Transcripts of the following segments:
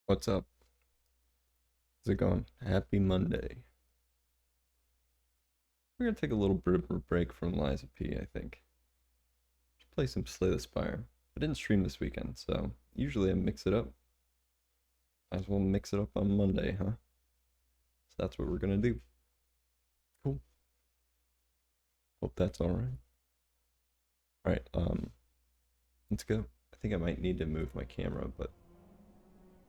What's up? How's it going? Happy Monday. We're gonna take a little bit of a break from Liza P, I think. Just play some Slay the Spire. I didn't stream this weekend, so usually I mix it up. Might as well mix it up on Monday, huh? So that's what we're gonna do. Cool. Hope that's alright. Alright, let's go. I think I might need to move my camera, but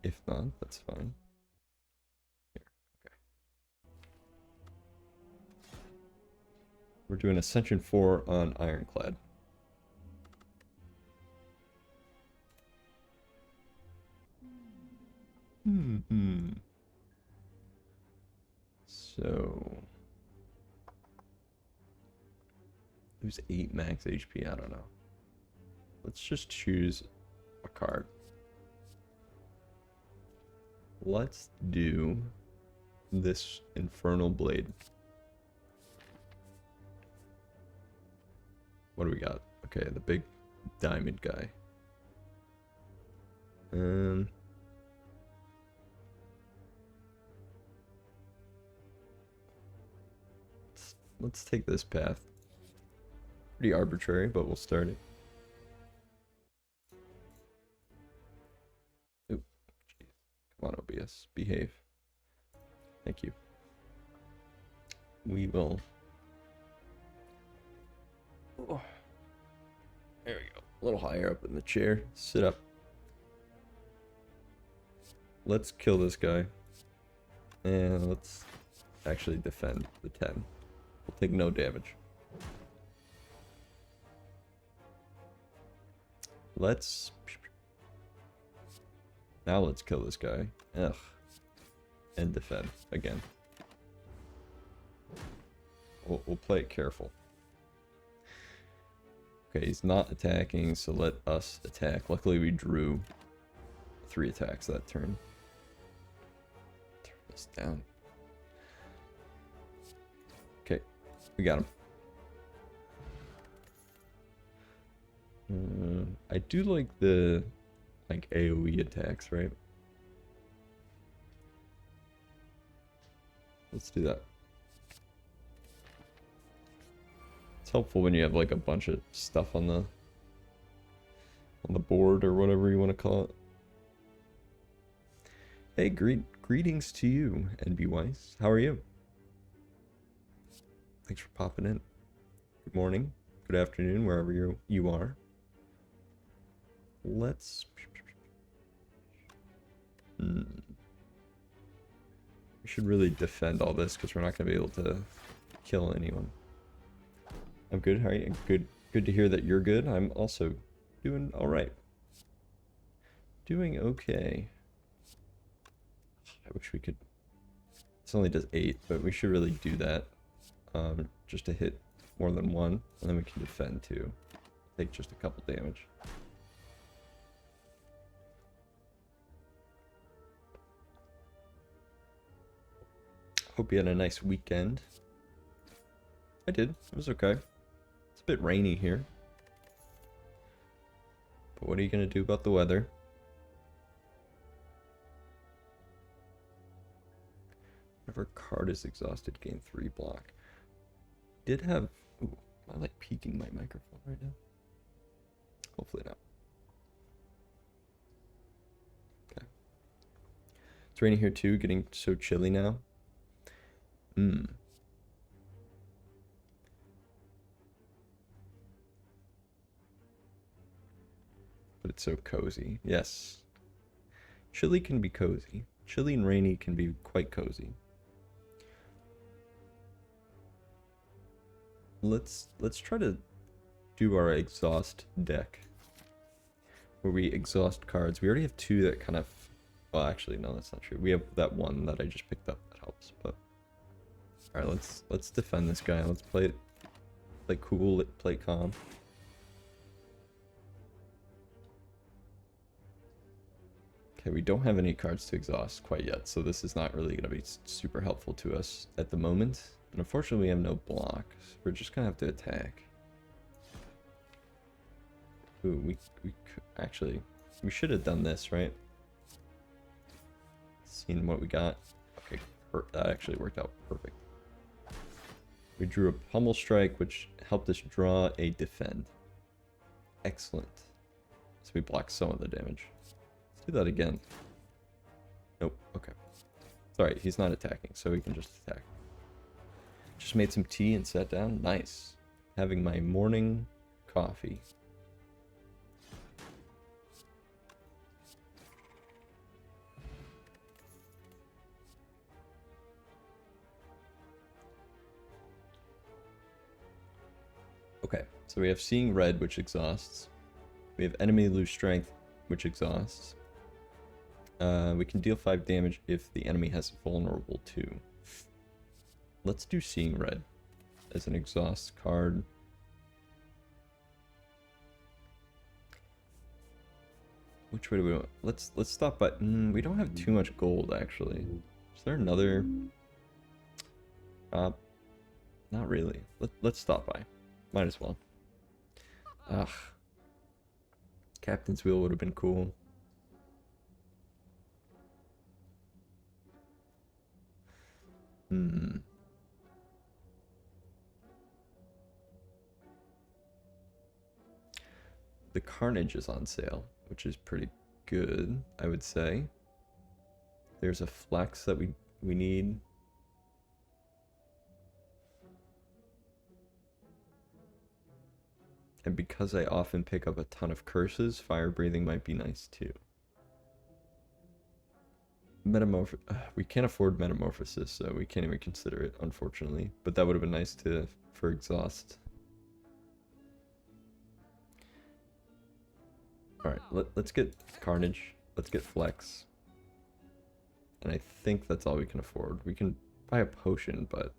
if not, that's fine. Here, okay. We're doing Ascension 4 on Ironclad. So, who's 8 max HP? I don't know. Let's just choose a card. Let's do this Infernal Blade. What do we got? Okay, the big diamond guy. Let's take this path. Pretty arbitrary, but we'll start it. Oop, jeez. Come on, OBS, behave. Thank you. We will. Oh, there we go. A little higher up in the chair. Sit up. Let's kill this guy. And let's actually defend the 10. We'll take no damage. Now let's kill this guy. Ugh. And defend again. We'll play it careful. Okay, he's not attacking, so let us attack. Luckily we drew 3 attacks that turn. Turn this down. Okay, we got him. I do like the AoE attacks, right? Let's do that. It's helpful when you have like a bunch of stuff on the board or whatever you want to call it. Hey, greetings to you, NB Weiss. How are you? Thanks for popping in. Good morning, good afternoon, wherever you are. Let's. We should really defend all this because we're not going to be able to kill anyone. I'm good. How are you? Good to hear that you're good. I'm also doing all right. Doing okay. I wish we could. This only does 8, but we should really do that. Just to hit more than 1, and then we can defend too. Take just a couple damage. Hope you had a nice weekend. I did. It was okay. It's a bit rainy here. But what are you going to do about the weather? Whenever card is exhausted, gain 3 block. Did have... Ooh, am I like peeking my microphone right now? Hopefully not. Okay. It's raining here too, getting so chilly now. But it's so cozy. Yes. Chilly can be cozy. Chilly and rainy can be quite cozy. Let's try to do our exhaust deck. Where we exhaust cards. We already have 2 that kind of... Well, actually, no, that's not true. We have that 1 that I just picked up that helps, but... Alright, let's defend this guy. Let's play it... Play cool, play calm. Okay, we don't have any cards to exhaust quite yet, so this is not really going to be super helpful to us at the moment. And unfortunately, we have no block, so we're just going to have to attack. Ooh, we actually, we should have done this, right? seeing what we got. Okay, that actually worked out perfect. We drew a pummel strike, which helped us draw a defend. Excellent. So we blocked some of the damage. Let's do that again. Nope, okay. Sorry, he's not attacking, so we can just attack. Just made some tea and sat down. Nice. Having my morning coffee. Okay, so we have Seeing Red, which exhausts. We have Enemy Lose Strength, which exhausts. We can deal 5 damage if the enemy has Vulnerable too. Let's do Seeing Red as an exhaust card. Which way do we want? Let's stop by. We don't have too much gold actually. Is there another? Not really. Let's stop by. Might as well. Ugh. Captain's Wheel would have been cool. The Carnage is on sale, which is pretty good, I would say. There's a flex that we need. And because I often pick up a ton of curses, fire breathing might be nice too. We can't afford Metamorphosis, so we can't even consider it, unfortunately. But that would have been nice for exhaust. Alright, let's get Carnage. Let's get Flex. And I think that's all we can afford. We can buy a potion, but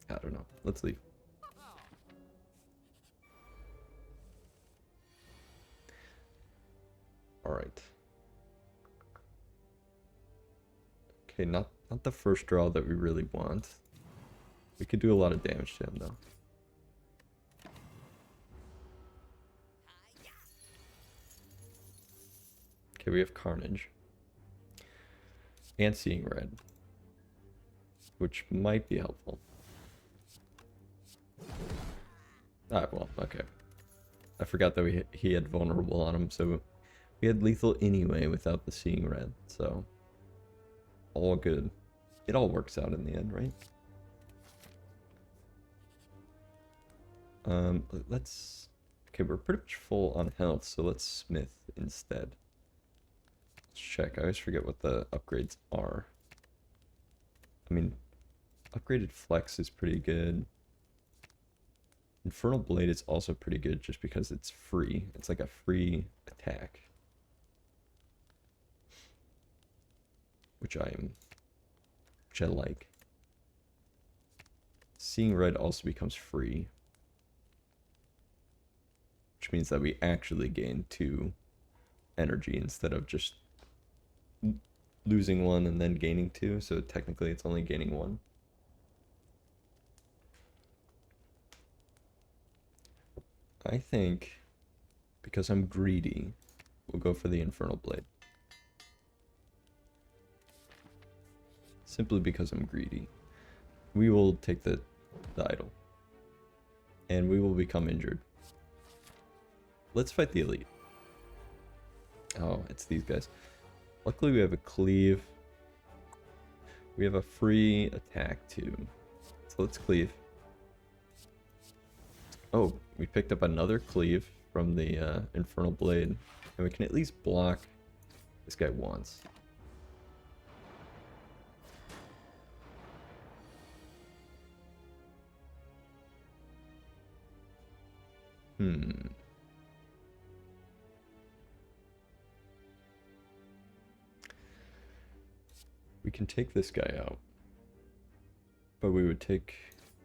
I don't know. Let's leave. Alright. Okay, not the first draw that we really want. We could do a lot of damage to him, though. Okay, we have Carnage. And Seeing Red. Which might be helpful. Ah, well, okay. I forgot that he had Vulnerable on him, so we had lethal anyway without the Seeing Red, so all good. It all works out in the end, right? Okay, we're pretty much full on health, so let's Smith instead. Let's check. I always forget what the upgrades are. I mean, upgraded Flex is pretty good. Infernal Blade is also pretty good just because it's free. It's like a free attack. Which I like. Seeing Red also becomes free. Which means that we actually gain 2 energy instead of just losing 1 and then gaining 2. So technically it's only gaining 1. I think, because I'm greedy, we'll go for the Infernal Blade. Simply because I'm greedy. We will take the idol. And we will become injured. Let's fight the elite. Oh, it's these guys. Luckily we have a cleave. We have a free attack too. So let's cleave. Oh, we picked up another cleave from the Infernal Blade. And we can at least block this guy once. We can take this guy out. But we would take...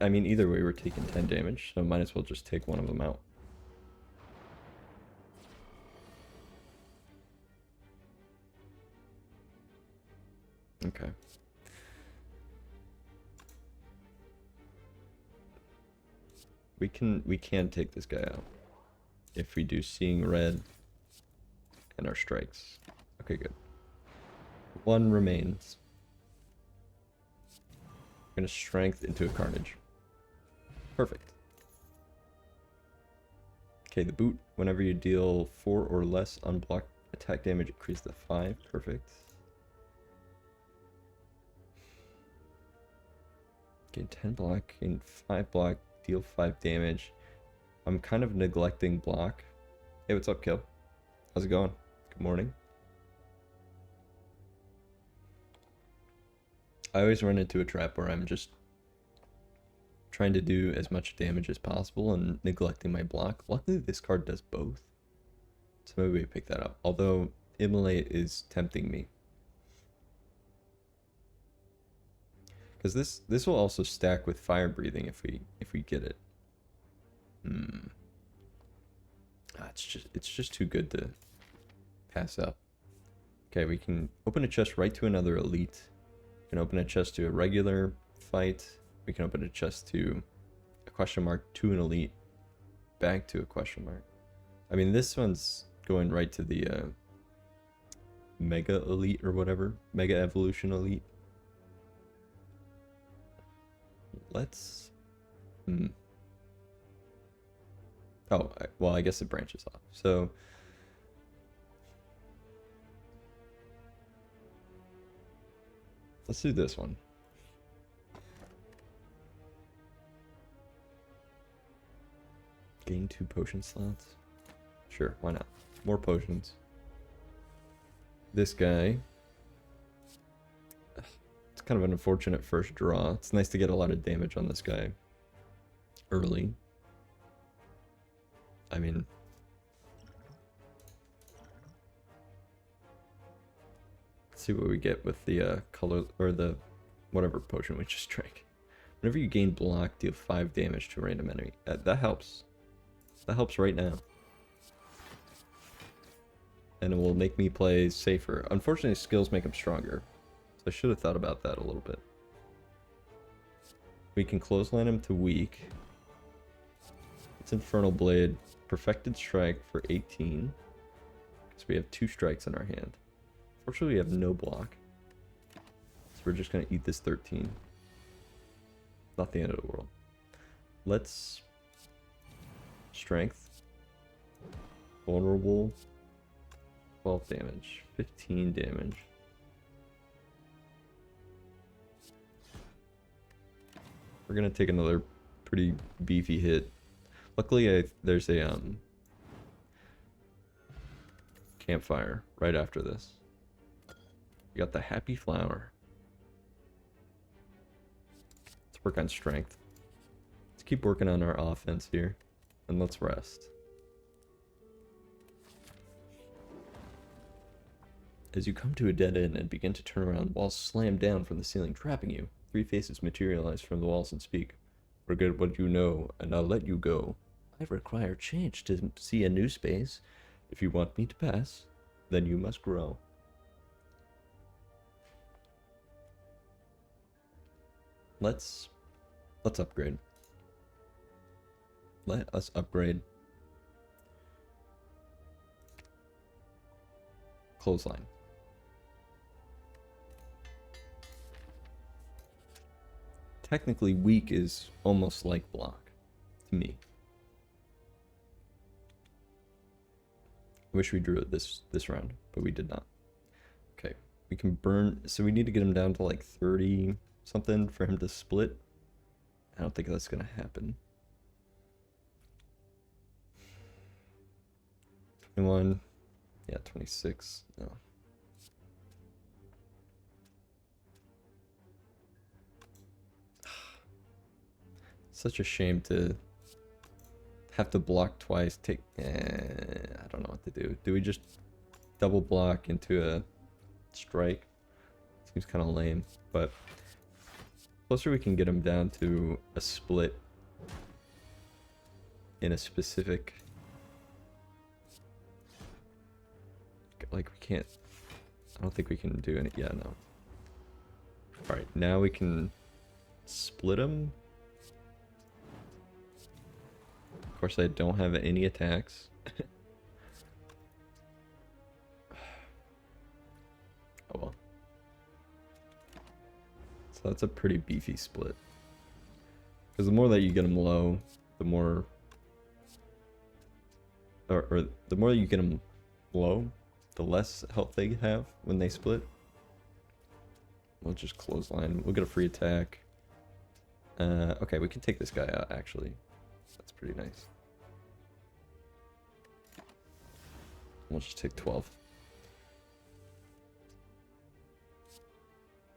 I mean, either way, we're taking 10 damage, so might as well just take one of them out. Okay. We can take this guy out. If we do Seeing Red and our strikes. Okay, good. 1 remains. We're gonna strength into a carnage. Perfect. Okay, the boot, whenever you deal 4 or less unblocked attack damage, increase to 5. Perfect. Gain 10 block, gain 5 block, deal 5 damage. I'm kind of neglecting block. Hey, what's up, Kill? How's it going? Good morning. I always run into a trap where I'm just trying to do as much damage as possible and neglecting my block. Luckily, this card does both. So maybe we pick that up. Although, Immolate is tempting me. Because this will also stack with fire breathing if we get it. It's just too good to pass up. Okay, we can open a chest right to another elite. We can open a chest to a regular fight. We can open a chest to a question mark to an elite. Back to a question mark. I mean, this one's going right to the Mega Elite or whatever. Mega Evolution Elite. Let's... Oh, well, I guess it branches off. So... let's do this one. Gain 2 potion slots. Sure, why not? More potions. This guy. It's kind of an unfortunate first draw. It's nice to get a lot of damage on this guy early. I mean... let's see what we get with the color, or the whatever potion we just drank. Whenever you gain block, deal 5 damage to a random enemy. That helps. That helps right now. And it will make me play safer. Unfortunately, skills make him stronger. So I should have thought about that a little bit. We can clothesline him to weak. It's Infernal Blade. Perfected Strike for 18. Because we have 2 strikes in our hand. Fortunately, we have no block. So we're just going to eat this 13. Not the end of the world. Let's... strength. Vulnerable. 12 damage. 15 damage. We're going to take another pretty beefy hit. Luckily, there's a campfire right after this. We got the Happy Flower. Let's work on strength. Let's keep working on our offense here. And let's rest. As you come to a dead end and begin to turn around, walls slam down from the ceiling, trapping you. 3 faces materialize from the walls and speak. Forget what you know, and I'll let you go. I require change to see a new space. If you want me to pass, then you must grow. Let's upgrade. Let us upgrade. Clothesline. Technically, weak is almost like block to me. Wish we drew it this round, but we did not. Okay, we can burn. So we need to get him down to like 30 something for him to split. I don't think that's gonna happen. 21. Yeah, 26. No. Such a shame to have to block twice. I don't know what to do. Do we just double block into a strike? Seems kind of lame, but closer we can get him down to a split in a specific... like we can't... I don't think we can do any... yeah, no. Alright, now we can split him. Of course, I don't have any attacks. Oh well. It's So that's a pretty beefy split. Because the more that you get them low, the more... Or the more you get them low, the less health they have when they split. We'll just clothesline. We'll get a free attack. Okay, we can take this guy out, actually. That's pretty nice. We'll just take 12.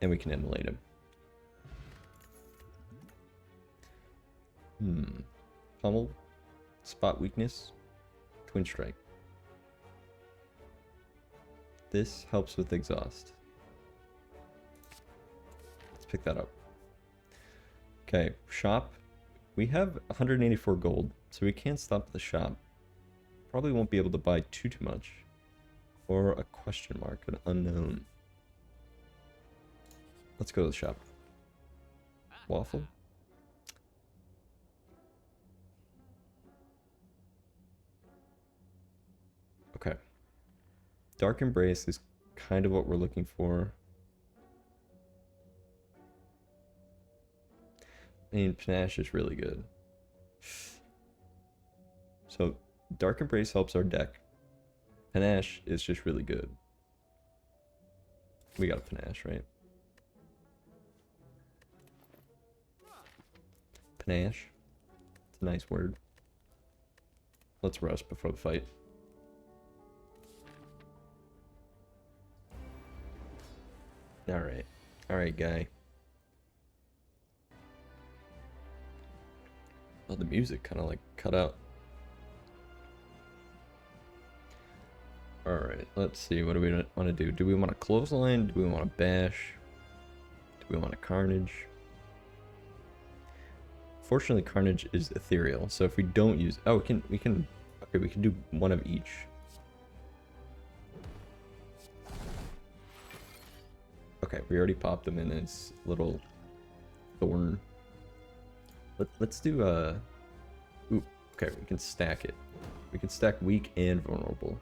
And we can immolate him. Pummel. Spot weakness. Twin strike. This helps with exhaust. Let's pick that up. Okay, shop. We have 184 gold, so we can't stop the shop. Probably won't be able to buy too much. Or a question mark, an unknown. Let's go to the shop. Waffle? Okay. Dark Embrace is kind of what we're looking for. I mean, Panache is really good. So, Dark Embrace helps our deck. Panache is just really good. We got a Panache, right? Panache. It's a nice word. Let's rest before the fight. Alright. Alright, guy. Oh, the music kind of like cut out. Alright, let's see. What do we want to do? Do we want a clothesline? Do we want a bash? Do we want a carnage? Fortunately, carnage is ethereal, so if we don't use... Oh, we can do one of each. Okay, we already popped them in its little thorn. Let's do ooh, okay, we can stack it. We can stack weak and vulnerable.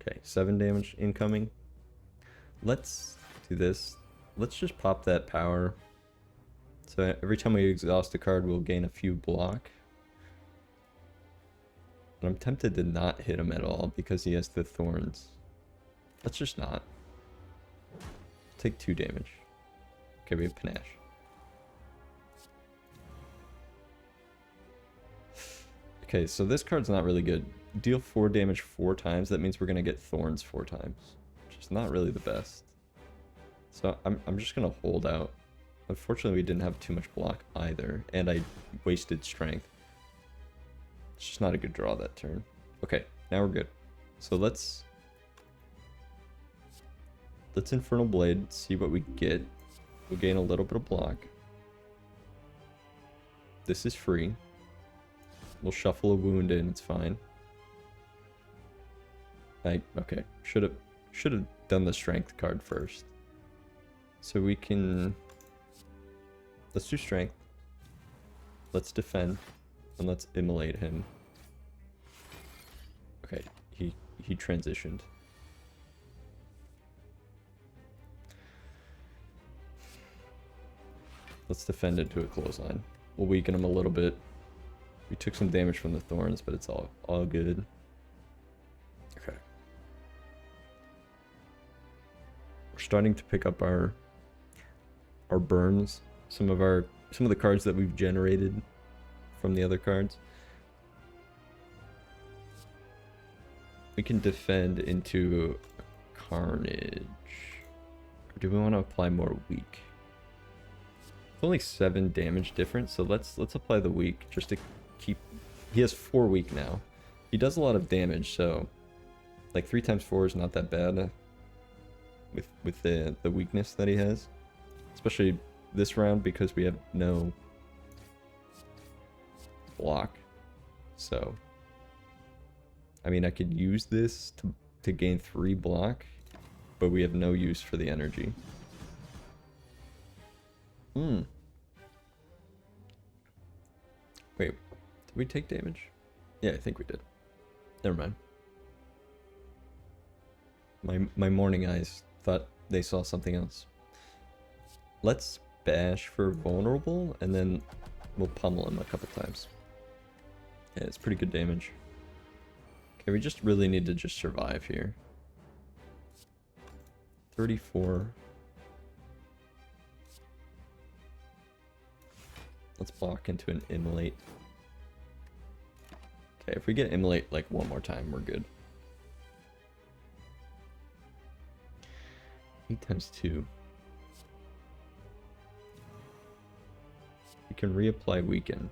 Okay, 7 damage incoming. Let's do this. Let's just pop that power. So every time we exhaust a card, we'll gain a few block. And I'm tempted to not hit him at all because he has the thorns. Let's just not. Take 2 damage. Okay, we have Panache. Okay, so this card's not really good. Deal 4 damage 4 times. That means we're going to get thorns 4 times. Which is not really the best. So I'm just going to hold out. Unfortunately, we didn't have too much block either. And I wasted strength. It's just not a good draw that turn. Okay, now we're good. So let's Infernal Blade, see what we get. We'll gain a little bit of block. This is free. We'll shuffle a wound in, it's fine. Okay, should have done the strength card first. So we can... Let's do strength. Let's defend. And let's immolate him. Okay, he transitioned. Let's defend into a clothesline. We'll weaken him a little bit. We took some damage from the thorns, but it's all good. Okay. We're starting to pick up our burns. Some of the cards that we've generated from the other cards. We can defend into a carnage. Or do we want to apply more weak? It's only 7 damage difference, so let's apply the weak just to keep... He has 4 weak now. He does a lot of damage, so like 3 times 4 is not that bad with the weakness that he has. Especially this round because we have no block. So I mean, I could use this to gain 3 block, but we have no use for the energy. Wait, did we take damage? Yeah, I think we did. Never mind. My morning eyes thought they saw something else. Let's bash for vulnerable, and then we'll pummel him a couple times. Yeah, it's pretty good damage. Okay, we just really need to just survive here. 34. Let's block into an immolate. Okay, if we get immolate like one more time, we're good. 8 times 2. We can reapply weaken.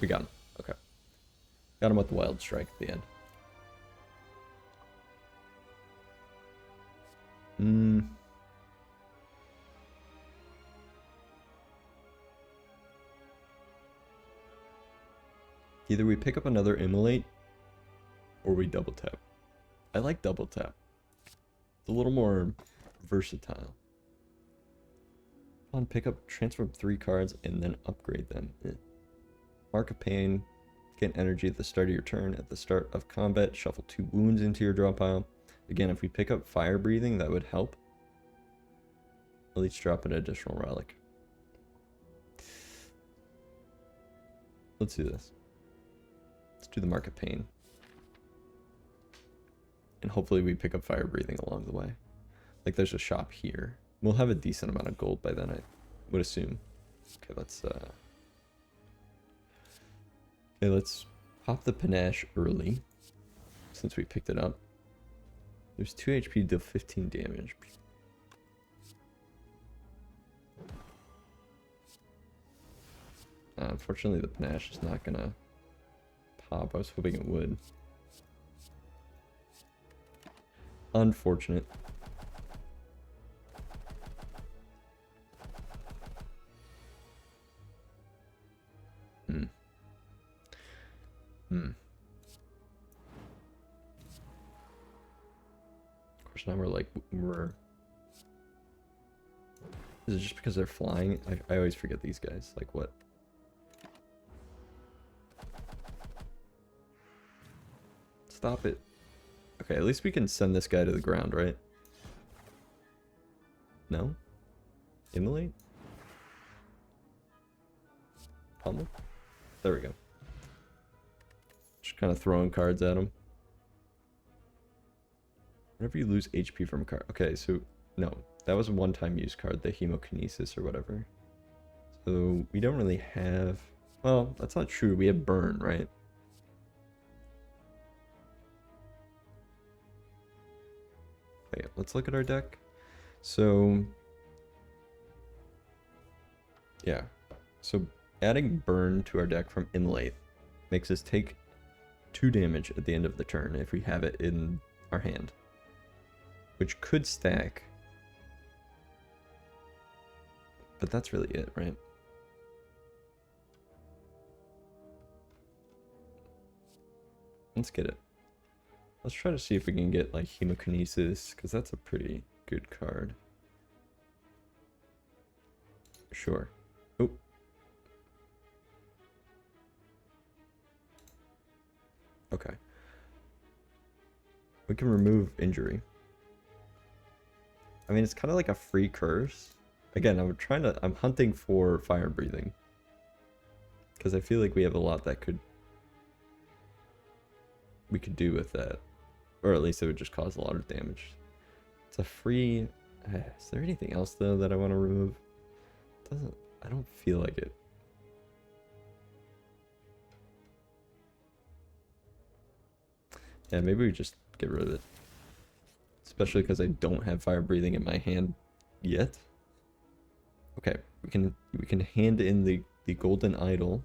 We got him. Okay. Got him with the wild strike at the end. Either we pick up another immolate or we double tap. I like double tap. It's a little more versatile. On pickup, transfer 3 cards and then upgrade them. Mark of Pain, get energy at the start of your turn. At the start of combat, shuffle 2 wounds into your draw pile. Again, if we pick up Fire Breathing, that would help. At least drop an additional relic. Let's do this. Let's do the Mark of Pain. And hopefully we pick up Fire Breathing along the way. Like there's a shop here. We'll have a decent amount of gold by then, I would assume. Okay, let's pop the panache early, since we picked it up. There's 2 HP, deal 15 damage. Unfortunately, the panache is not gonna pop. I was hoping it would. Unfortunate. Of course, now we're... Is it just because they're flying? I always forget these guys. Like, what? Stop it. Okay, at least we can send this guy to the ground, right? No? Immolate? Pummel? There we go. Just kind of throwing cards at him. Whenever you lose HP from a card. Okay, so no, that was a one-time use card, the Hemokinesis or whatever. So we don't really have... Well, that's not true. We have Burn, right? Okay, let's look at our deck. So... yeah. So adding Burn to our deck from Immolate makes us take 2 damage at the end of the turn if we have it in our hand. Which could stack. But that's really it, right? Let's get it. Let's try to see if we can get like Hemokinesis, because that's a pretty good card. Sure. Oh. Okay. We can remove injury. I mean, it's kind of like a free curse. Again, I'm hunting for Fire Breathing. Because I feel like we have a lot that we could do with that. Or at least it would just cause a lot of damage. It's a free... Is there anything else, though, that I want to remove? I don't feel like it. Yeah, maybe we just get rid of it. Especially because I don't have Fire Breathing in my hand yet. Okay, we can hand in the golden idol.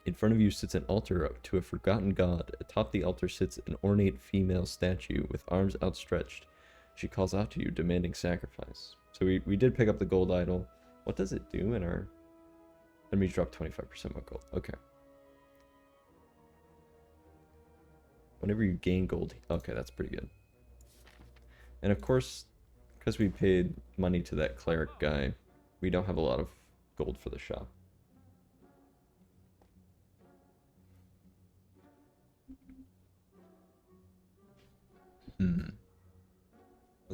In front of you sits an altar to a forgotten god. Atop the altar sits an ornate female statue with arms outstretched. She calls out to you, demanding sacrifice. So we did pick up the gold idol. What does it do in our... Enemies drop 25% more gold. Okay. Whenever you gain gold... Okay, that's pretty good. And of course, because we paid money to that cleric guy, we don't have a lot of gold for the shop.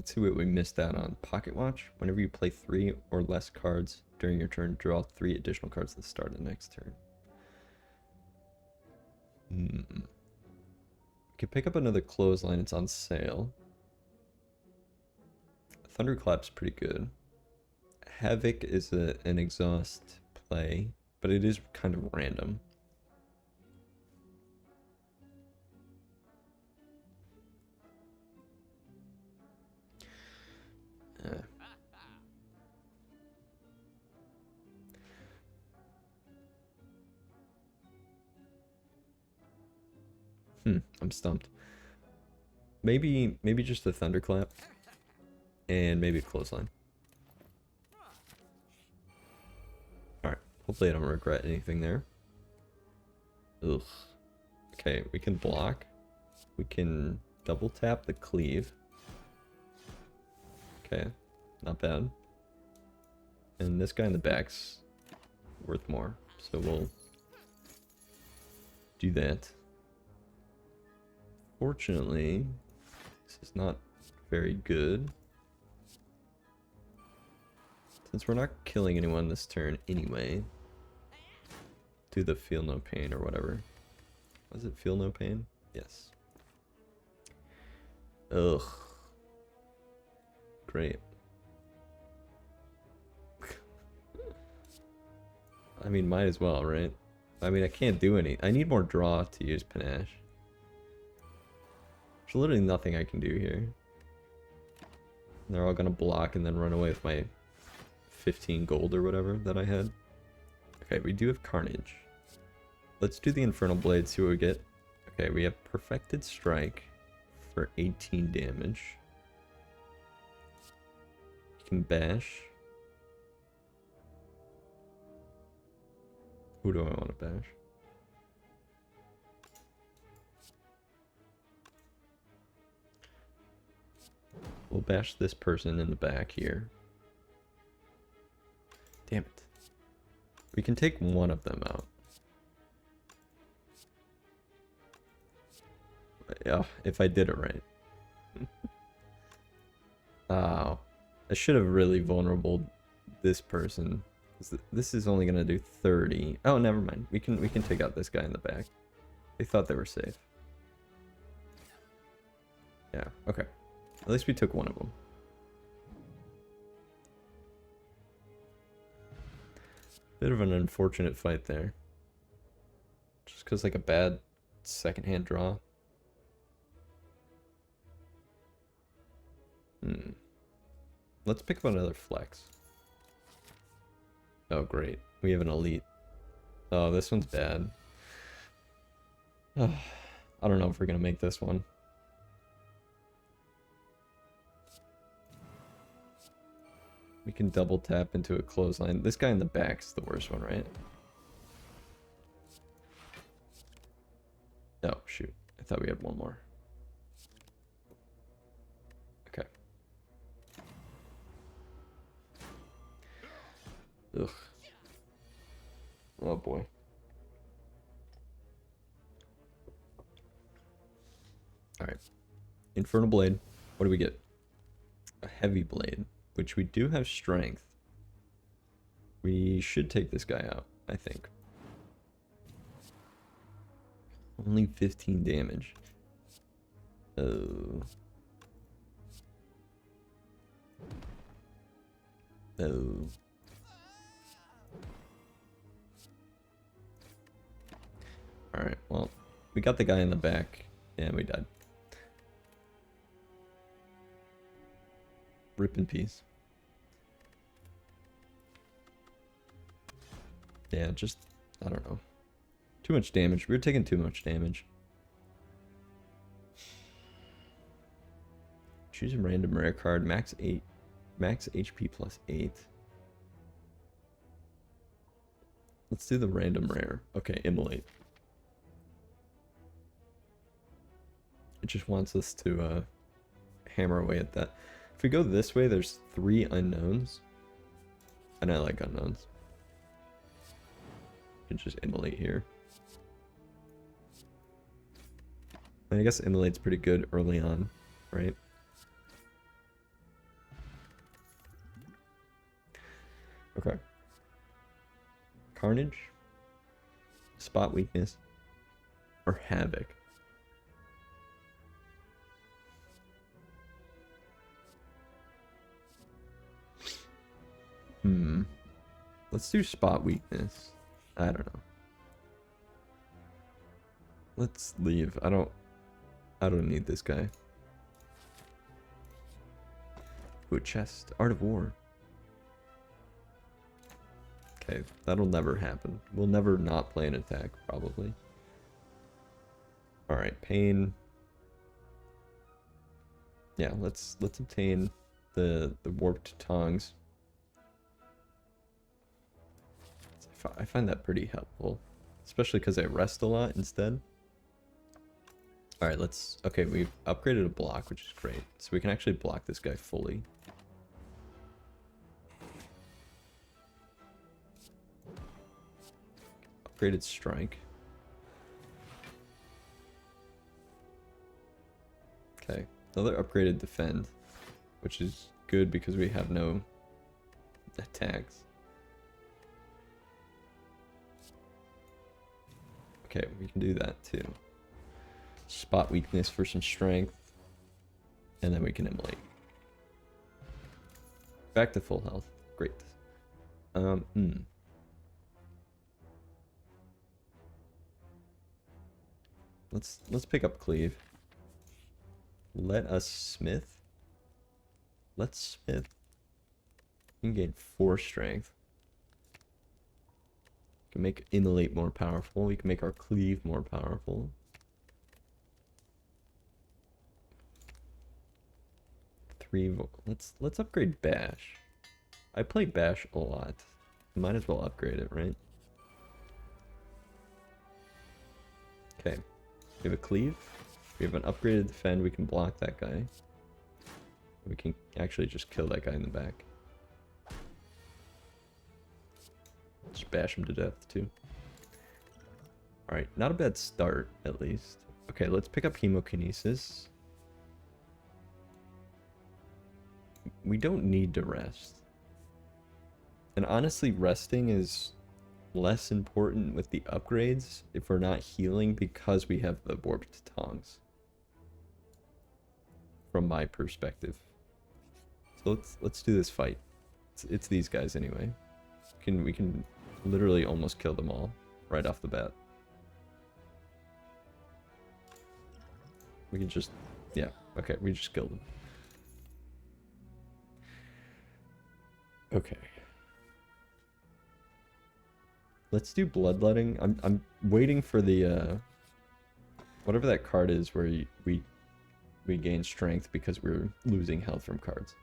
Let's see what we missed out on. Pocket Watch. Whenever you play 3 or less cards during your turn, draw 3 additional cards at the start of the next turn. We could pick up another Clothesline. It's on sale. Thunderclap's pretty good. Havoc is an exhaust play, but it is kind of random. I'm stumped. Maybe just a Thunderclap. And maybe a Clothesline. Alright. Hopefully I don't regret anything there. Ugh. Okay, we can block. We can double tap the cleave. Okay. Not bad. And this guy in the back's worth more. So we'll do that. Fortunately, this is not very good. Since we're not killing anyone this turn anyway. Do the feel no pain or whatever. Was it feel no pain? Yes. Ugh. Great. I mean, might as well, right? I mean, I can't do any. I need more draw to use Panache. There's literally nothing I can do here. They're all gonna block and then run away with my 15 gold or whatever that I had. Okay, we do have Carnage. Let's do the Infernal Blade, see what we get. Okay, we have Perfected Strike for 18 damage. You can bash. Who do I want to bash? We'll bash this person in the back here. Damn it. We can take one of them out. Yeah, if I did it right. Oh, I should have really vulnerable this person. This is only gonna do 30. Oh, never mind. We can take out this guy in the back. They thought they were safe. Yeah, okay. At least we took one of them. Bit of an unfortunate fight there. Just because like a bad second-hand draw. Let's pick up another flex. Oh, great. We have an elite. Oh, this one's bad. Oh, I don't know if we're going to make this one. We can double tap into a clothesline. This guy in the back's the worst one, right? Oh, shoot. I thought we had one more. Okay. Ugh. Oh, boy. Alright. Infernal Blade. What do we get? A Heavy Blade, which we do have strength. We should take this guy out, I think. Only 15 damage. Oh. Oh. Alright, well, we got the guy in the back, and we died. Rip in peace. Yeah, just, I don't know. Too much damage. We were taking too much damage. Choose a random rare card. Max HP plus 8. Let's do the random rare. Okay, Immolate. It just wants us to hammer away at that. If we go this way, there's 3 unknowns. And I like unknowns. You can just Immolate here. I guess Immolate's pretty good early on, right? Okay. Carnage, spot weakness, or havoc. Let's do spot weakness. I don't know. Let's leave. I don't need this guy. Ooh, a chest. Art of War. Okay, that'll never happen. We'll never not play an attack, probably. Alright, pain. Yeah, let's obtain the warped tongs. I find that pretty helpful. Especially because I rest a lot instead. Alright, okay, we've upgraded a block, which is great. So we can actually block this guy fully. Upgraded strike. Okay, another upgraded defend, which is good because we have no attacks. Okay, we can do that too. Spot weakness for some strength. And then we can immolate. Back to full health. Great. Let's pick up cleave. Let us smith. Let's smith. You can gain 4 strength. We can make immolate more powerful. We can make our cleave more powerful. Let's upgrade bash. I play bash a lot. Might as well upgrade it, right? Okay. We have a cleave. We have an upgraded defend. We can block that guy. We can actually just kill that guy in the back. Just bash him to death too. Alright, not a bad start, at least. Okay, let's pick up hemokinesis. We don't need to rest. And honestly, resting is less important with the upgrades if we're not healing because we have the warped tongs. From my perspective. So let's do this fight. It's these guys anyway. We can literally almost kill them all right off the bat. We can just, yeah, okay, we just killed them. Okay. Let's do bloodletting. I'm waiting for the whatever that card is where we gain strength because we're losing health from cards.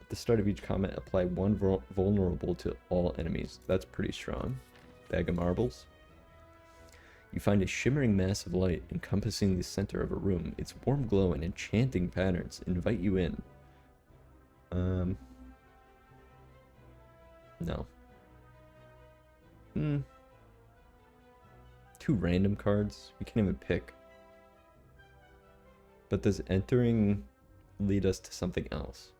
At the start of each combat, apply 1 vulnerable to all enemies. That's pretty strong. Bag of marbles. You find a shimmering mass of light encompassing the center of a room. Its warm glow and enchanting patterns invite you in. No. 2 random cards. We can't even pick. But does entering lead us to something else?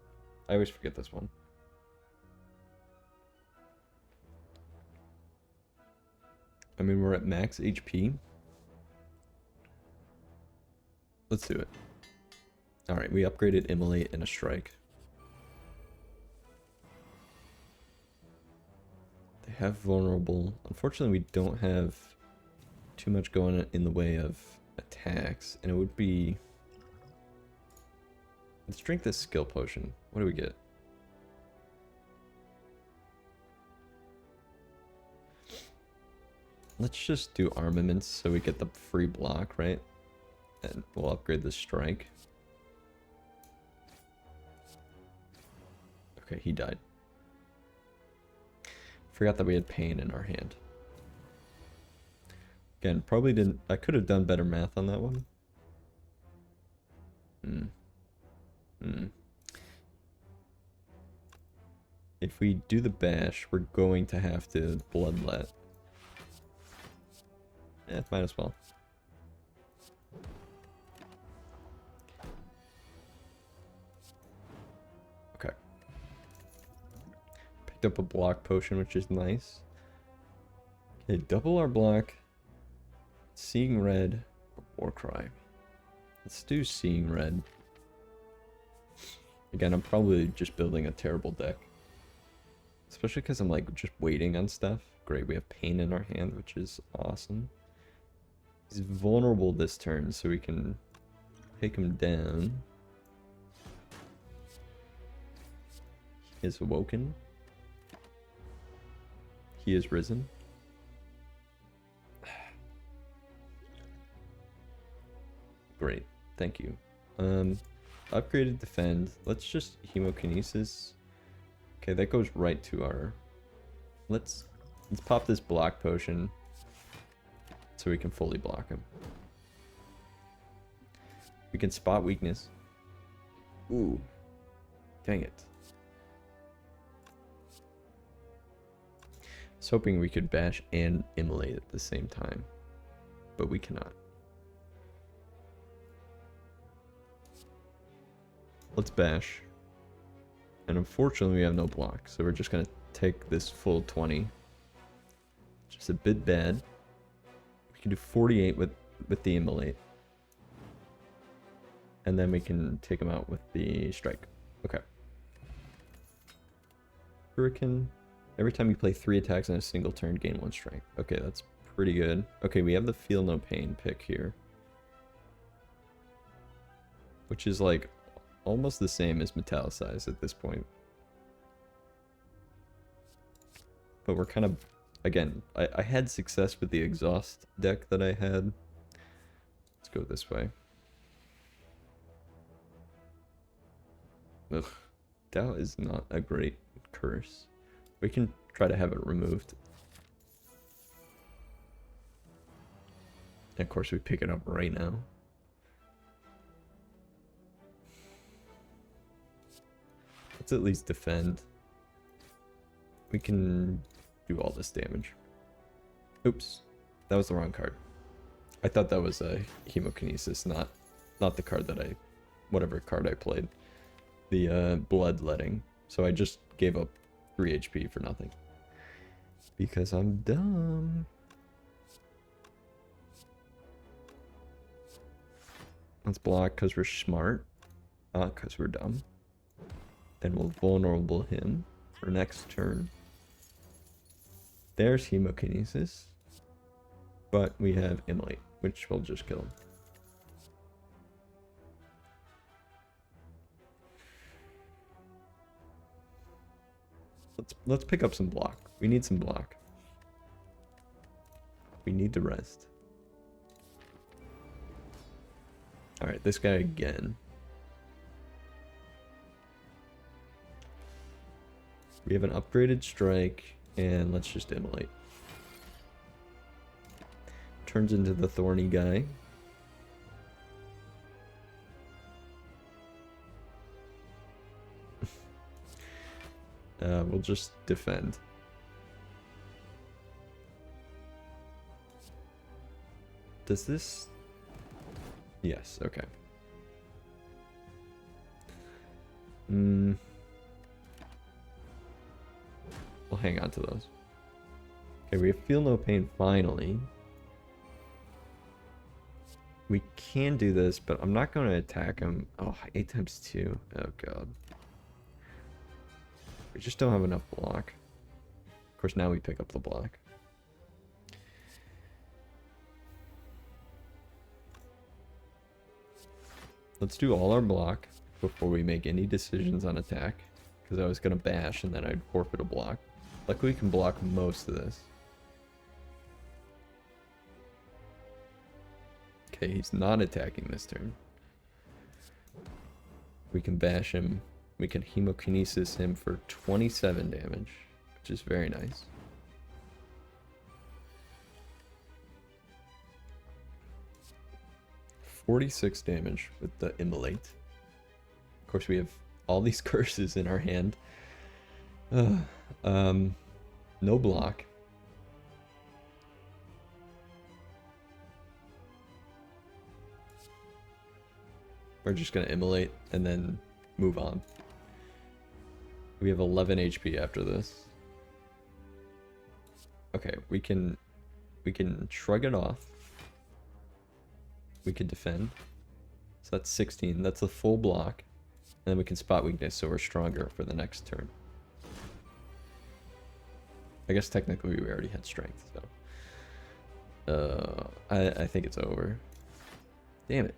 I always forget this one. I mean, we're at max HP. Let's do it. Alright, we upgraded immolate and a strike. They have vulnerable. Unfortunately, we don't have too much going in the way of attacks, and it would be... Let's drink this skill potion. What do we get? Let's just do armaments so we get the free block, right? And we'll upgrade the strike. Okay, he died. Forgot that we had pain in our hand. Again, probably didn't... I could have done better math on that one. If we do the bash, we're going to have to bloodlet. Might as well. Okay. Picked up a block potion, which is nice. Okay, double our block. Seeing red or Warcry. Let's do Seeing red. Again, I'm probably just building a terrible deck. Especially because I'm like just waiting on stuff. Great, we have Pain in our hand, which is awesome. He's vulnerable this turn, so we can take him down. He is awoken. He is risen. Great, thank you. Upgraded defend. Let's just hemokinesis. Okay, that goes right to our... Let's pop this block potion so we can fully block him. We can spot weakness. Ooh. Dang it. I was hoping we could bash and immolate at the same time, but we cannot. Let's bash. And unfortunately we have no block, so we're just gonna take this full 20. Just a bit bad. We can do 48 with the immolate. And then we can take him out with the strike. Okay. Hurricane. Every time you play 3 attacks in a single turn, gain 1 strike. Okay, that's pretty good. Okay, we have the Feel No Pain pick here. Which is like almost the same as Metallicize at this point. But we're kind of, again, I had success with the Exhaust deck that I had. Let's go this way. Ugh, Tao is not a great curse. We can try to have it removed. And of course we pick it up right now. Let's at least defend. We can do all this damage. Oops, that was the wrong card. I thought that was a hemokinesis, not the card that whatever card I played. The bloodletting. So I just gave up 3 HP for nothing. Because I'm dumb. Let's block because we're smart. Not because we're dumb. Then we'll vulnerable him for next turn. There's hemokinesis. But we have immolate, which will just kill him. Let's pick up some block. We need some block. We need to rest. Alright, this guy again. We have an upgraded strike, and let's just immolate. Turns into the thorny guy. We'll just defend. Does this... Yes, okay. We'll hang on to those. Okay, we Feel No Pain finally. We can do this, but I'm not going to attack him. Oh, 8 times 2. Oh, God. We just don't have enough block. Of course, now we pick up the block. Let's do all our block before we make any decisions on attack. Because I was going to bash and then I'd forfeit a block. Luckily, we can block most of this. Okay, he's not attacking this turn. We can bash him. We can hemokinesis him for 27 damage, which is very nice. $46 damage with the immolate. Of course, we have all these curses in our hand. No block. We're just gonna immolate and then move on. We have 11 HP after this. Okay, we can shrug it off. We can defend. So that's 16. That's the full block. And then we can spot weakness, so we're stronger for the next turn. I guess technically we already had strength, so I think it's over. Damn it.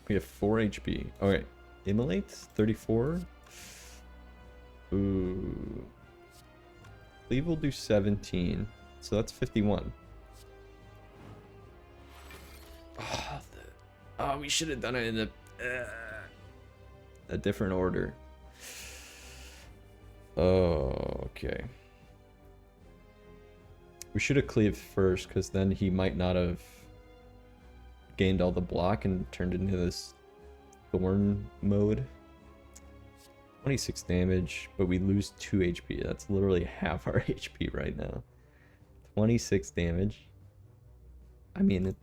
We have 4 HP. Okay. Immolate? 34? Ooh. Cleave will do 17. So that's 51. Oh, we should have done it in a different order. Oh, okay. We should have cleaved first, because then he might not have gained all the block and turned into this thorn mode. 26 damage, but we lose 2 HP. That's literally half our HP right now. 26 damage. I mean,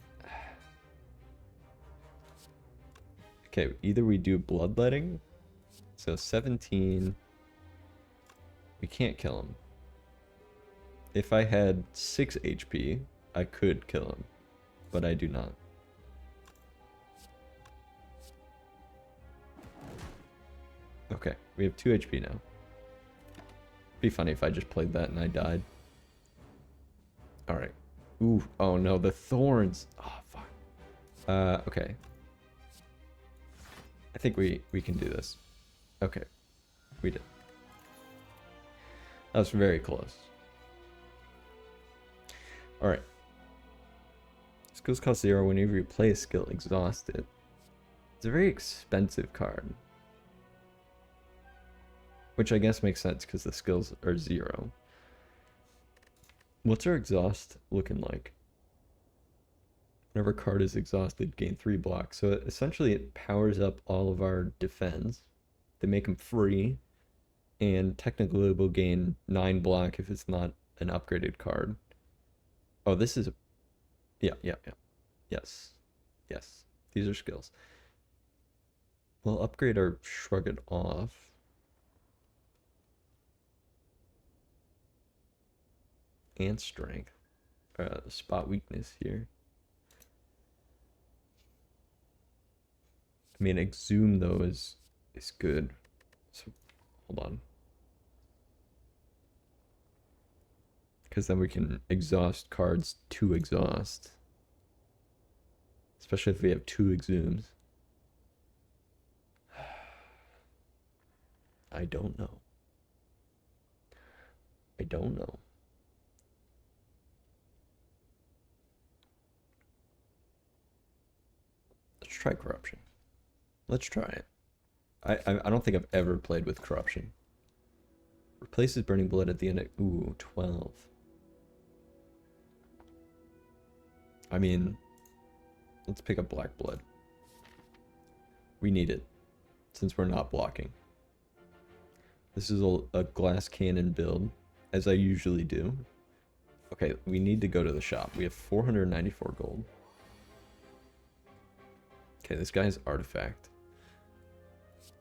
okay, either we do bloodletting. So 17. We can't kill him. If I had 6 HP, I could kill him, but I do not. Okay, we have 2 HP now. Be funny if I just played that and I died. Alright. Ooh, oh no, the thorns. Oh, fuck. Okay. I think we can do this. Okay. We did. That was very close. Alright. Skills cost 0 whenever you play a skill exhausted. It's a very expensive card. Which I guess makes sense because the skills are 0. What's our exhaust looking like? Whenever card is exhausted, gain 3 blocks. So essentially it powers up all of our defense. They make them free. And technically we'll gain 9 block if it's not an upgraded card. Oh, this is... Yeah. Yes. These are skills. We'll upgrade our Shrug It Off. And strength. Spot weakness here. I mean, exhume though is good. So hold on. Because then we can exhaust cards to exhaust. Especially if we have 2 exhumes. I don't know. Let's try corruption. Let's try it. I don't think I've ever played with corruption. Replaces burning blood at the end of... Ooh, 12. I mean, let's pick up black blood. We need it, since we're not blocking. This is a glass cannon build, as I usually do. Okay, we need to go to the shop. We have 494 gold. Okay, this guy's artifact.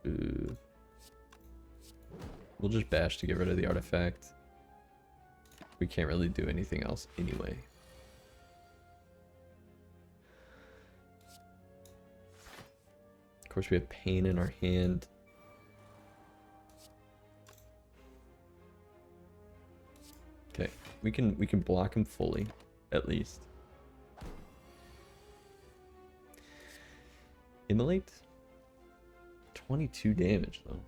Ooh. We'll just bash to get rid of the artifact. We can't really do anything else anyway. Of course, we have pain in our hand. Okay, we can block him fully, at least. Immolate? 22 damage though.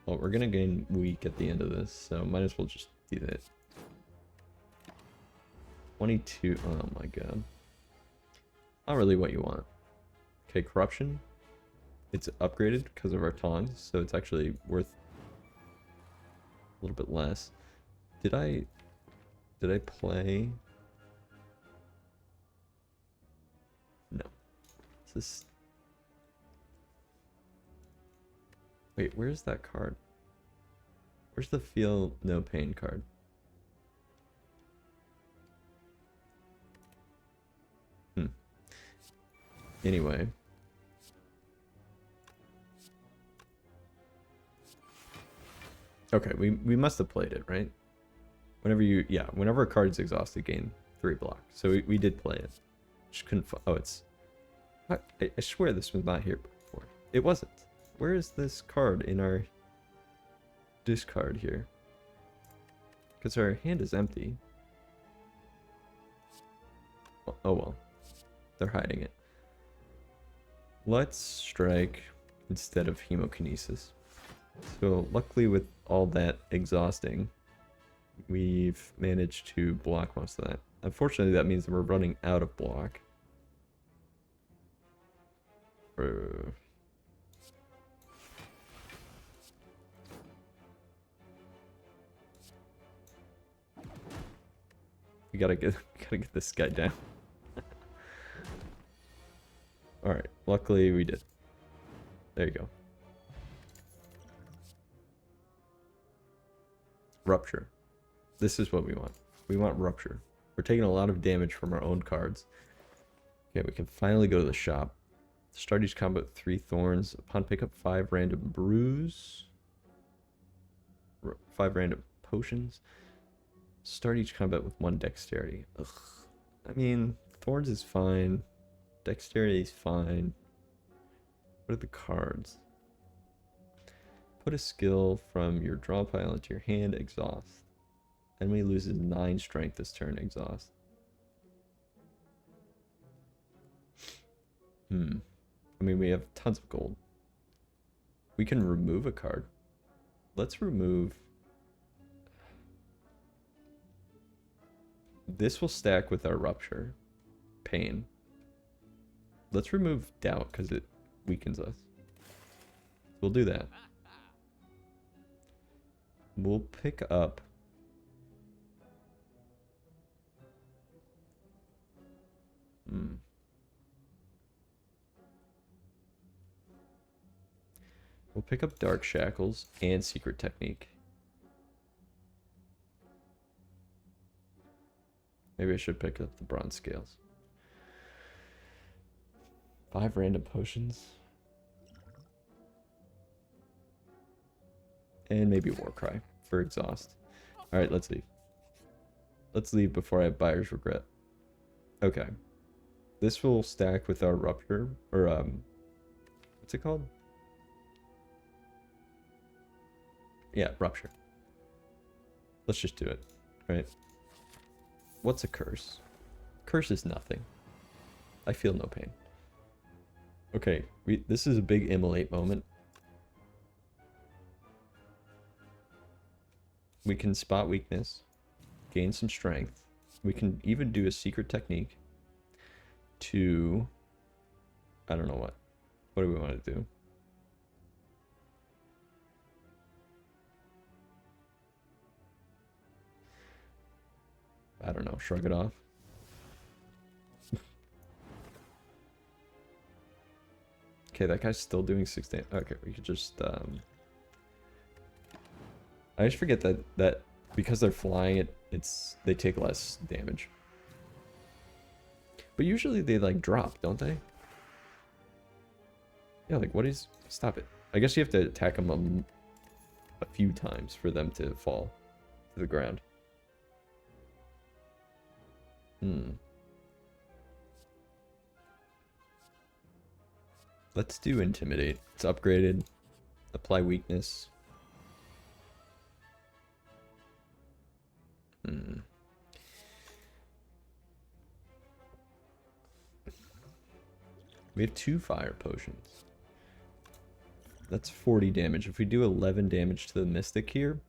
Well, we're gonna gain weak at the end of this, so might as well just do that. 22. Oh my god. Not really what you want. Okay, corruption. It's upgraded because of our tongs, so it's actually worth a little bit less. Did I play? No. Is this... Wait, where's that card? Where's the feel no pain card? Anyway. Okay, we must have played it, right? Whenever a card's exhausted, gain 3 block. So we did play it. Just couldn't oh, it's... I swear this was not here before. It wasn't. Where is this card in our discard here? Because our hand is empty. Oh well. They're hiding it. Let's strike instead of hemokinesis. So luckily with all that exhausting, we've managed to block most of that. Unfortunately, that means that we're running out of block. We gotta get this guy down. Alright, luckily we did. There you go. Rupture. This is what we want. We want Rupture. We're taking a lot of damage from our own cards. Okay, we can finally go to the shop. Start each combat with 3 thorns. Upon pickup, 5 random brews. 5 random potions. Start each combat with 1 dexterity. Ugh. I mean, thorns is fine. Dexterity is fine. What are the cards? Put a skill from your draw pile into your hand. Exhaust. Enemy loses 9 strength this turn. Exhaust. I mean, we have tons of gold. We can remove a card. Let's remove... This will stack with our Rupture. Pain. Let's remove Doubt because it weakens us. We'll do that. We'll pick up... We'll pick up Dark Shackles and Secret Technique. Maybe I should pick up the Bronze Scales. 5 random potions. And maybe Warcry for exhaust. Alright, let's leave. Let's leave before I have buyer's regret. Okay. This will stack with our Rupture. Or, what's it called? Yeah, Rupture. Let's just do it. Right? What's a curse? Curse is nothing. I feel no pain. Okay, this is a big immolate moment. We can spot weakness, gain some strength. We can even do a secret technique to... I don't know what. What do we want to do? I don't know, shrug it off. Okay, that guy's still doing 6 damage. Okay, we could just, I just forget that because they're flying, they take less damage. But usually they, like, drop, don't they? Yeah, like, what is... Stop it. I guess you have to attack them a few times for them to fall to the ground. Let's do Intimidate. It's upgraded. Apply weakness. We have 2 fire potions. That's 40 damage. If we do 11 damage to the Mystic here...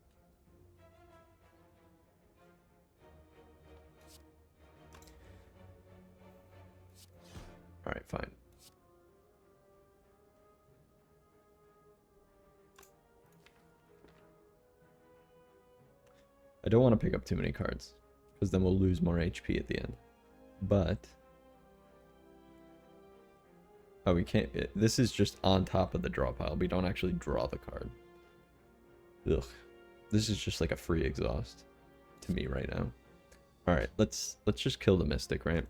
Alright, fine. I don't want to pick up too many cards, because then we'll lose more HP at the end. But... Oh, we can't... This is just on top of the draw pile. We don't actually draw the card. Ugh. This is just like a free exhaust to me right now. Alright, let's just kill the Mystic, right?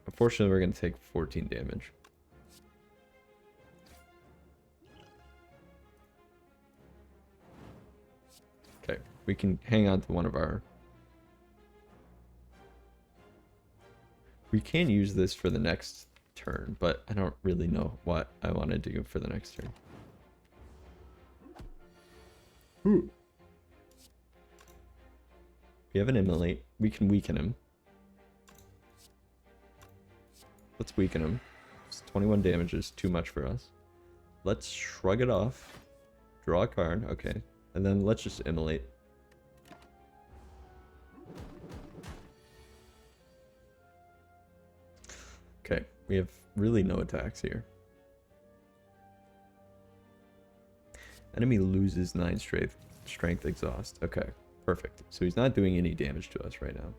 Unfortunately, we're going to take 14 damage. We can hang on to one of our... We can use this for the next turn, but I don't really know what I want to do for the next turn. Ooh. We have an immolate. We can weaken him. Let's weaken him. It's 21 damage is too much for us. Let's shrug it off. Draw a card. Okay. And then let's just immolate. Okay. We have really no attacks here. Enemy loses 9 strength exhaust. Okay. Perfect. So he's not doing any damage to us right now.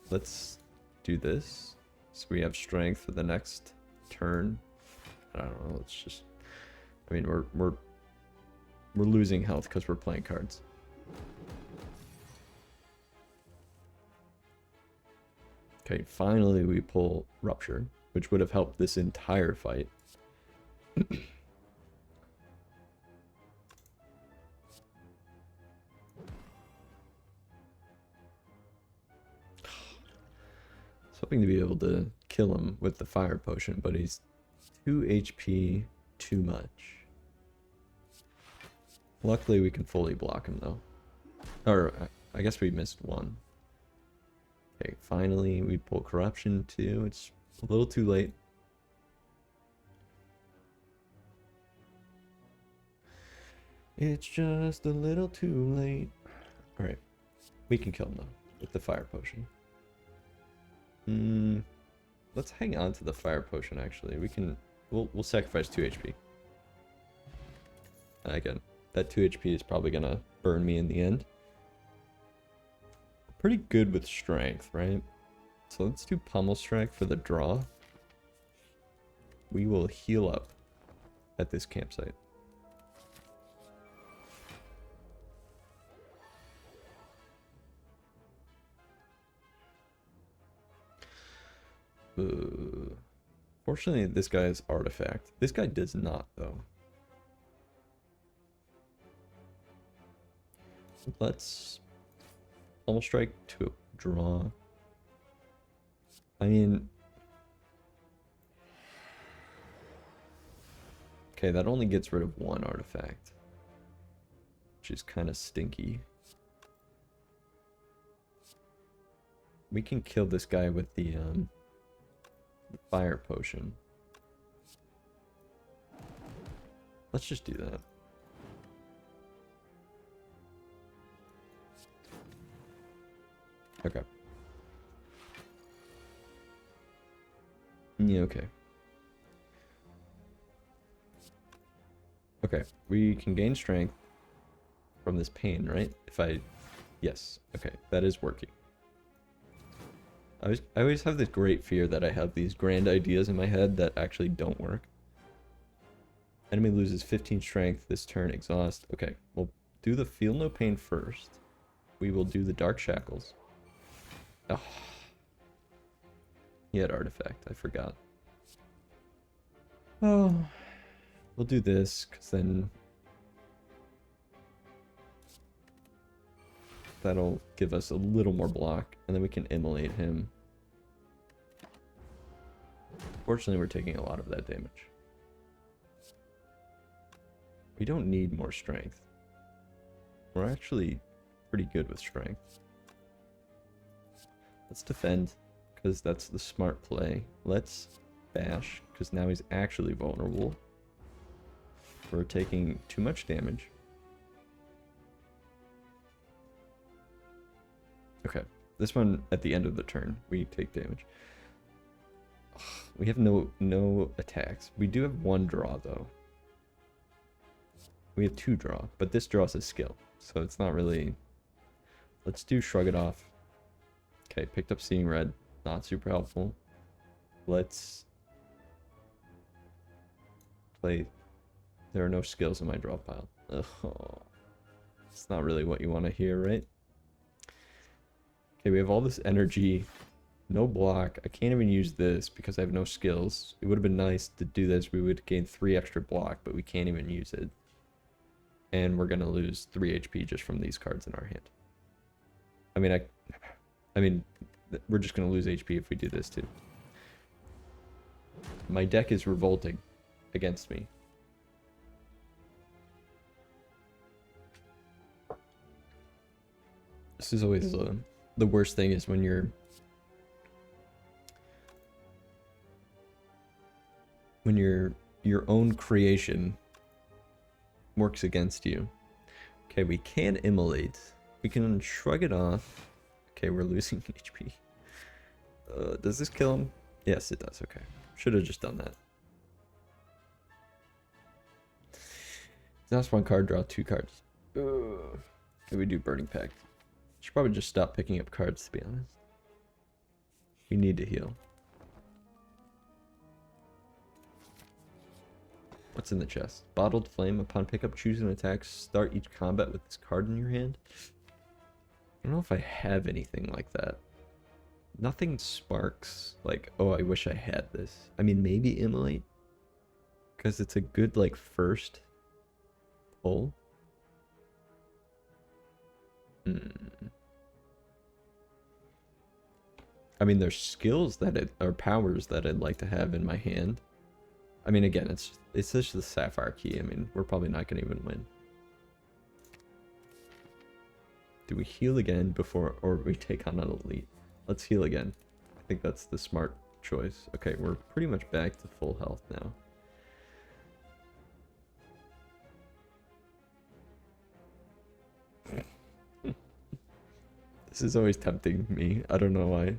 Let's do this. So we have strength for the next turn. I don't know. Let's just... I mean, we're losing health because we're playing cards. Okay, finally we pull Rupture, which would have helped this entire fight. Hoping to be able to kill him with the fire potion, but he's 2 HP too much. Luckily we can fully block him though. Or I guess we missed one. Okay, finally we pull Corruption too. It's a little too late. It's just a little too late. Alright. We can kill him though with the fire potion. Let's hang on to the fire potion actually. We'll sacrifice 2 HP. Again, that 2 HP is probably gonna burn me in the end. Pretty good with strength, right? So let's do Pummel Strike for the draw. We will heal up at this campsite. Fortunately, this guy is Artifact. This guy does not, though. Let's almost strike to draw. I mean... Okay, that only gets rid of 1 artifact. Which is kind of stinky. We can kill this guy with the fire potion. Let's just do that. Okay. Yeah, okay. Okay, we can gain strength from this pain, right? Yes, okay, that is working. I always have this great fear that I have these grand ideas in my head that actually don't work. Enemy loses 15 strength this turn, exhaust. Okay, we'll do the Feel No Pain first. We will do the Dark Shackles. Oh. He had Artifact, I forgot. Oh. We'll do this, because then that'll give us a little more block, and then we can immolate him. Fortunately, we're taking a lot of that damage. We don't need more strength. We're actually pretty good with strength. Let's defend, because that's the smart play. Let's bash, because now he's actually vulnerable. We're taking too much damage. Okay, this one at the end of the turn, we take damage. We have no attacks. We do have 1 draw though. We have 2 draw, but this draws a skill, so it's not really... Let's do Shrug It Off. Okay, picked up Seeing Red, not super helpful. Let's play... There are no skills in my draw pile. Ugh. It's not really what you want to hear, right? Okay, we have all this energy. No block. I can't even use this because I have no skills. It would have been nice to do this. We would gain 3 extra block, but we can't even use it. And we're gonna lose 3 HP just from these cards in our hand. I mean, we're just gonna lose HP if we do this too. My deck is revolting against me. This is always the worst thing is when your own creation works against you. Okay, we can immolate. We can shrug it off. Okay, we're losing HP. Does this kill him? Yes, it does. Okay. Should have just done that. That's 1 card, draw 2 cards. Can we do Burning Pact? Should probably just stop picking up cards, to be honest. We need to heal. What's in the chest? Bottled Flame. Upon pickup, choose an attack. Start each combat with this card in your hand. I don't know if I have anything like that. Nothing sparks. Like, oh, I wish I had this. I mean, maybe Immolate. Because it's a good, like, first pull. I mean, there's skills that or powers that I'd like to have in my hand. I mean, again, it's just the Sapphire Key. I mean, we're probably not going to even win. Do we heal again before, or we take on an elite? Let's heal again. I think that's the smart choice. Okay, we're pretty much back to full health now. This is always tempting me. I don't know why.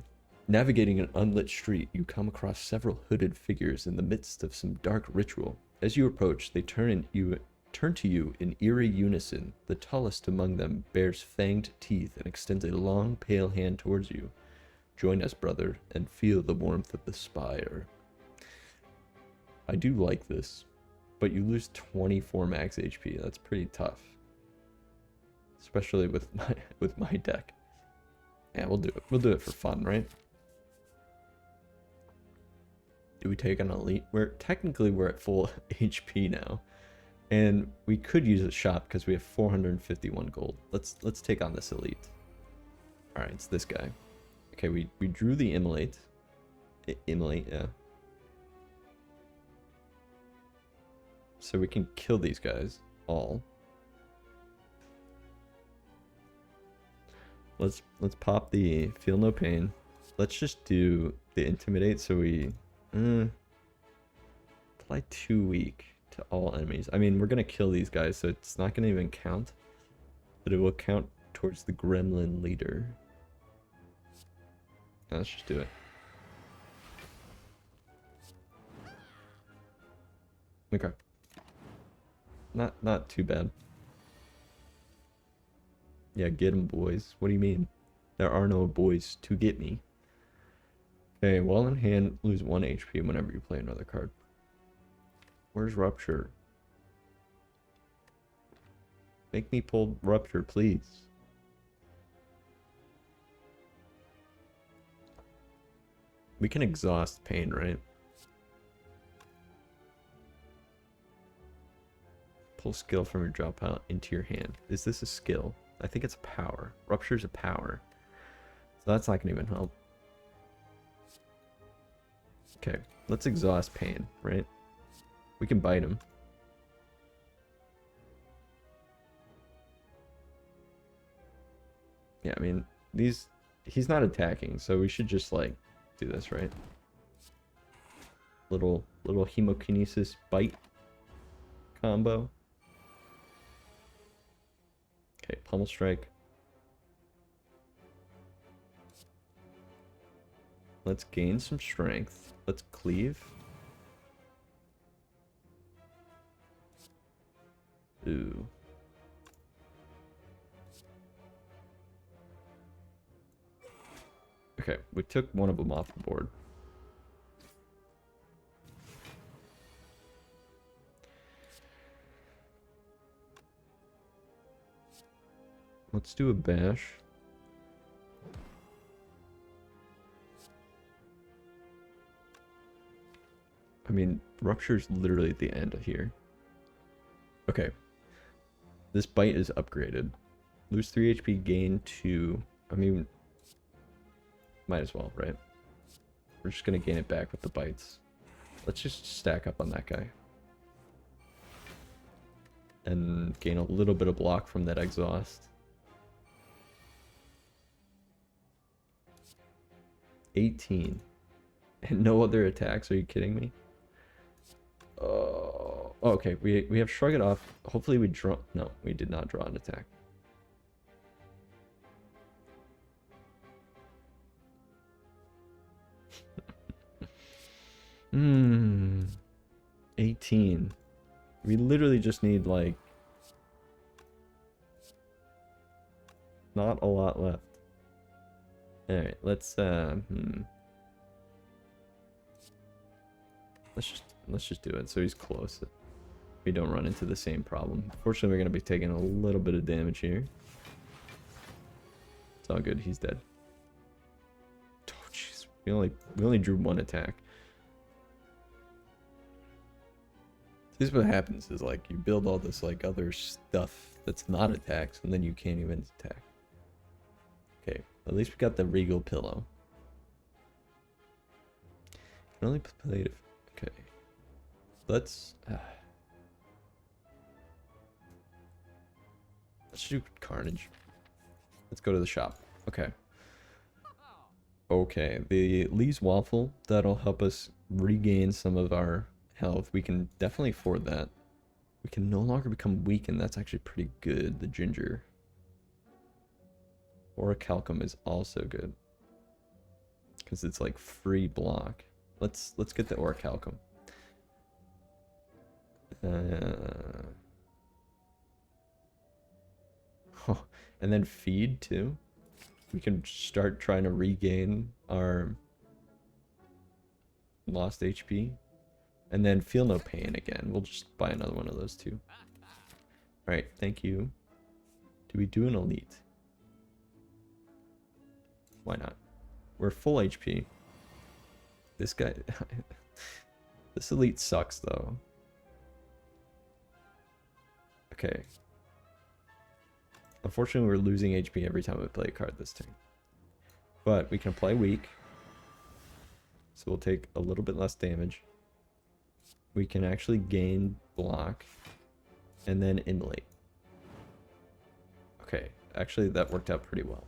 Navigating an unlit street, you come across several hooded figures in the midst of some dark ritual. As you approach, they turn to you in eerie unison. The tallest among them bears fanged teeth and extends a long, pale hand towards you. Join us, brother, and feel the warmth of the Spire. I do like this, but you lose 24 max HP. That's pretty tough, especially with my deck. Yeah, we'll do it. We'll do it for fun, right? Do we take an elite? Technically we're at full HP now, and we could use a shop because we have 451 gold. Let's take on this elite. All right, it's this guy. Okay, we drew the Immolate. Immolate, yeah. So we can kill these guys all. Let's pop the Feel No Pain. Let's just do the Intimidate so we apply 2 weak to all enemies. I mean, we're gonna kill these guys, so it's not gonna even count, but it will count towards the gremlin leader. Now let's just do it. Okay. Not too bad. Yeah, get him, boys. What do you mean? There are no boys to get me. Okay, while in hand, lose 1 HP whenever you play another card. Where's Rupture? Make me pull Rupture, please. We can exhaust Pain, right? Pull skill from your drop pile into your hand. Is this a skill? I think it's a power. Rupture's a power. So that's not gonna even help. Okay, let's exhaust Pain, right? We can bite him. Yeah, I mean, he's not attacking, so we should just, like, do this, right? Little hemokinesis bite combo. Okay, Pummel Strike. Let's gain some strength. Let's cleave. Ooh. Okay, we took one of them off the board. Let's do a bash. mean, Rupture's literally at the end of here. Okay. This bite is upgraded. Lose 3 HP, gain 2. I mean, might as well, right? We're just going to gain it back with the bites. Let's just stack up on that guy. And gain a little bit of block from that exhaust. 18. And no other attacks? Are you kidding me? Oh, okay. We have Shrug It Off. Hopefully we draw... No, we did not draw an attack. Hmm. 18. We literally just need, like... not a lot left. Alright, let's let's just do it so he's close. We don't run into the same problem. Fortunately, we're gonna be taking a little bit of damage here. It's all good, he's dead. Oh jeez. We only drew 1 attack. This is what happens is like you build all this like other stuff that's not attacks and then you can't even attack. Okay, at least we got the Regal Pillow. Can only play it. Okay, let's do Carnage. Let's go to the shop. Okay. Okay, the Lee's Waffle, that'll help us regain some of our health. We can definitely afford that. We can no longer become weak, and that's actually pretty good. The ginger. Orichalcum is also good. Because it's like free block. Let's get the Orichalcum. And then feed too. We can start trying to regain our lost HP. And then feel no pain again. We'll just buy another one of those too. Alright, thank you. Do we do an elite? Why not? We're full HP. This guy... this elite sucks though. Okay. Unfortunately, we're losing HP every time we play a card this turn. But we can play weak. So we'll take a little bit less damage. We can actually gain block. And then immolate. Okay, actually that worked out pretty well.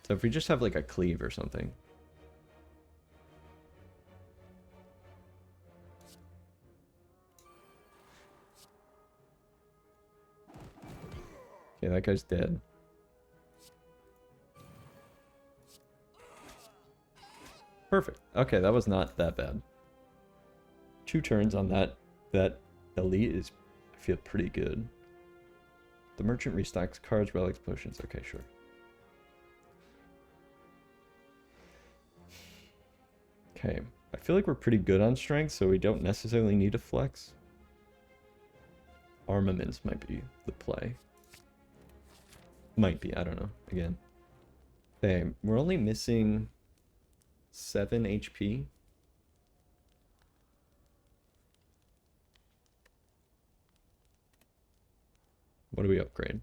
So if we just have like a cleave or something. Okay, that guy's dead. Perfect. Okay, that was not that bad. 2 turns on that elite is, I feel pretty good. The merchant restocks cards, relics, potions. Okay, sure. Okay, I feel like we're pretty good on strength, so we don't necessarily need to flex. Armaments might be the play. Might be, I don't know. Again. Okay, we're only missing 7 HP. What do we upgrade?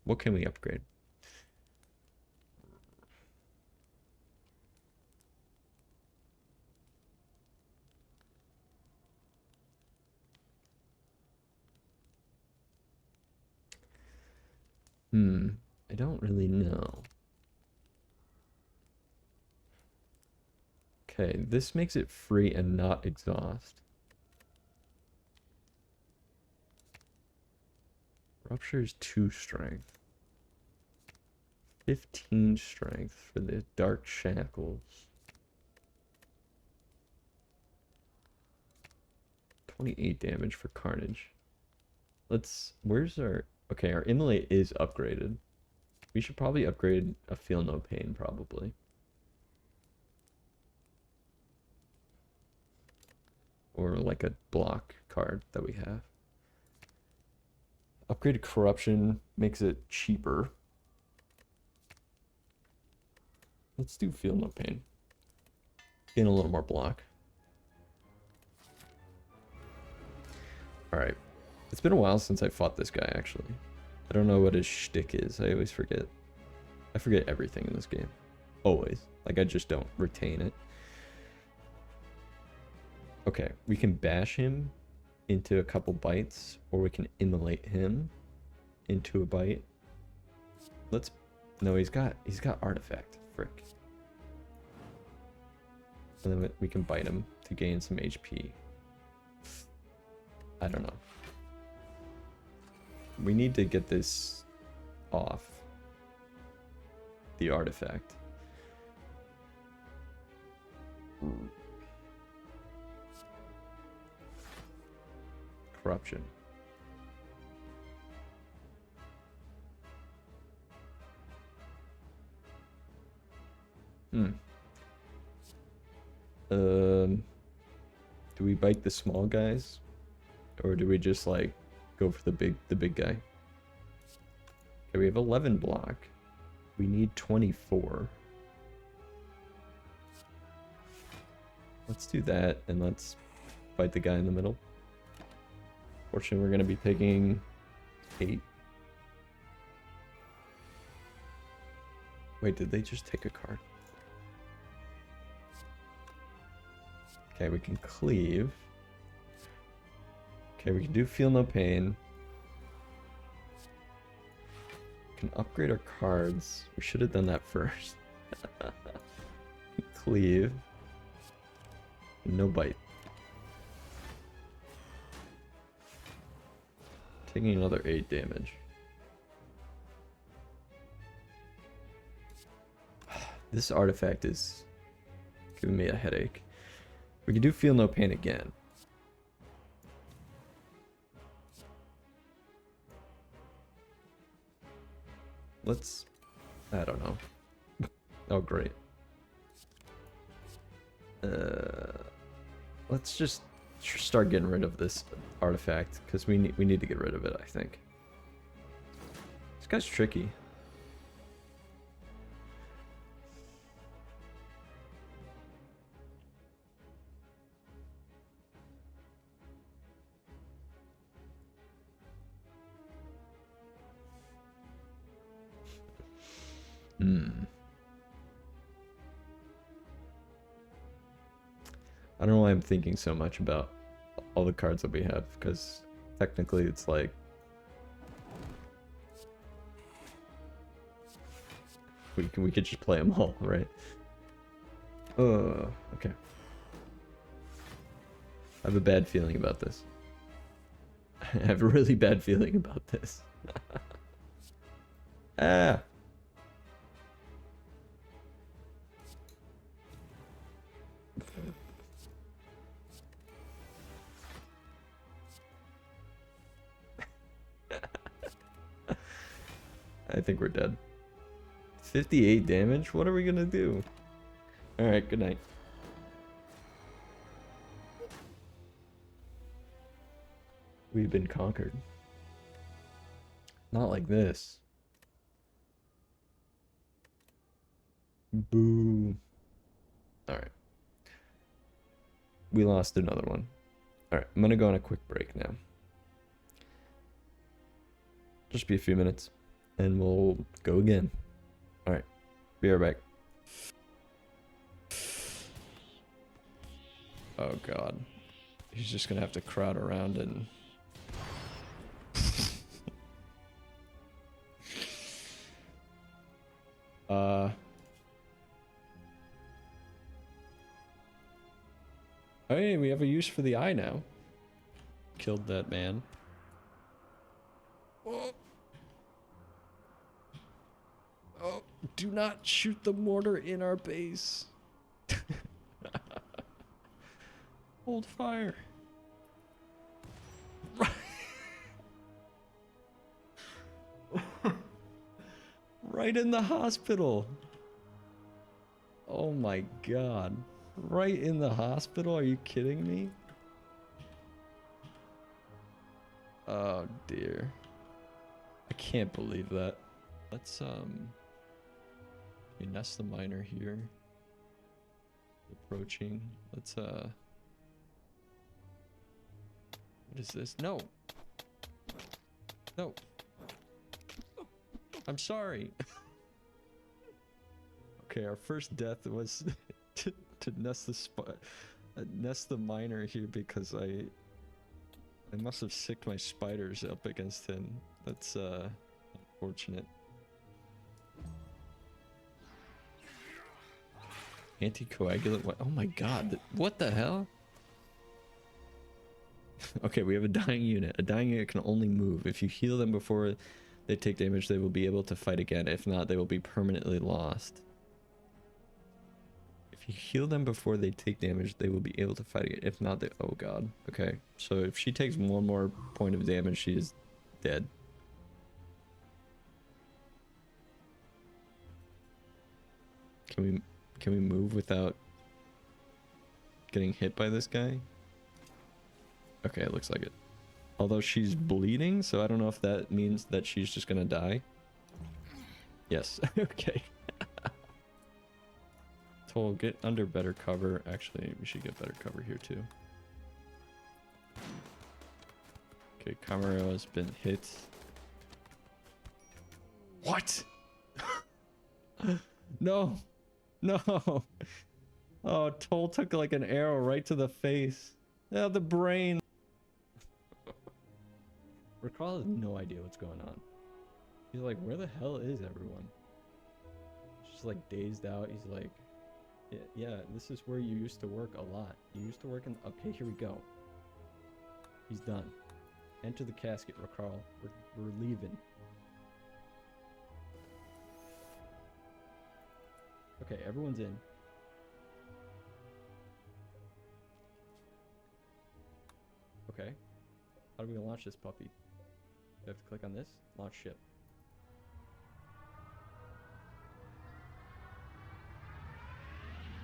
What can we upgrade? I don't really know. Okay, this makes it free and not exhaust. Rupture is 2 strength. 15 strength for the Dark Shackles. 28 damage for Carnage. Where's our... Okay, our Immolate is upgraded. We should probably upgrade a Feel No Pain, probably. Or like a block card that we have. Upgraded Corruption makes it cheaper. Let's do Feel No Pain. gain a little more block. Alright. It's been a while since I fought this guy, actually. I don't know what his shtick is. I always forget. I forget everything in this game. Always. Like, I just don't retain it. Okay, we can bash him into a couple bites, or we can immolate him into a bite. Let's... No, he's got artifact. Frick. And then we can bite him to gain some HP. I don't know. We need to get this off. The artifact. Corruption. Do we bite the small guys? Or do we just like go for the big guy? Okay, we have 11 block. We need 24. Let's do that, and let's fight the guy in the middle. Fortunately, we're going to be taking 8. Wait, did they just take a card? Okay, we can cleave. Okay, we can do feel no pain. We can upgrade our cards. We should have done that first. Cleave. No bite. Taking another 8 damage. This artifact is giving me a headache. We can do feel no pain again. Let's... I don't know. Oh, great. Let's just start getting rid of this artifact, because we need to get rid of it, I think. This guy's tricky. I don't know why I'm thinking so much about all the cards that we have, because technically it's like... We could just play them all, right? Okay. I have a bad feeling about this. I have a really bad feeling about this. Ah! I think we're dead. 58 damage? What are we gonna do? Alright, good night. We've been conquered. Not like this. Boo. Alright. We lost another one. Alright, I'm gonna go on a quick break now. Just be a few minutes. And we'll go again. Alright. Be right back. Oh god. He's just gonna have to crowd around and... Hey, we have a use for the eye now. Killed that man. Oh. Oh, do not shoot the mortar in our base. Hold fire. Right in the hospital. Oh my god. Right in the hospital? Are you kidding me? Oh dear. I can't believe that. Let's nest the miner here. approaching. Let's what is this? No. No. I'm sorry. Okay, our first death was to nest the miner here because I must have sicked my spiders up against him. That's unfortunate. Anticoagulant? What? Oh my god! What the hell? Okay, we have a dying unit. A dying unit can only move. If you heal them before they take damage, they will be able to fight again. If not, they will be permanently lost. If you heal them before they take damage, they will be able to fight again. If not, they... Oh god. Okay, so if she takes one more point of damage, she is dead. Can we move without getting hit by this guy? Okay, it looks like it. Although she's bleeding, so I don't know if that means that she's just gonna die. Yes, okay. Toll, get under better cover. Actually, we should get better cover here too. Okay, Camaro has been hit. What? No! No! Oh, Toll took like an arrow right to the face. Yeah, the brain. Recall has no idea what's going on. He's like, where the hell is everyone? He's just like dazed out. He's like, yeah, this is where you used to work a lot. You used to work in... Okay, here we go. He's done. Enter the casket, Recall. We're leaving. Okay, everyone's in. Okay. How are we gonna launch this puppy? You have to click on this. Launch ship.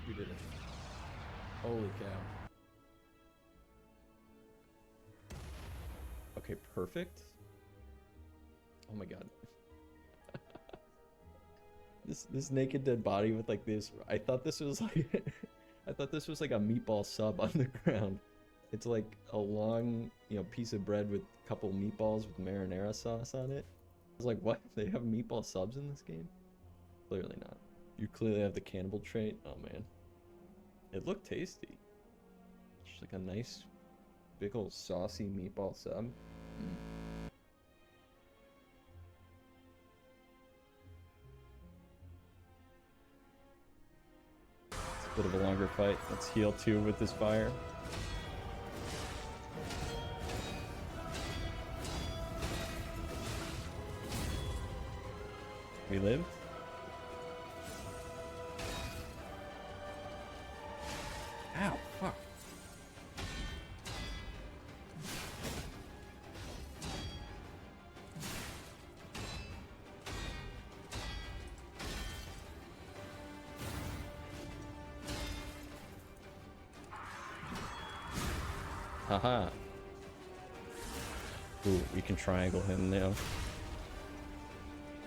We did it. Holy cow. Okay, perfect. Oh my god. This naked dead body with like this... I thought this was like... I thought this was like a meatball sub on the ground. It's like a long, you know, piece of bread with a couple meatballs with marinara sauce on it. I was like, what? They have meatball subs in this game? Clearly not. You clearly have the cannibal trait. Oh man. It looked tasty. Just like a nice, big old saucy meatball sub. It's a bit of a longer fight. Let's heal too with this fire. We live. Ow, fuck. Haha. Ooh, we can triangle him now.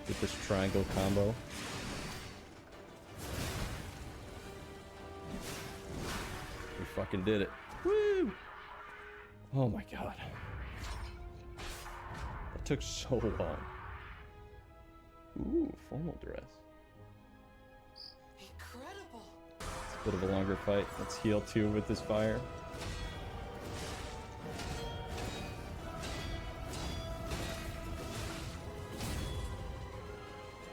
Get this triangle combo. We fucking did it. Woo! Oh my god. That took so long. Ooh, formal dress. Incredible. It's a bit of a longer fight. Let's heal too with this fire.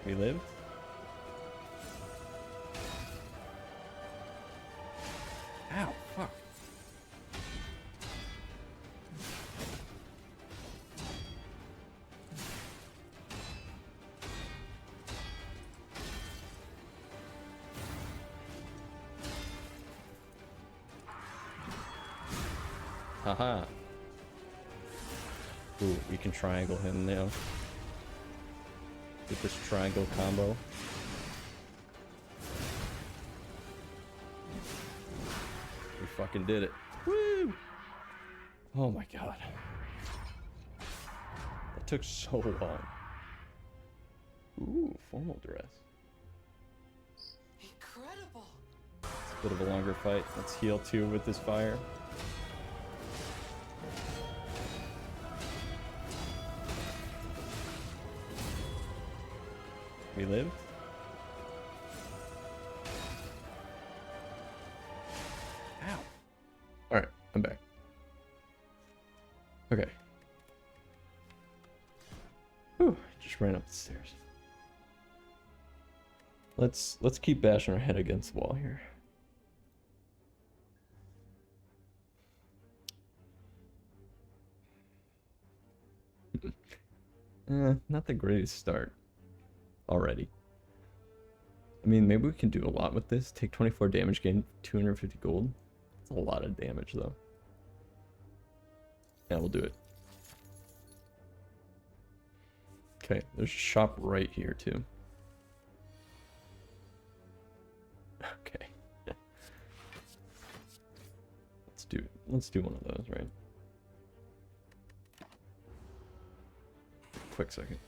We live. Ow, fuck. Haha. Ooh, we can triangle him now. Get this triangle combo. We fucking did it. Woo! Oh my god. That took so long. Ooh, formal dress. Incredible. It's a Bit of a longer fight. Let's heal 2 with this fire. We lived. Ow. Alright, I'm back. Okay. Whew, just ran up the stairs. Let's keep bashing our head against the wall here. Not the greatest start already. I mean, maybe we can do a lot with this. Take 24 damage, gain 250 gold. That's a lot of damage, though. Yeah, we'll do it. Okay, there's a shop right here, too. Okay. Let's do one of those, right? Quick second.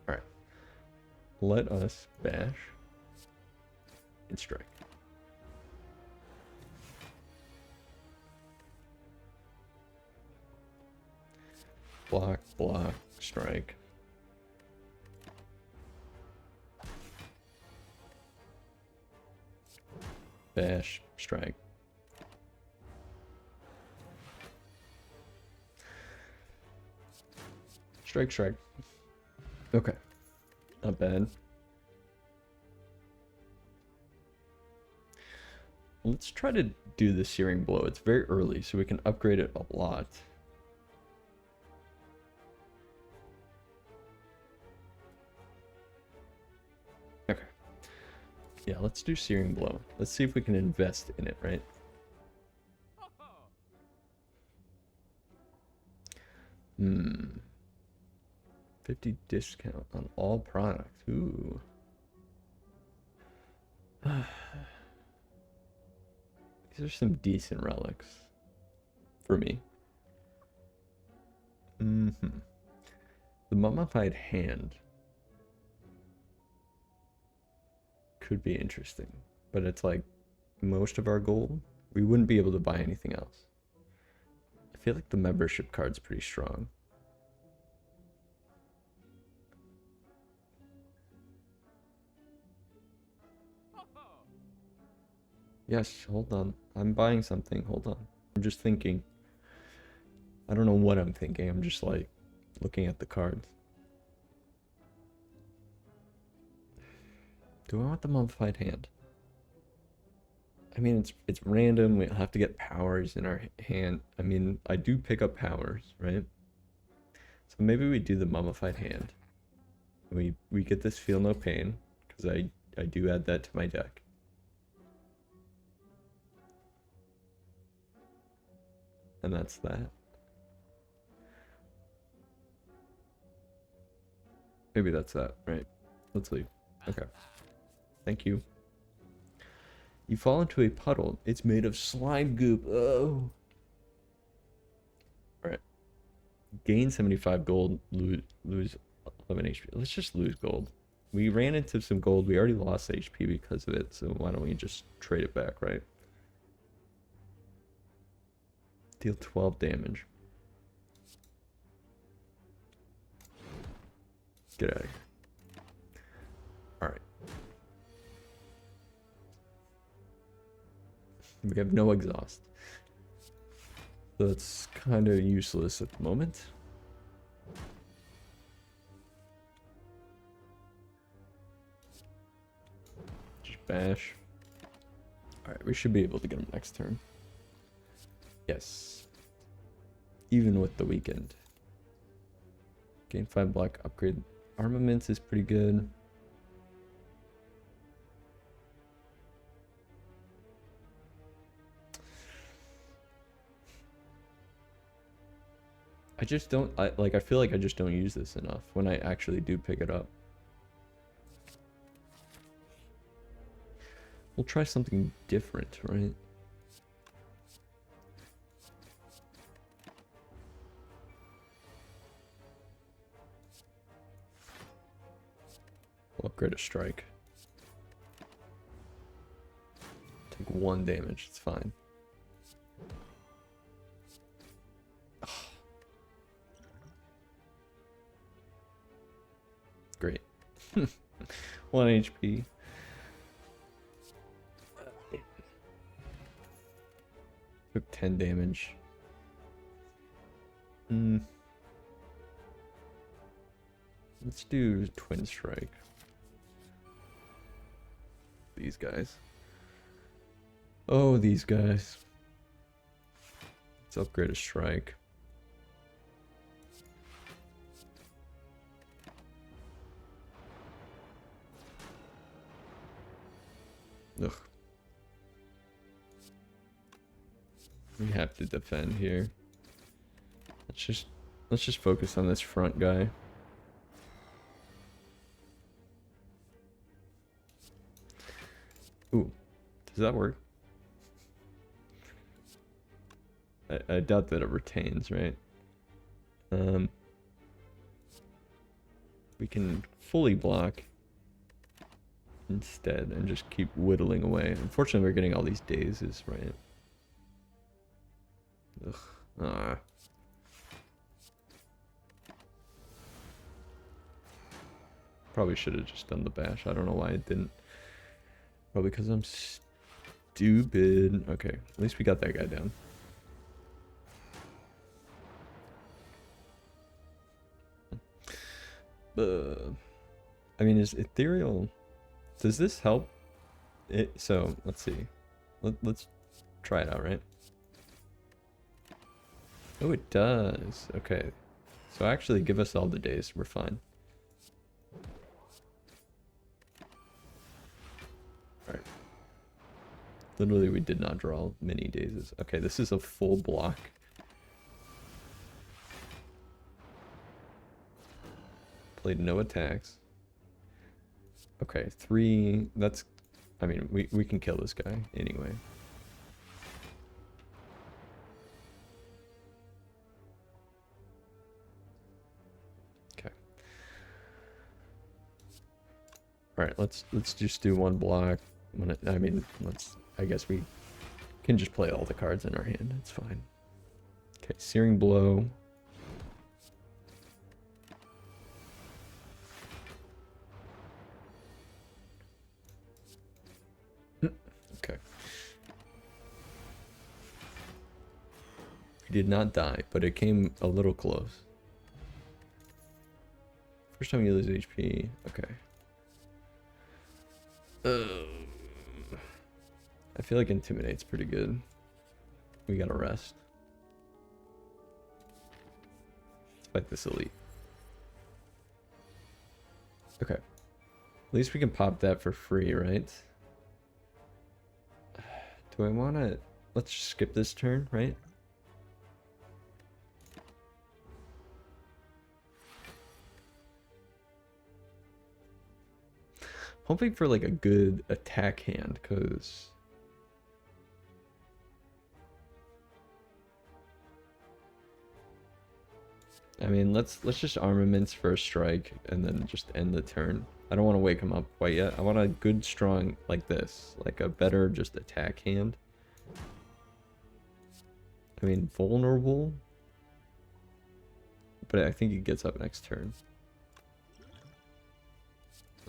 Alright. Let us bash and strike. Block, block, strike. Bash, strike. Strike, strike. Okay. Not bad. Let's try to do the Searing Blow. It's very early, so we can upgrade it a lot. Okay. Yeah, let's do Searing Blow. Let's see if we can invest in it, right? Hmm. 50 discount on all products. Ooh. These are some decent relics for me. The mummified hand could be interesting, but it's like most of our gold. We wouldn't be able to buy anything else. I feel like the membership card's pretty strong. Yes, hold on. I'm buying something. Hold on. I'm just thinking. I don't know what I'm thinking. I'm just like looking at the cards. Do I want the mummified hand? I mean, it's random. We have to get powers in our hand. I mean, I do pick up powers, right? So maybe we do the mummified hand. We get this feel no pain because I do add that to my deck. And that's that. Maybe that's that, right? Let's leave. Okay. Thank you. You fall into a puddle. It's made of slime goop. Oh. Alright. Gain 75 gold. Lose 11 HP. Let's just lose gold. We ran into some gold. We already lost HP because of it. So why don't we just trade it back, right? Deal 12 damage. Get out of here. Alright. We have no exhaust. That's kind of useless at the moment. Just bash. Alright, we should be able to get him next turn. Yes. Even with the weekend. Gain 5 black, upgrade. Armaments is pretty good. I just don't, I feel like I just don't use this enough when I actually do pick it up. We'll try something different, right? Upgrade a strike. Take 1 damage, it's fine. Great. 1 HP. Took 10 damage. Let's do Twin Strike. These guys. Oh, these guys. Let's upgrade a strike. Ugh. We have to defend here. Let's just focus on this front guy. Ooh, does that work? I doubt that it retains, right? We can fully block instead and just keep whittling away. Unfortunately, we're getting all these dazes, right? Ugh. Ah. Probably should have just done the bash. I don't know why I didn't. Probably because I'm stupid. Okay, at least we got that guy down. I mean, is ethereal? Does this help? So let's see. Let's try it out, right? Oh, it does. Okay, so actually, give us all the days. We're fine. Alright. Literally, we did not draw many dazes. Okay, this is a full block. Played no attacks. Okay, 3. That's... I mean, we can kill this guy anyway. Okay. Alright, let's just do 1 block. I mean, I guess we can just play all the cards in our hand. It's fine. Okay, Searing Blow. Okay. He did not die, but it came a little close. First time you lose HP. Okay. I feel like Intimidate's pretty good. We gotta rest. Let's fight this elite. Okay. At least we can pop that for free, right? Do I wanna... Let's just skip this turn, right? Hoping for like a good attack hand, cause I mean, let's just armaments for a strike and then just end the turn. I don't want to wake him up quite yet. I want a good strong like this, like a better just attack hand. I mean, vulnerable, but I think he gets up next turn.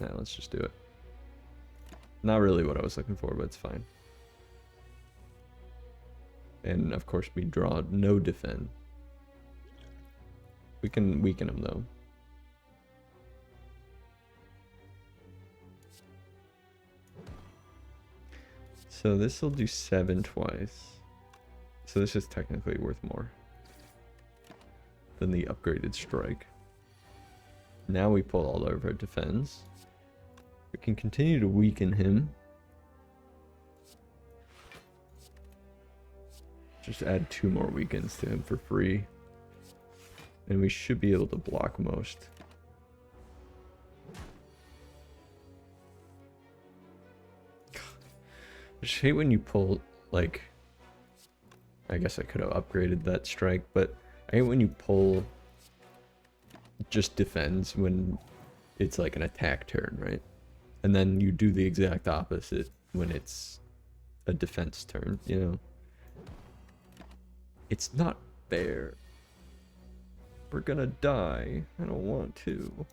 Yeah, let's just do it. Not really what I was looking for, but it's fine. And of course we draw no defend. We can weaken him though. So this will do 7 twice. So this is technically worth more than the upgraded strike. Now we pull all of our defense. We can continue to weaken him. Just add 2 more weakens to him for free. And we should be able to block most. I just hate when you pull, like... I guess I could have upgraded that strike, but I hate when you pull just defends when it's like an attack turn, right? And then you do the exact opposite when it's a defense turn, you know? It's not fair. We're gonna die. I don't want to.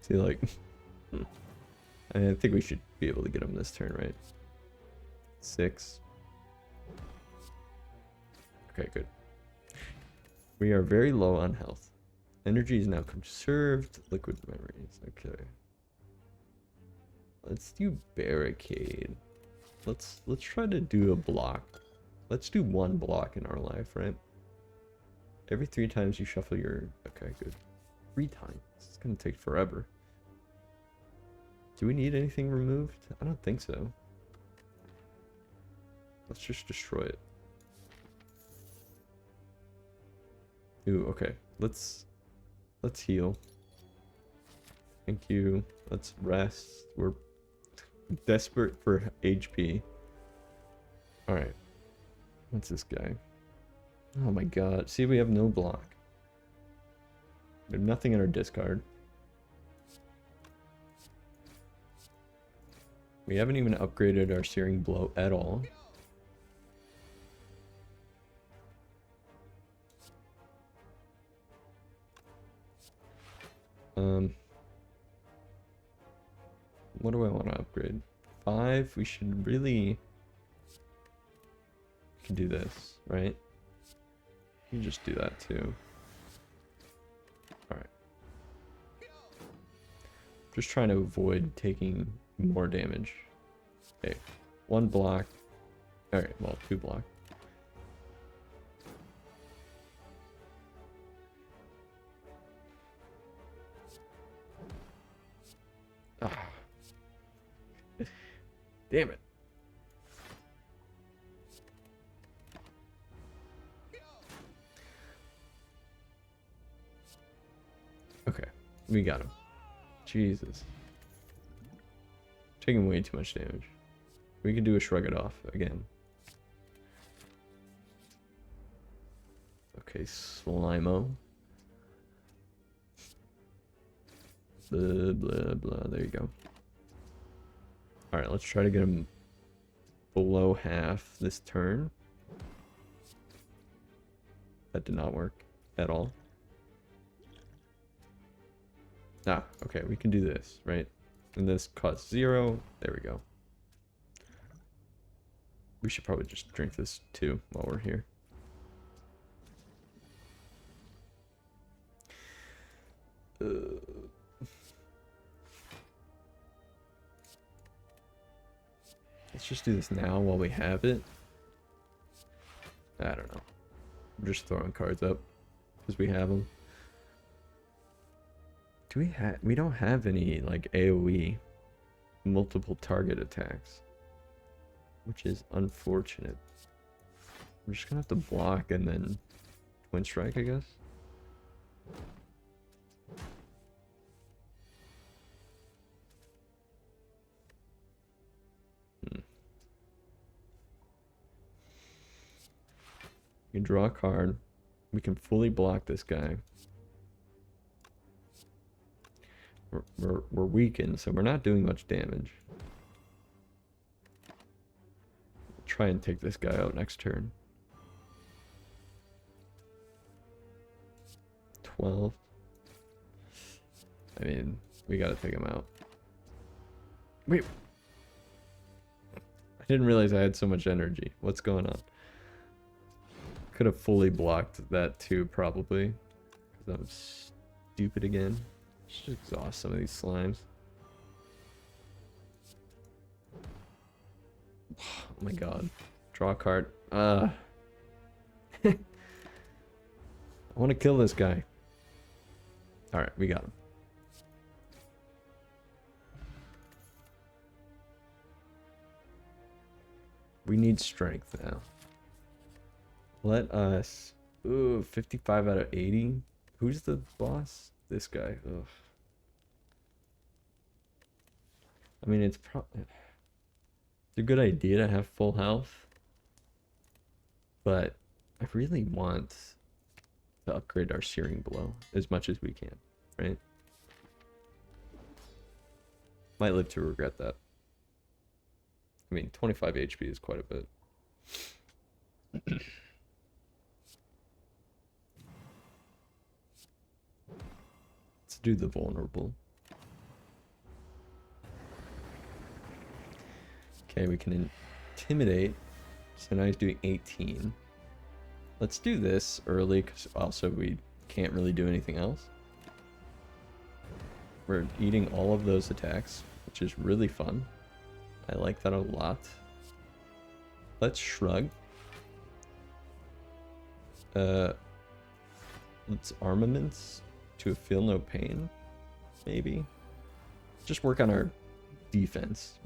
See, like, I think we should be able to get him this turn, right? 6. Okay, good. We are very low on health. Energy is now conserved. Liquid memories. Okay. Let's do barricade. Let's try to do a block. Let's do 1 block in our life, right? Every 3 times you shuffle your... Okay, good. 3 times. It's gonna take forever. Do we need anything removed? I don't think so. Let's just destroy it. Ooh, okay. Let's heal. Thank you. Let's rest. We're desperate for HP. Alright. What's this guy? Oh my god. See, we have no block. We have nothing in our discard. We haven't even upgraded our Searing Blow at all. What do I want to upgrade? 5? We should really... We can do this, right? You just do that too. Alright. Just trying to avoid taking more damage. Okay. 1 block. Alright, well, 2 block. Ah. Damn it. Okay, we got him. Jesus. Taking way too much damage. We can do a shrug it off again. Okay, Slimo. Blah, blah, blah. There you go. Alright, let's try to get him below half this turn. That did not work at all. Ah, okay, we can do this, right? And this costs 0. There we go. We should probably just drink this too while we're here. Let's just do this now while we have it. I don't know. I'm just throwing cards up because we have them. Do we have... We don't have any, like, AoE multiple target attacks, which is unfortunate. We're just gonna have to block and then twin strike, I guess. We can draw a card. We can fully block this guy. We're weakened, so we're not doing much damage. Try and take this guy out next turn. 12. I mean, we gotta take him out. Wait. I didn't realize I had so much energy. What's going on? Could have fully blocked that too, probably. Because I'm stupid again. Should exhaust some of these slimes. Oh my god. Draw a card. I want to kill this guy. Alright, we got him. We need strength now. Let us... Ooh, 55 out of 80. Who's the boss? This guy. Ugh. I mean, it's probably... a good idea to have full health, but I really want to upgrade our searing blow as much as we can, right? Might live to regret that. I mean, 25 HP is quite a bit. Let's do the vulnerable. Okay, we can intimidate. So now he's doing 18. Let's do this early, because also we can't really do anything else. We're eating all of those attacks, which is really fun. I like that a lot. Let's shrug. Let's armaments to feel no pain, maybe. Just work on our defense.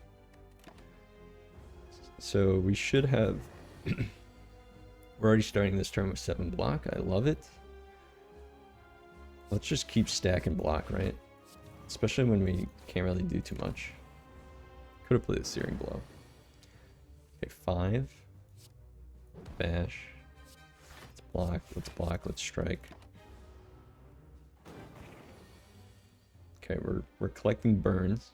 So we should have... We're already starting this turn with 7 block. I love it. Let's just keep stacking block, right? Especially when we can't really do too much. Could have played the searing blow. Okay, 5. Bash. Let's block, let's block, let's strike. Okay, we're collecting burns.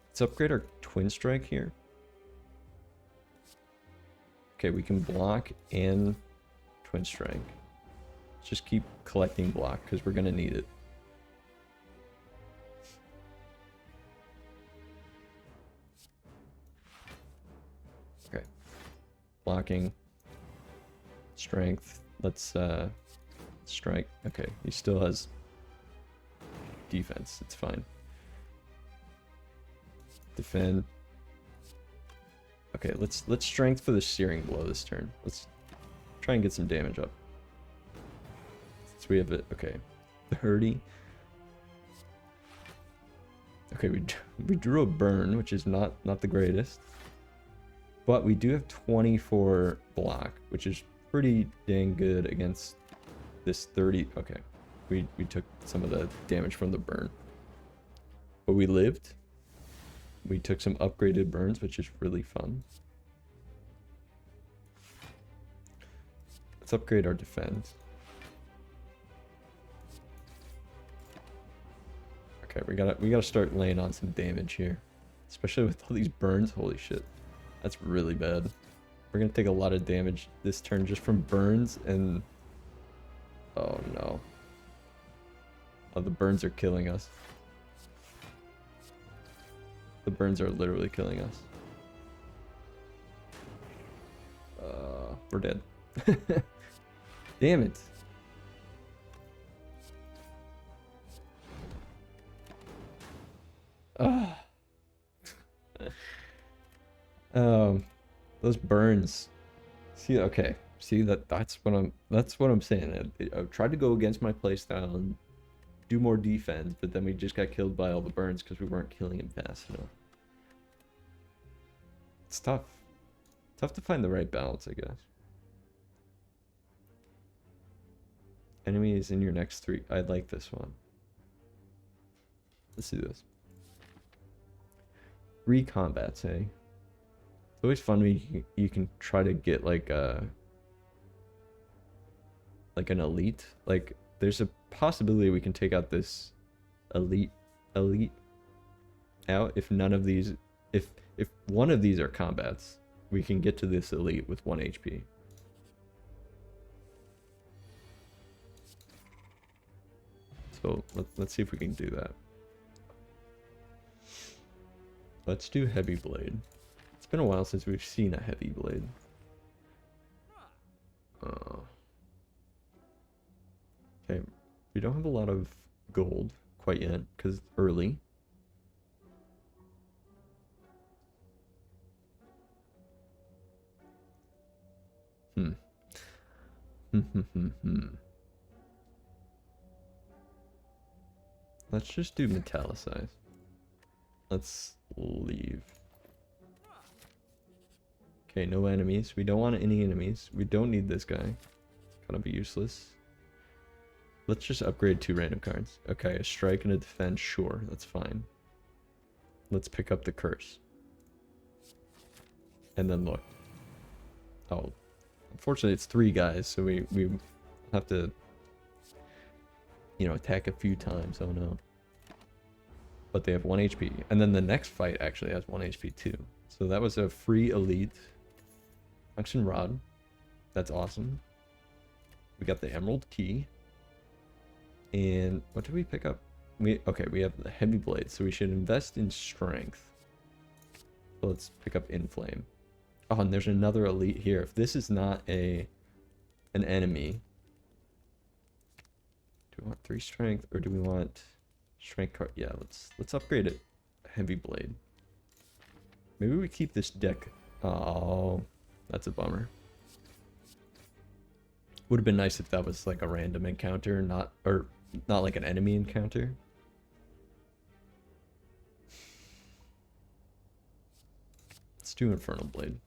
Let's upgrade our twin strike here. Okay, we can block and twin strike. Let's just keep collecting block because we're gonna need it. Okay. Blocking. Strength. Let's strike. Okay, he still has defense. It's fine. Defend. Okay, let's strength for the searing blow this turn. Let's try and get some damage up. So we have it. Okay, 30. Okay, we drew a burn, which is not the greatest, but we do have 24 block, which is pretty dang good against this 30. Okay, we took some of the damage from the burn, but we lived. We took some upgraded burns, which is really fun. Let's upgrade our defense. Okay, we gotta start laying on some damage here, especially with all these burns. Holy shit, that's really bad. We're gonna take a lot of damage this turn just from burns, and oh no, oh, the burns are killing us. The burns are literally killing us. We're dead. Damn it. Those burns. See, okay. See that's what I'm saying. I tried to go against my playstyle and do more defense, but then we just got killed by all the burns because we weren't killing him fast enough. It's tough. Tough to find the right balance, I guess. Enemies in your next 3. I like this one. Let's do this. 3 combats, eh? It's always fun when you can try to get like an elite. Like there's a possibility we can take out this elite out if none of these, if one of these are combats, we can get to this elite with 1 HP. So let's see if we can do that. Let's do heavy blade. It's been a while since we've seen a heavy blade. Okay, we don't have a lot of gold quite yet because it's early. Let's just do metallicize. Let's leave. Okay, no enemies. We don't want any enemies. We don't need this guy. Kind of useless. Let's just upgrade 2 random cards. Okay, a strike and a defense. Sure, that's fine. Let's pick up the curse. And then look. Oh, unfortunately it's 3 guys, so we have to, you know, attack a few times. Oh no. But they have 1 HP. And then the next fight actually has 1 HP too. So that was a free elite function rod. That's awesome. We got the emerald key. And what did we pick up? Okay, we have the heavy blade, so we should invest in strength. So let's pick up inflame. Oh, and there's another elite here. If this is not an enemy, do we want 3 strength or do we want strength card? Yeah, let's upgrade it. Heavy blade. Maybe we keep this deck. Oh, that's a bummer. Would have been nice if that was like a random encounter, not like an enemy encounter. Let's do Infernal Blade.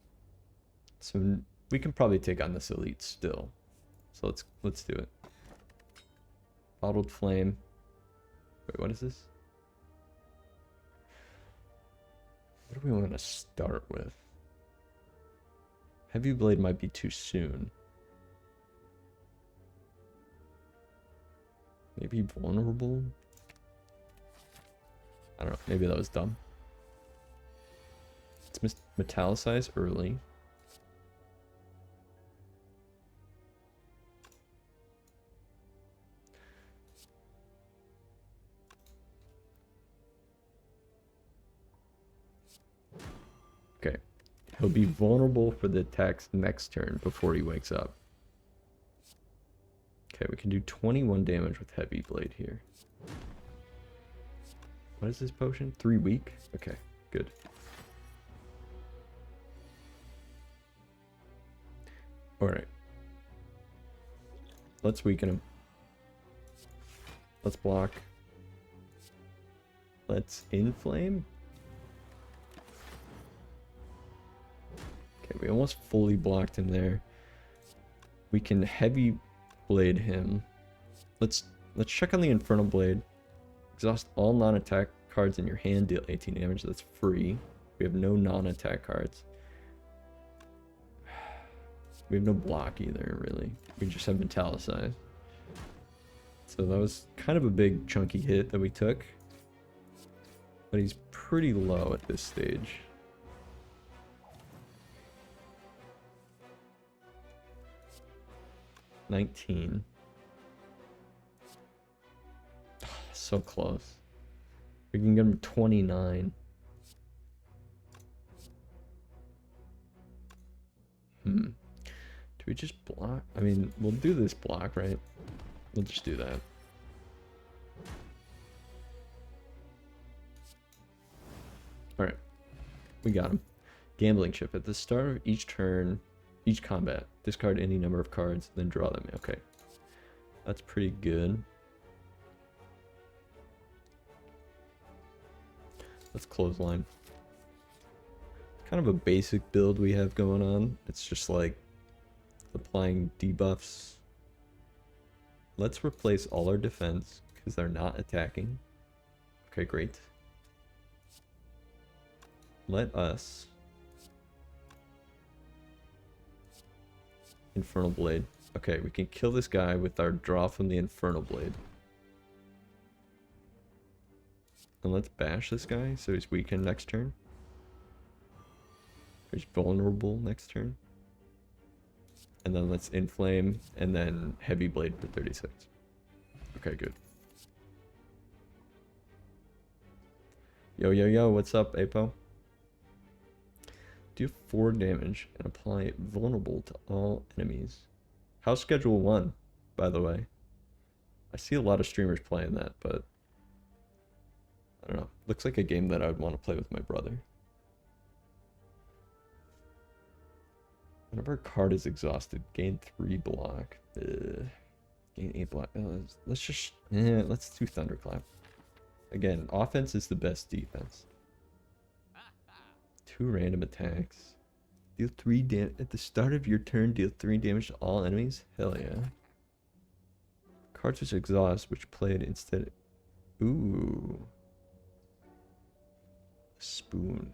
So we can probably take on this elite still. So let's do it. Bottled Flame. Wait, what is this? What do we want to start with? Heavy Blade might be too soon. Maybe Vulnerable? I don't know. Maybe that was dumb. Let's metallicize early. Okay. He'll be vulnerable for the attacks next turn before he wakes up. Okay, we can do 21 damage with Heavy Blade here. What is this potion? 3 weak? Okay, good. Alright. Let's weaken him. Let's block. Let's inflame. Okay, we almost fully blocked him there. We can heavy blade him. Let's check on the Infernal Blade. Exhaust all non-attack cards in your hand, deal 18 damage. That's free. We have no non-attack cards. We have no block either, really. We just have metallicize. So that was kind of a big chunky hit that we took. But he's pretty low at this stage. $19. So close. We can get him 29. Do we just block? I mean, we'll do this block, right? We'll just do that. Alright. We got him. Gambling chip. At the start of each turn, each combat, discard any number of cards, then draw them. Okay. That's pretty good. Let's clothesline. Kind of a basic build we have going on. It's just like applying debuffs. Let's replace all our defense because they're not attacking. Okay, great. Let us Infernal Blade. Okay, we can kill this guy with our draw from the Infernal Blade. And let's bash this guy so he's weakened next turn. He's vulnerable next turn. And then let's inflame and then heavy blade for 36. Okay, good. Yo, yo, yo, what's up, Apo? Do 4 damage and apply vulnerable to all enemies. How's Schedule 1, by the way? I see a lot of streamers playing that, but I don't know. Looks like a game that I would want to play with my brother. Whenever a card is exhausted, gain 3 block. Gain 8 block. Let's do Thunderclap. Again, offense is the best defense. 2 random attacks. Deal 3 damage at the start of your turn. Deal 3 damage to all enemies. Hell yeah. Cards which exhaust, which played instead. Ooh. Spoon.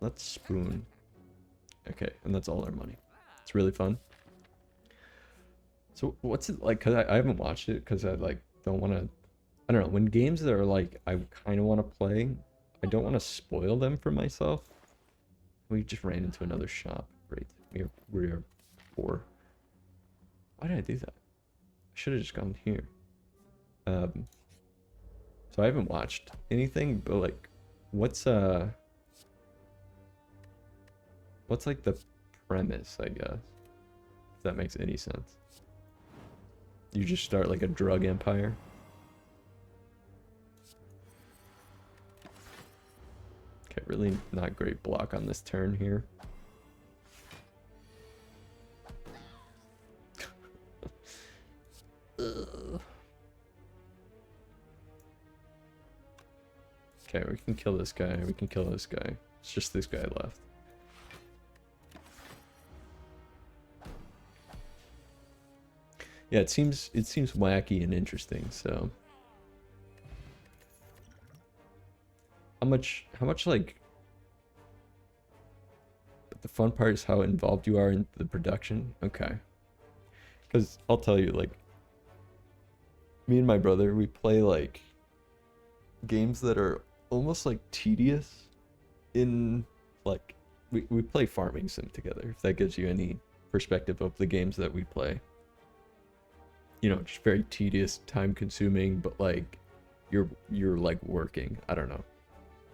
let's spoon. Okay, and that's all our money. It's really fun. So what's it like? Cause I haven't watched it because I like don't want to. I don't know. When games that are like I kind of want to play, I don't want to spoil them for myself. We just ran into another shop. Great. We are poor. Why did I do that? I should have just gone here. So I haven't watched anything, but like, what's like the premise, I guess, if that makes any sense. You just start like a drug empire. Okay, really not great block on this turn here. Okay, we can kill this guy. We can kill this guy. It's just this guy left. Yeah, it seems wacky and interesting. So, how much like? But the fun part is how involved you are in the production. Okay, because I'll tell you, like, me and my brother, we play like games that are almost like tedious in like we play farming sim together, if that gives you any perspective of the games that we play. You know, just very tedious, time consuming, but like you're like working. I don't know.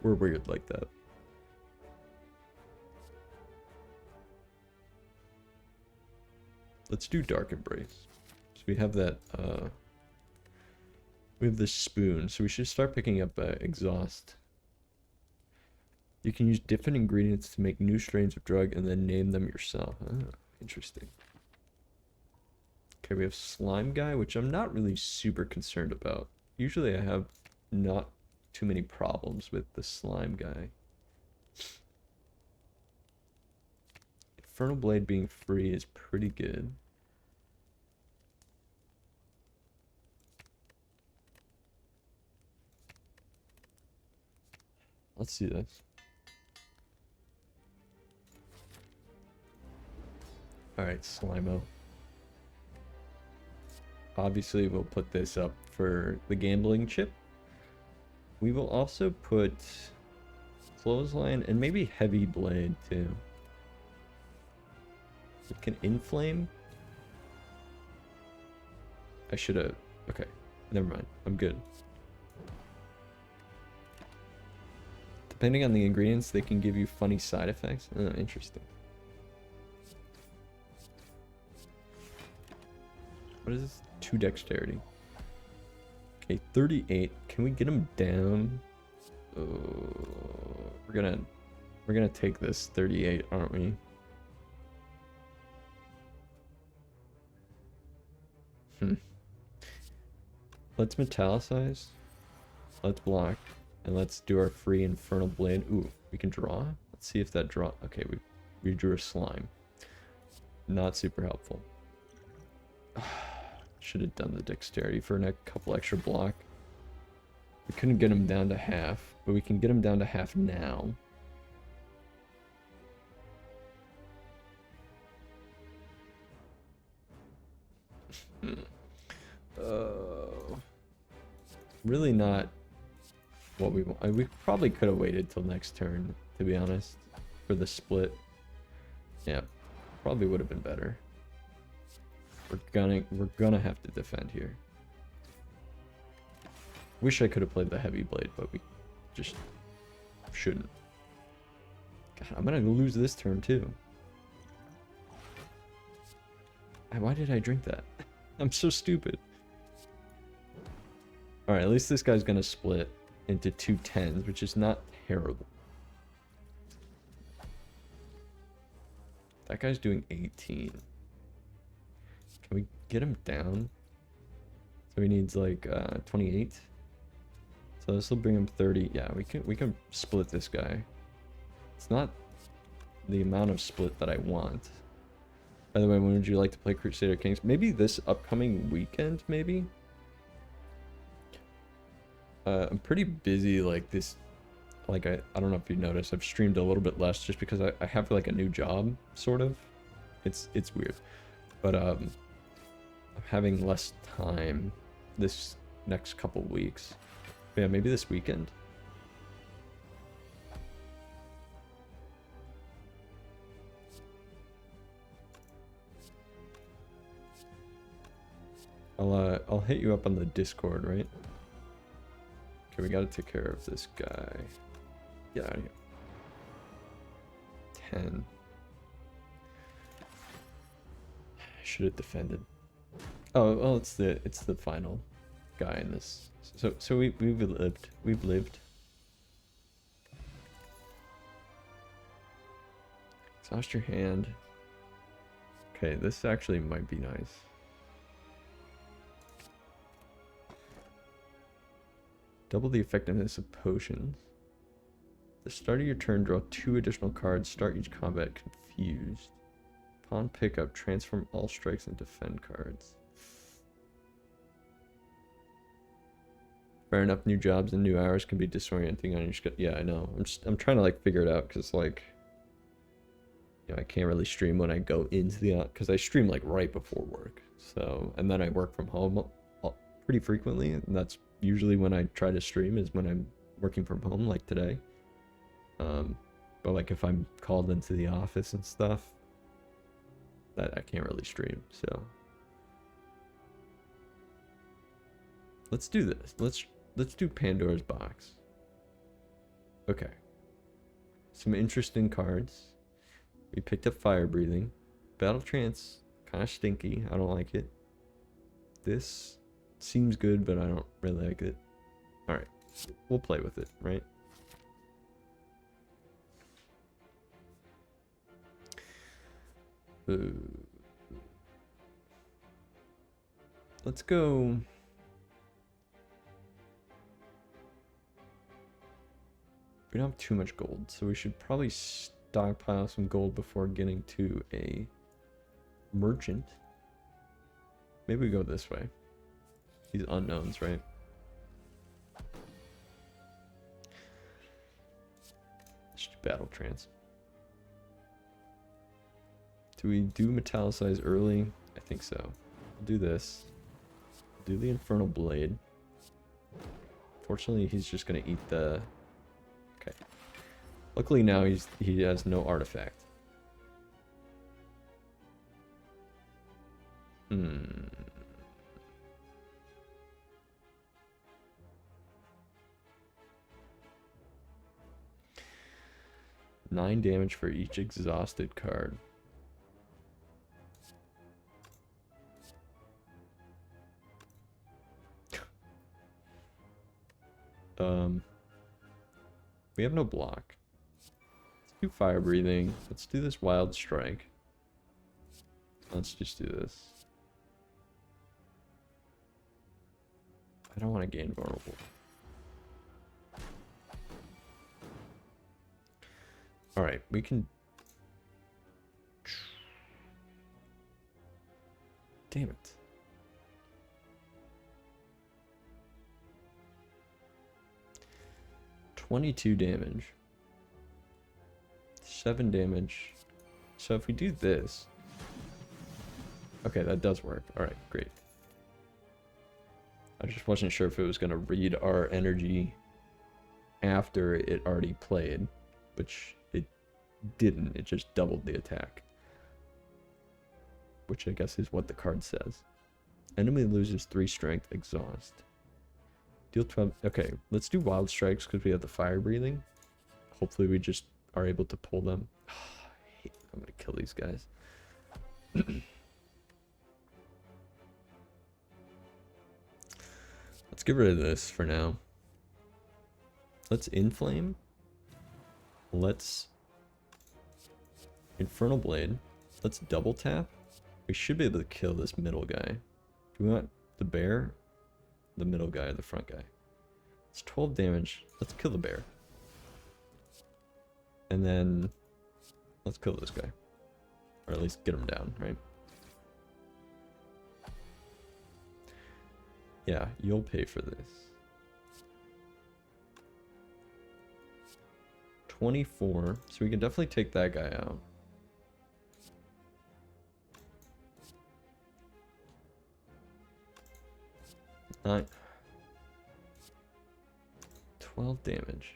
We're weird like that. Let's do Dark Embrace. So we have that we have this spoon, so we should start picking up exhaust. You can use different ingredients to make new strains of drug and then name them yourself. Ah, interesting. Okay, we have Slime Guy, which I'm not really super concerned about. Usually I have not too many problems with the Slime Guy. Infernal Blade being free is pretty good. Let's see this. Alright, Slimo. Obviously, we'll put this up for the gambling chip. We will also put Clothesline and maybe Heavy Blade too. It can inflame. I should have. Okay, never mind. I'm good. Depending on the ingredients, they can give you funny side effects. Oh, interesting. What is this? 2 dexterity. Okay, 38. Can we get him down? We're gonna take this 38, aren't we? Let's metallicize. Let's block. And let's do our free Infernal Blade. Ooh, we can draw? Let's see if that draw... Okay, we drew a slime. Not super helpful. Should have done the dexterity for a couple extra block. We couldn't get him down to half, but we can get him down to half now. Really not what we want. We probably could have waited till next turn, to be honest, for the split. Yeah, probably would have been better. We're gonna have to defend here. Wish I could have played the Heavy Blade, but we just shouldn't. God, I'm gonna lose this turn too. Why did I drink that? I'm so stupid. Alright, at least this guy's gonna split into 2 10s, which is not terrible. That guy's doing 18. Can we get him down? So he needs like 28. So this will bring him 30. Yeah, we can split this guy. It's not the amount of split that I want. By the way, when would you like to play Crusader Kings? Maybe this upcoming weekend, maybe? I'm pretty busy like this like I don't know if you noticed, I've streamed a little bit less just because I have like a new job, sort of. It's weird. But I'm having less time this next couple weeks. Yeah, maybe this weekend. I'll hit you up on the Discord, right? Okay, we gotta take care of this guy. Get out of here. 10. I should have defended. Oh, well, it's the final guy in this. So we've lived. We've lived. Exhaust your hand. Okay, this actually might be nice. Double the effectiveness of potions. At the start of your turn, draw 2 additional cards. Start each combat confused. Upon pickup, transform all strikes and defend cards. Fair enough, new jobs and new hours can be disorienting on your yeah, I know. I'm trying to like figure it out because like, you know, I can't really stream when I go into the, because I stream like right before work. So, and then I work from home pretty frequently, and that's usually when I try to stream is when I'm working from home, like today. But like if I'm called into the office and stuff, that I can't really stream. So let's do this. Let's do Pandora's box. Okay. Some interesting cards. We picked up fire breathing. Battle trance, kind of stinky. I don't like it. This seems good, but I don't really like it. All right, we'll play with it, right? Let's go. We don't have too much gold, so we should probably stockpile some gold before getting to a merchant. Maybe we go this way. These unknowns, right? Just battle trance. Do we do metallicize early? I think so. We'll do this. Do the infernal blade. Fortunately, he's just gonna eat the. Okay. Luckily now he has no artifact. 9 damage for each exhausted card. We have no block. Let's do fire breathing. Let's do this wild strike. Let's just do this. I don't want to gain vulnerable. Alright, we can... Damn it. $22 damage. 7 damage. So if we do this... Okay, that does work. Alright, great. I just wasn't sure if it was going to read our energy after it already played, which it didn't. It just doubled the attack, which I guess is what the card says. Enemy loses 3 strength, exhaust. Deal 12. Okay, let's do wild strikes because we have the fire breathing. Hopefully we just are able to pull them. I'm gonna kill these guys. Let's get rid of this for now. Let's inflame. Let's infernal blade. Let's double tap. We should be able to kill this middle guy. Do we want the bear? The middle guy or the front guy? It's 12 damage. Let's kill the bear. And then let's kill this guy. Or at least get him down, right? Yeah, you'll pay for this. 24, so we can definitely take that guy out. Nine. 12 damage.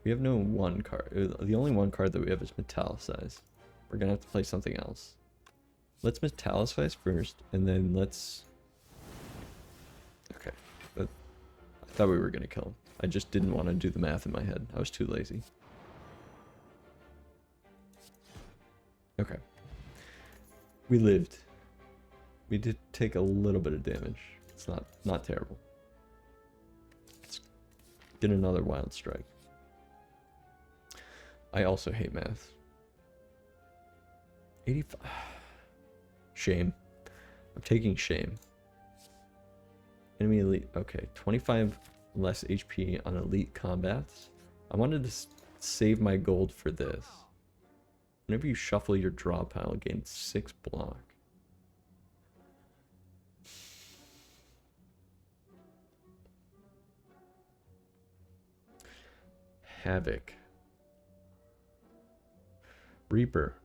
We have no one card. The only one card that we have is Metallicize. We're gonna have to play something else. Let's Metallicize first, and then let's... Okay. I thought we were gonna kill him. I just didn't want to do the math in my head. I was too lazy. Okay. We lived. We did take a little bit of damage. It's not terrible. Let's get another wild strike. I also hate math. 85. Shame. I'm taking shame. Enemy elite. Okay, 25 less HP on elite combats. I wanted to save my gold for this. Whenever you shuffle your draw pile, gain 6 block. Havoc. Reaper.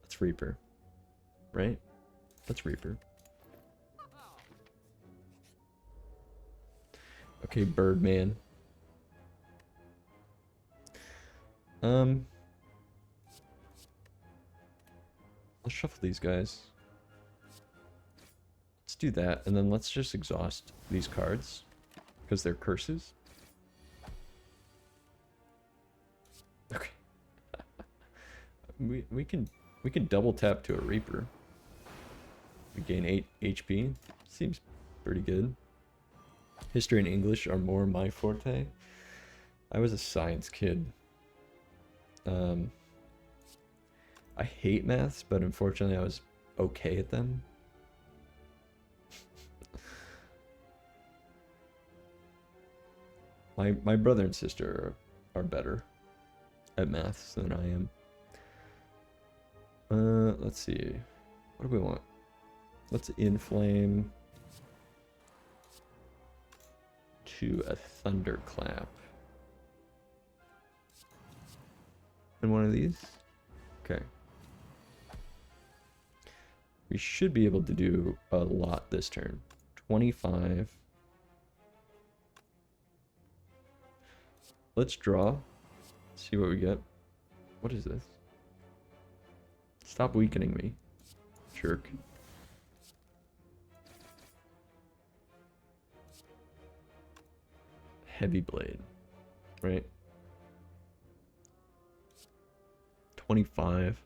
That's Reaper. Right? That's Reaper. Okay, Birdman. Let's shuffle these guys. Let's do that, and then let's just exhaust these cards because they're curses. Okay. we can double tap to a Reaper. We gain 8 HP. Seems pretty good. History and English are more my forte. I was a science kid. I hate maths, but unfortunately I was okay at them. My brother and sister are better at maths than I am. Let's see. What do we want? Let's inflame to a thunderclap. And one of these? Okay. We should be able to do a lot this turn. 25. Let's draw. See what we get. What is this? Stop weakening me, jerk. Heavy blade, right? 25.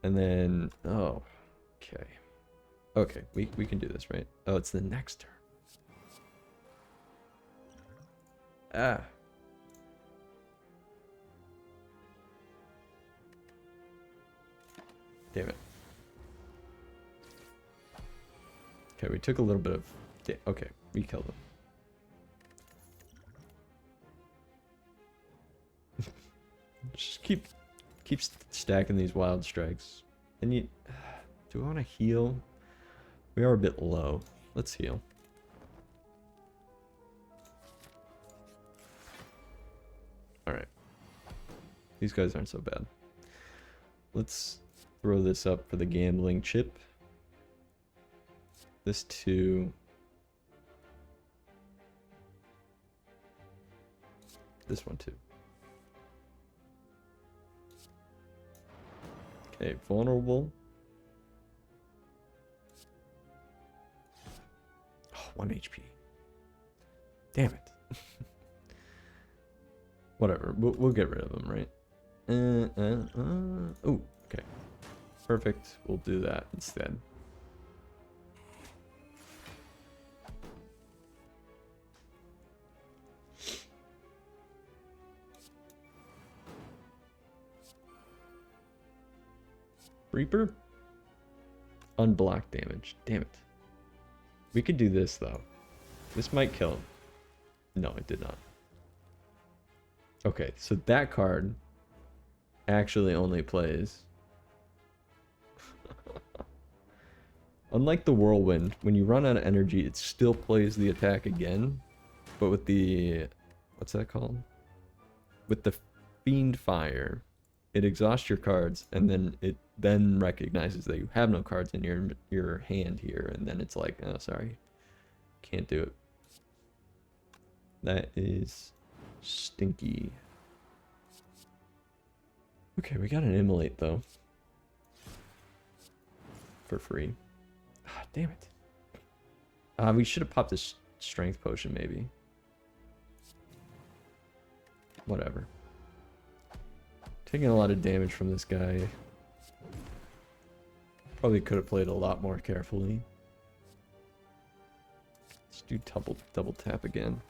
And then, oh, okay. Okay, we can do this, right? Oh, it's the next turn. Ah. Damn it. Okay, we took a little bit of... Okay, we killed him. Just keep stacking these wild strikes. And you... Do I want to heal? We are a bit low. Let's heal. Alright. These guys aren't so bad. Let's throw this up for the gambling chip. This too. This one too. Okay, vulnerable. Oh, 1 HP. Damn it. Whatever, we'll get rid of them, right? Oh, okay. Perfect, we'll do that instead. Reaper? Unblocked damage. Damn it. We could do this, though. This might kill him. No, it did not. Okay, so that card actually only plays... Unlike the Whirlwind, when you run out of energy, it still plays the attack again. But with the what's that called? With the Fiend Fire, it exhausts your cards, and then it then recognizes that you have no cards in your hand here, and then it's like, oh, sorry, can't do it. That is stinky. Okay, we got an Immolate though, for free. Ah, damn it. We should have popped this strength potion maybe. Whatever. Taking a lot of damage from this guy. Probably could have played a lot more carefully. Let's do double tap again.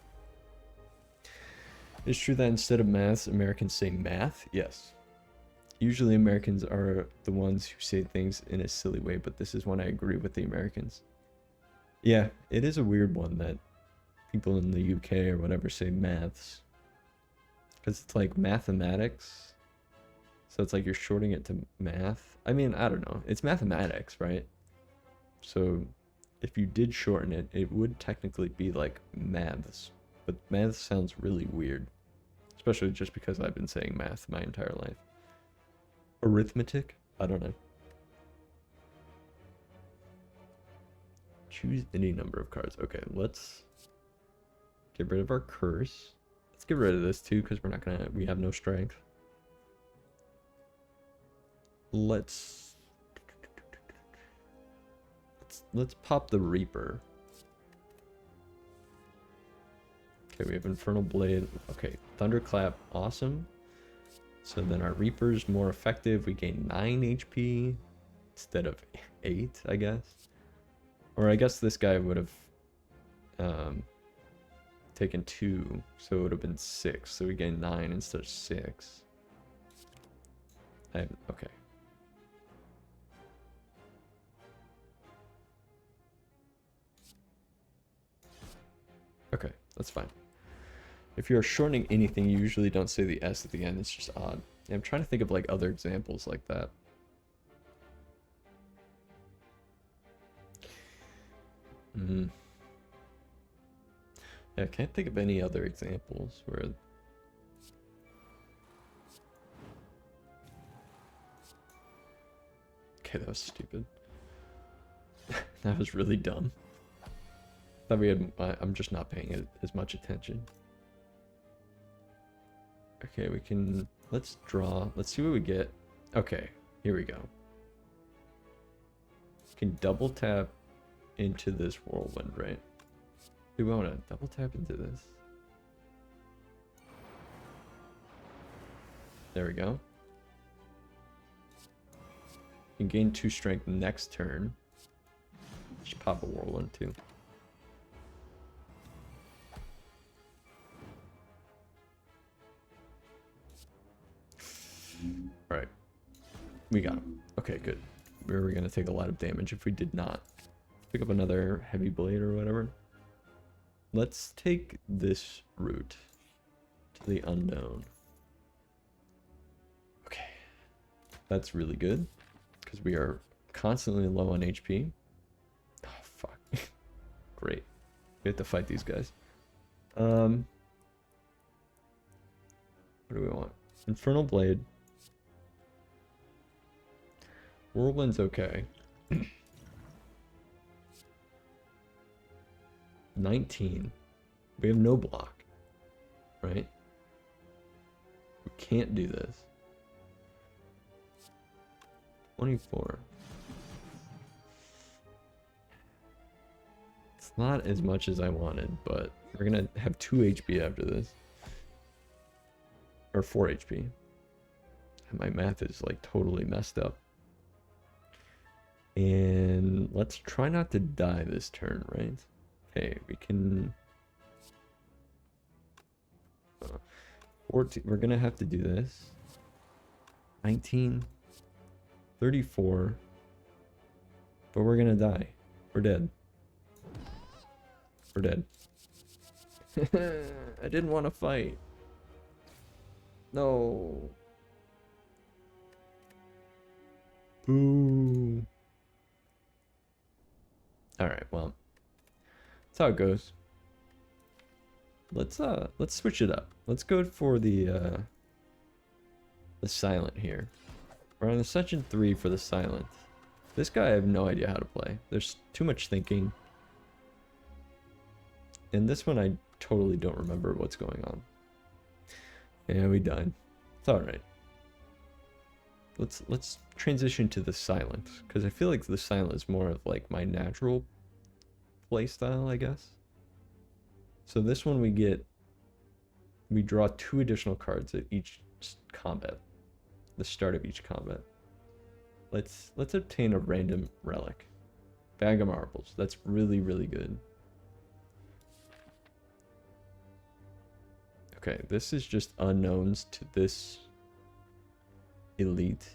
It's true that instead of maths, Americans say math? Yes. Usually Americans are the ones who say things in a silly way, but this is when I agree with the Americans. Yeah, it is a weird one that people in the UK or whatever say maths. Because it's like mathematics. So it's like you're shorting it to math. I mean, I don't know. It's mathematics, right? So if you did shorten it, it would technically be like maths. But math sounds really weird. Especially just because I've been saying math my entire life. Arithmetic? I don't know. Choose any number of cards. Okay, let's get rid of our curse. Let's get rid of this too, because we have no strength. Let's pop the Reaper. Okay, we have Infernal Blade. Okay, Thunderclap, awesome. So then our Reaper's more effective. We gain 9 HP instead of 8, I guess. Or I guess this guy would have taken 2, so it would have been 6. So we gain 9 instead of 6. Okay. Okay, that's fine. If you're shortening anything, you usually don't say the S at the end. It's just odd. Yeah, I'm trying to think of like other examples like that. Yeah, I can't think of any other examples where... Okay, that was stupid. That was really dumb. Thought we had... I'm just not paying as much attention. Okay, we can... Let's draw. Let's see what we get. Okay, here we go. We can double tap into this whirlwind, right? Do we want to double tap into this? There we go. You can gain 2 strength next turn. Just pop a whirlwind too. Alright. We got him. Okay, good. We were going to take a lot of damage if we did not. Pick up another heavy blade or whatever. Let's take this route to the unknown. Okay. That's really good. Because we are constantly low on HP. Oh, fuck. Great. We have to fight these guys. What do we want? Infernal Blade. Whirlwind's okay. 19. We have no block. Right? We can't do this. 24. It's not as much as I wanted, but we're gonna have 2 HP after this. Or 4 HP. My math is like totally messed up. And let's try not to die this turn, right? Okay, we can... 14, we're gonna have to do this. 19. 34. But we're gonna die. We're dead. We're dead. I didn't want to fight. No. Boo. Alright, well. That's how it goes. let's switch it up. Let's go for the silent here. We're on Ascension 3 for the silent. This guy I have no idea how to play. There's too much thinking. And this one I totally don't remember what's going on. Yeah, we died. It's alright. Let's transition to the silent, because I feel like the silent is more of like my natural play style, I guess. So this one we draw 2 additional cards at each combat. The start of each combat. Let's obtain a random relic. Bag of marbles. That's really, really good. Okay, this is just unknowns to this elite.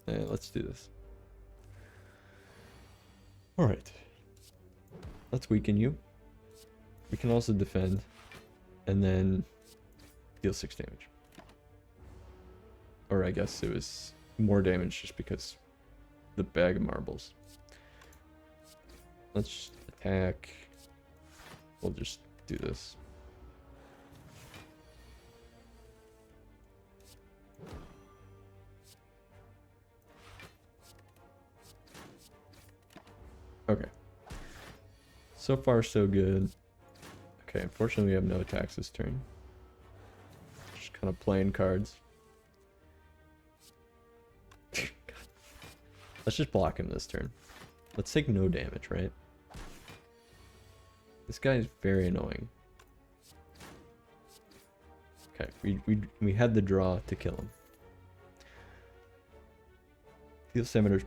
Let's do this. Alright. Let's weaken you. We can also defend. And then deal 6 damage. Or I guess it was more damage just because the bag of marbles. Let's attack. We'll just do this. Okay. So far, so good. Okay, unfortunately, we have no attacks this turn. Just kind of playing cards. Let's just block him this turn. Let's take no damage, right? This guy is very annoying. Okay, we had the draw to kill him. Deal 7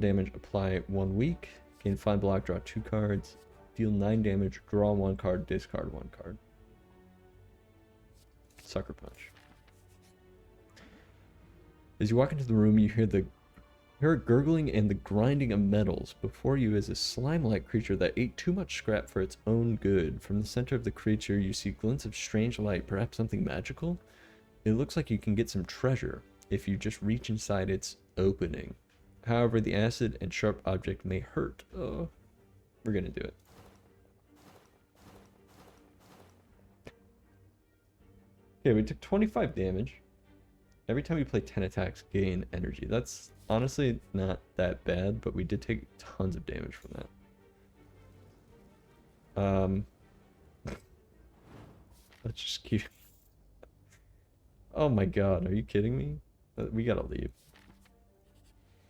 damage, apply 1 weak. Gain 5 block, draw 2 cards. Deal 9 damage, draw 1 card, discard 1 card. Sucker Punch. As you walk into the room, you hear a gurgling and the grinding of metals. Before you is a slime-like creature that ate too much scrap for its own good. From the center of the creature, you see glints of strange light, perhaps something magical. It looks like you can get some treasure if you just reach inside its opening. However, the acid and sharp object may hurt. Oh, we're gonna do it. Okay, we took 25 damage. Every time we play 10 attacks, gain energy. That's honestly not that bad, but we did take tons of damage from that. Let's just keep... Oh my god, are you kidding me? We gotta leave.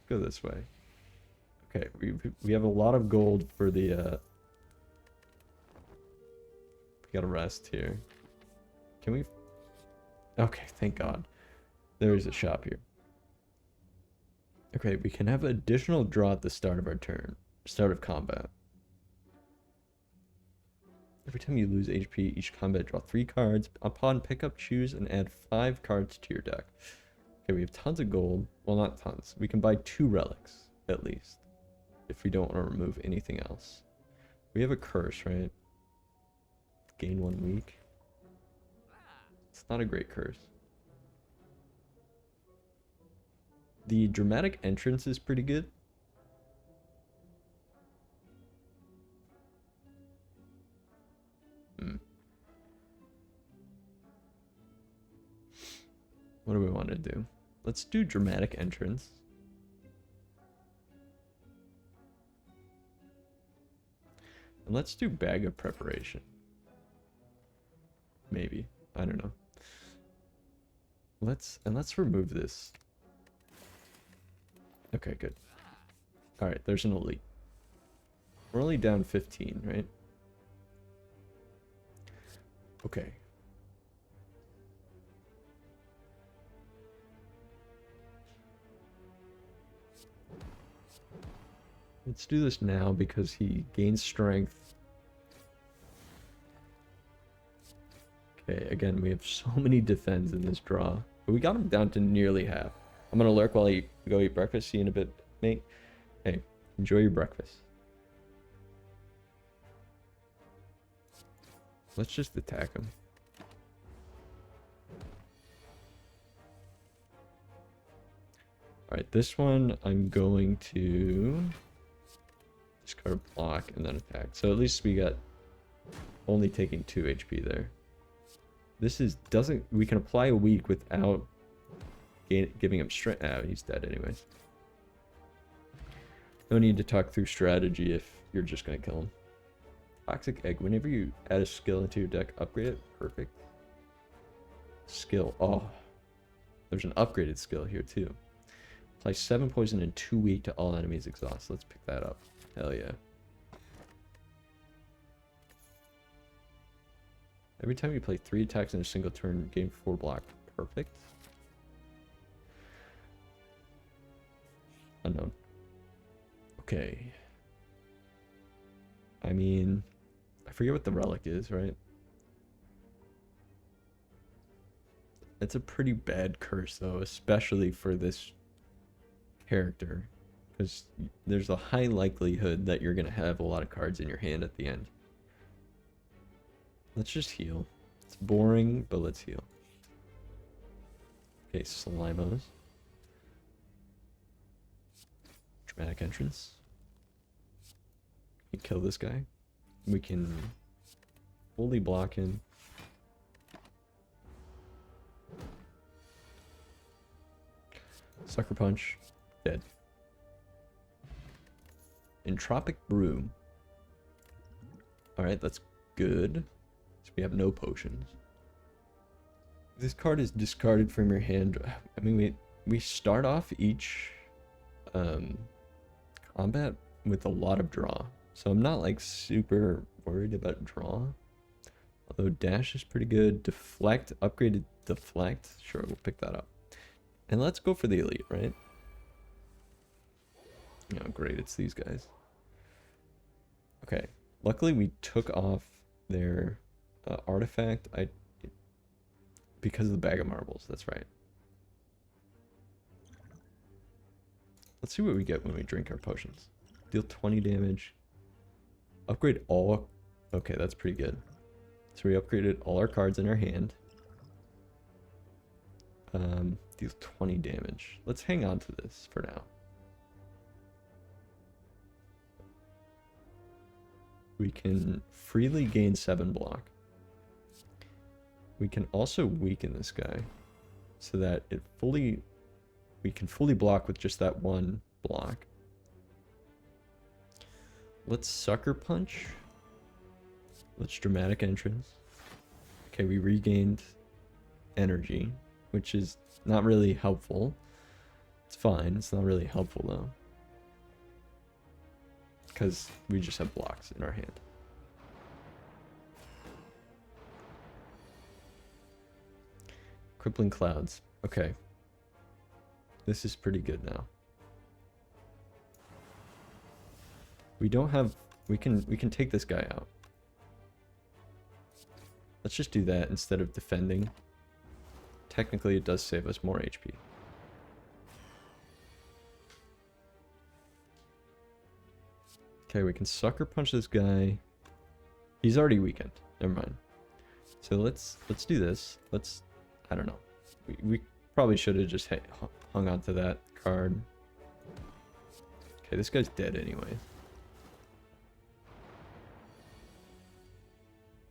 Go this way. Okay, we have a lot of gold for the we gotta rest here. Can we... Okay, thank god. There is a shop here. Okay, we can have additional draw at the start of our turn. Start of combat. Every time you lose HP, each combat draw 3 cards. Upon pickup, choose and add 5 cards to your deck. Okay, we have tons of gold. Well, not tons. We can buy 2 relics, at least. If we don't want to remove anything else. We have a curse, right? Gain 1 week. It's not a great curse. The dramatic entrance is pretty good. What do we want to do? Let's do dramatic entrance. And let's do bag of preparation. Maybe. I don't know. Let's remove this. Okay, good. Alright, there's an elite. We're only down 15, right? Okay. Let's do this now because he gains strength. Okay, again, we have so many defense in this draw. But we got him down to nearly half. I'm gonna lurk while I go eat breakfast. See you in a bit, mate. Hey, enjoy your breakfast. Let's just attack him. Alright, this one I'm going to... or block and then attack. So at least we got only taking 2 HP there. This is we can apply a weak without giving him strength. Ah, he's dead anyways. No need to talk through strategy if you're just gonna kill him. Toxic Egg. Whenever you add a skill into your deck, upgrade it. Perfect. Skill. Oh, there's an upgraded skill here too. Apply 7 poison and 2 weak to all enemies exhaust. Let's pick that up. Hell yeah. Every time you play 3 attacks in a single turn, gain 4 block. Perfect. Unknown. Okay. I mean, I forget what the relic is, right? It's a pretty bad curse though, especially for this character, because there's a high likelihood that you're gonna have a lot of cards in your hand at the end. Let's just heal. It's boring, but let's heal. Okay, Slimos. Dramatic entrance. We kill this guy. We can fully block him. Sucker Punch. Dead. Entropic Brew. Alright, that's good. So we have no potions. This card is discarded from your hand. I mean, we start off each combat with a lot of draw. So I'm not like super worried about draw. Although dash is pretty good. Deflect, upgraded deflect. Sure, we'll pick that up. And let's go for the elite, right? Oh, great, it's these guys. Okay, luckily we took off their artifact. Because of the bag of marbles, that's right. Let's see what we get when we drink our potions. Deal 20 damage. Upgrade all. Okay, that's pretty good. So we upgraded all our cards in our hand. Deal 20 damage. Let's hang on to this for now. We can freely gain 7 block. We can also weaken this guy so that we can fully block with just that 1 block. Let's Sucker Punch. Let's Dramatic Entrance. Okay, we regained energy, which is not really helpful. It's fine, it's not really helpful though, because we just have blocks in our hand. Crippling Clouds. Okay. This is pretty good now. We don't have... We can take this guy out. Let's just do that instead of defending. Technically, it does save us more HP. Okay, we can Sucker Punch this guy. He's already weakened. Never mind. So let's do this. I don't know. We probably should have just hung on to that card. Okay, this guy's dead anyway.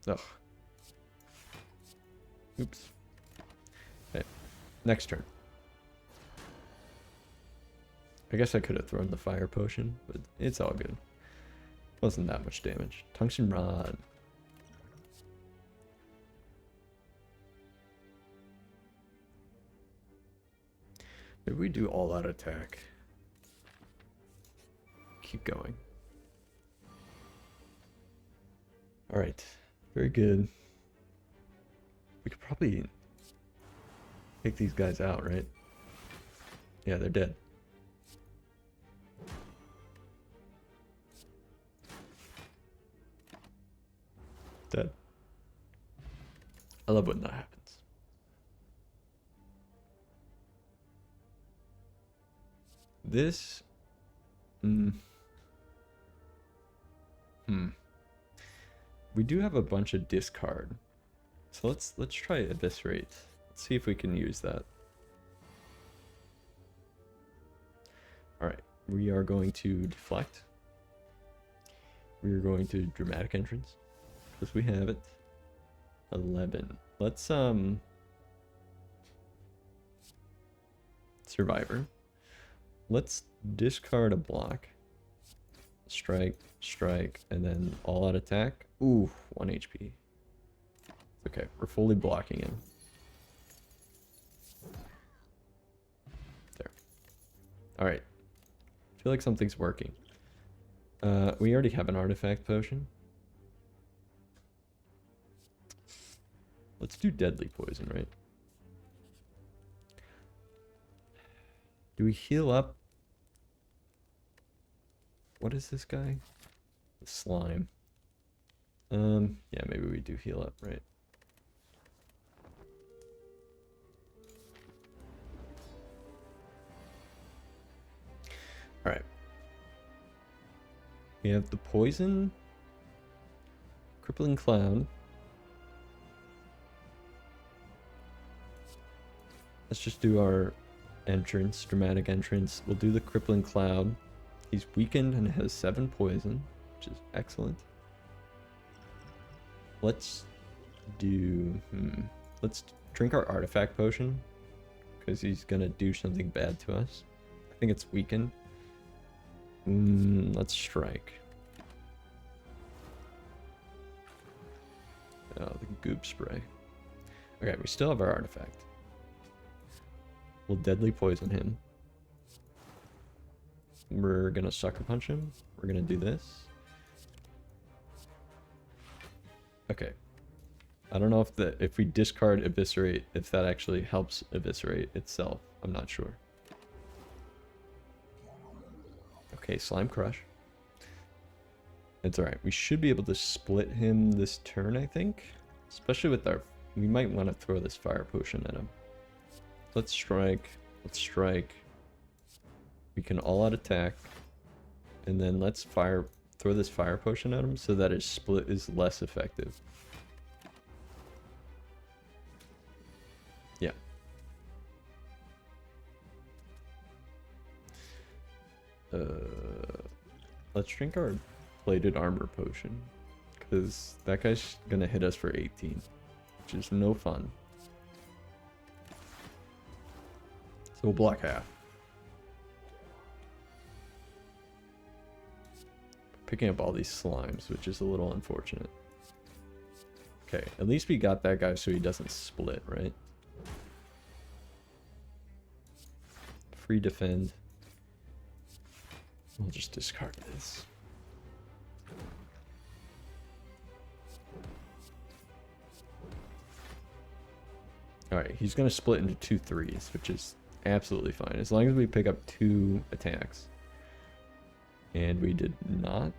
Ugh. Oops. Okay. Next turn. I guess I could have thrown the fire potion, but it's all good. Wasn't that much damage. Tungsten Rod. Maybe we do all out attack. Keep going. Alright. Very good. We could probably take these guys out, right? Yeah, they're dead. Dead. I love when that happens. This... We do have a bunch of discard. So let's try Eviscerate. Let's see if we can use that. Alright, we are going to deflect. we're going to dramatic entrance because we have it. 11. Let's survivor. Let's discard a block. Strike, strike, and then all out attack. Ooh, 1 HP. Okay, we're fully blocking him. There. Alright. I feel like something's working. We already have an artifact potion. Let's do deadly poison, right? Do we heal up? What is this guy? The slime. Yeah, maybe we do heal up, right? Alright. We have the poison. Crippling cloud. Let's just do our entrance, dramatic entrance. We'll do the crippling cloud. He's weakened and has 7 poison, which is excellent. Let's do... Let's drink our artifact potion, because he's gonna do something bad to us. I think it's weakened. Let's strike. Oh, the goop spray. Okay, we still have our artifact. We'll deadly poison him. We're gonna sucker punch him. We're gonna do this. Okay. I don't know if we discard eviscerate, if that actually helps eviscerate itself. I'm not sure. Okay, slime crush. It's alright. We should be able to split him this turn, I think. Especially with our... We might want to throw this fire potion at him. Let's strike. Let's strike. We can all out attack. And then let's throw this fire potion at him so that his split is less effective. Yeah. Let's drink our plated armor potion, because that guy's gonna hit us for 18, which is no fun. So we'll block half. Picking up all these slimes, which is a little unfortunate. Okay, at least we got that guy so he doesn't split, right? Free defend. We'll just discard this. Alright, he's going to split into 2 3s, which is absolutely fine. As long as we pick up 2 attacks. And we did not.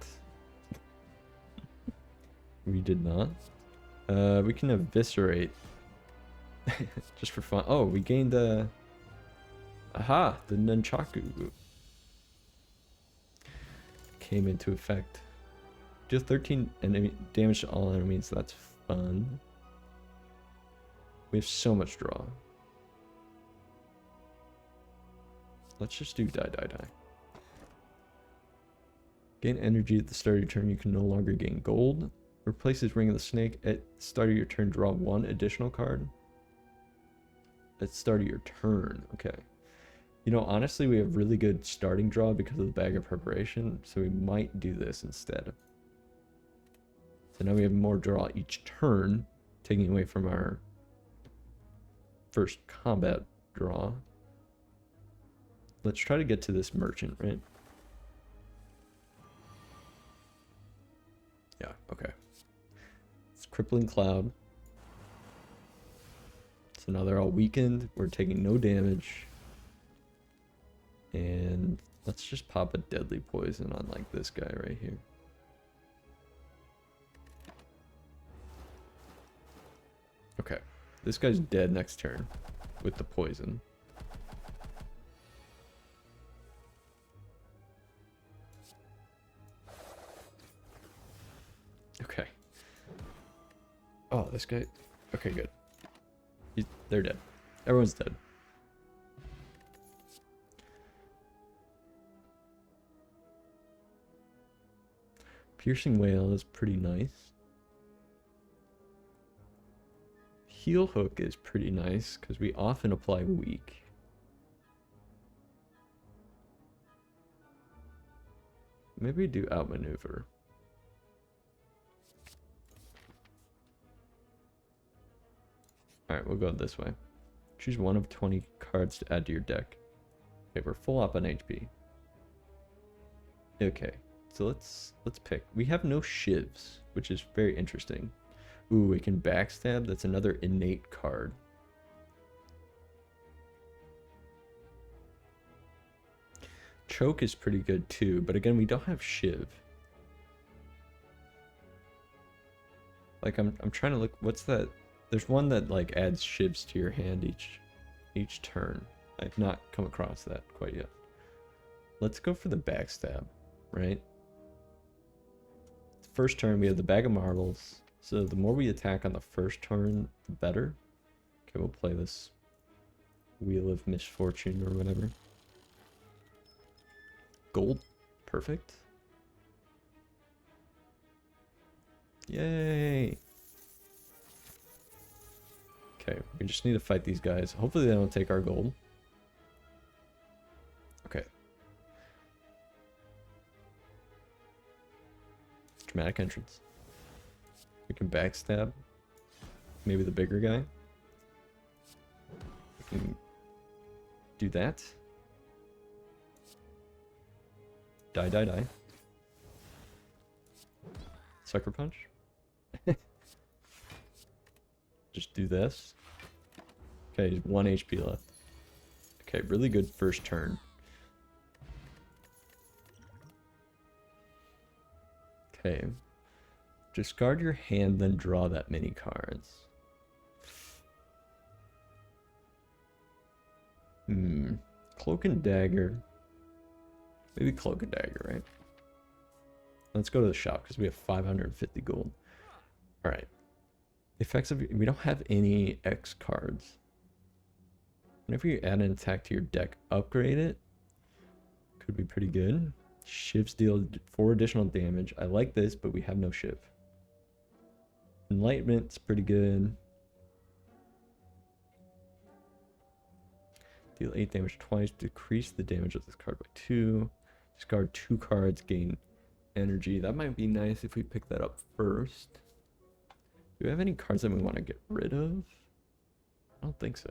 We did not. We can eviscerate. Just for fun. Oh, we gained the... Aha! The nunchaku came into effect. Deal 13 enemy damage to all enemies. That's fun. We have so much draw. Let's just do die, die, die. Gain energy at the start of your turn. You can no longer gain gold. Replaces Ring of the Snake. At the start of your turn, draw 1 additional card. At the start of your turn. Okay. You know, honestly, we have really good starting draw because of the Bag of Preparation, so we might do this instead. So now we have more draw each turn, taking away from our first combat draw. Let's try to get to this merchant, right? Yeah, okay. It's Crippling Cloud. So now they're all weakened. We're taking no damage. And let's just pop a deadly poison on like this guy right here. Okay. This guy's dead next turn with the poison. Okay. Oh, this guy. Okay, good. They're dead. Everyone's dead. Piercing Wail is pretty nice. Heel Hook is pretty nice because we often apply weak. Maybe do Outmaneuver. Alright, we'll go this way. Choose one of 20 cards to add to your deck. Okay, we're full up on HP. Okay, so let's pick. We have no shivs, which is very interesting. Ooh, we can backstab. That's another innate card. Choke is pretty good too, but again, we don't have shiv. Like I'm trying to look. What's that? There's one that like adds shivs to your hand each turn. I've not come across that quite yet. Let's go for the backstab, right? First turn we have the bag of marbles. So the more we attack on the first turn, the better. Okay, we'll play this Wheel of Misfortune or whatever. Gold, perfect. Yay! Okay, we just need to fight these guys. Hopefully they don't take our gold. Okay. Dramatic entrance. We can backstab. Maybe the bigger guy. We can do that. Die, die, die. Sucker punch. Just do this. Okay, he's 1 HP left. Okay, really good first turn. Okay. Discard your hand, then draw that many cards. Cloak and Dagger. Maybe Cloak and Dagger, right? Let's go to the shop because we have 550 gold. Alright. Effects of... We don't have any X cards. Whenever you add an attack to your deck, upgrade it. Could be pretty good. Shivs deal 4 additional damage. I like this, but we have no shiv. Enlightenment's pretty good. Deal 8 damage twice. Decrease the damage of this card by 2. Discard 2 cards. Gain energy. That might be nice if we pick that up first. Do we have any cards that we want to get rid of? I don't think so.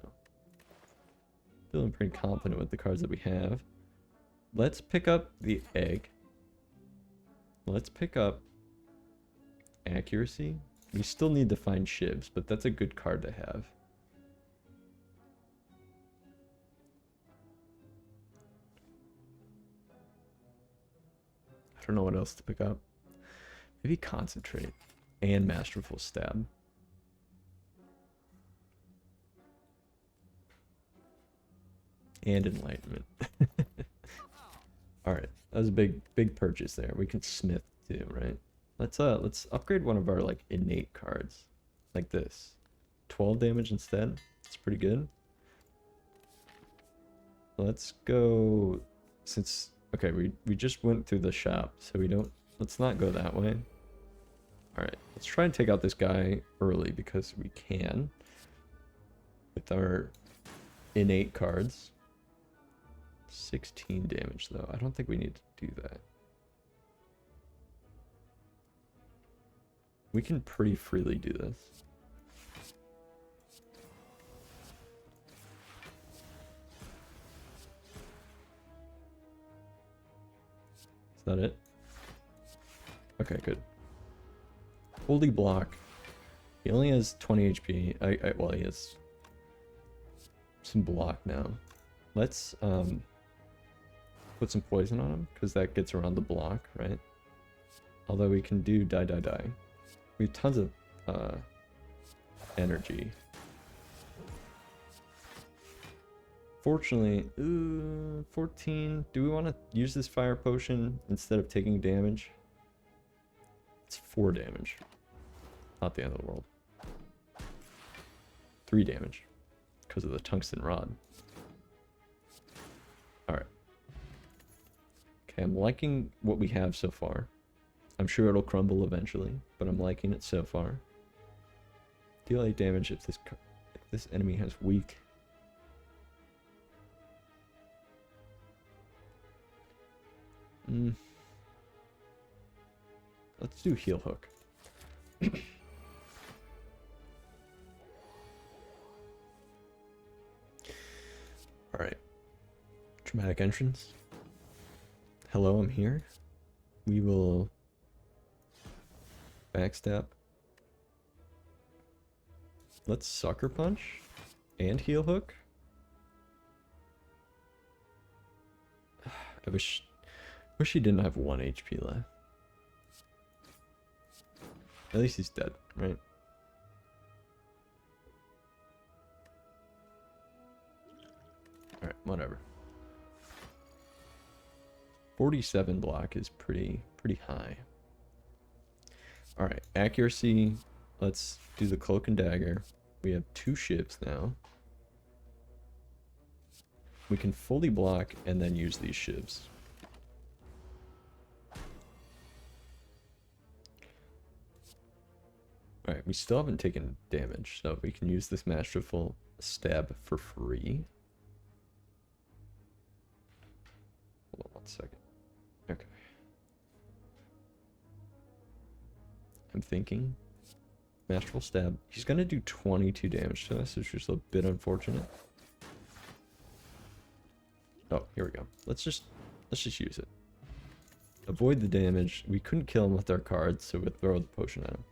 Feeling pretty confident with the cards that we have. Let's pick up the egg. Let's pick up accuracy. We still need to find shivs, but that's a good card to have. I don't know what else to pick up. Maybe concentrate and masterful stab. And enlightenment. All right, that was a big purchase there. We can smith too, right? Let's upgrade one of our like innate cards, like this. 12 damage instead. It's pretty good. Let's go. Since okay, we just went through the shop, so we don't. Let's not go that way. All right, let's try and take out this guy early because we can with our innate cards. 16 damage though. I don't think we need to do that. We can pretty freely do this. Is that it? Okay, good. Holy block. He only has 20 HP. Well, he has some block now. Let's put some poison on him because that gets around the block, right? Although we can do die, die, die. We have tons of energy. Fortunately, 14. Do we want to use this fire potion instead of taking damage? It's 4 damage. Not the end of the world. 3 damage because of the tungsten rod. Alright. Okay, I'm liking what we have so far. I'm sure it'll crumble eventually, but I'm liking it so far. Deal 8 damage if this enemy has weak. Let's do heal hook. Alright. Dramatic entrance. Hello, I'm here. We will backstab. Let's sucker punch and heal hook. I wish he didn't have 1 HP left. At least he's dead, right? Alright, whatever. 47 block is pretty high. Alright, accuracy. Let's do the cloak and dagger. We have 2 shivs now. We can fully block and then use these shivs. Alright, we still haven't taken damage, so we can use this masterful stab for free. Hold on 1 second. Okay. I'm thinking masterful stab. He's gonna do 22 damage to us, which is a bit unfortunate. Oh, here we go. Let's just use it. Avoid the damage. We couldn't kill him with our cards, so we'll throw the potion at him.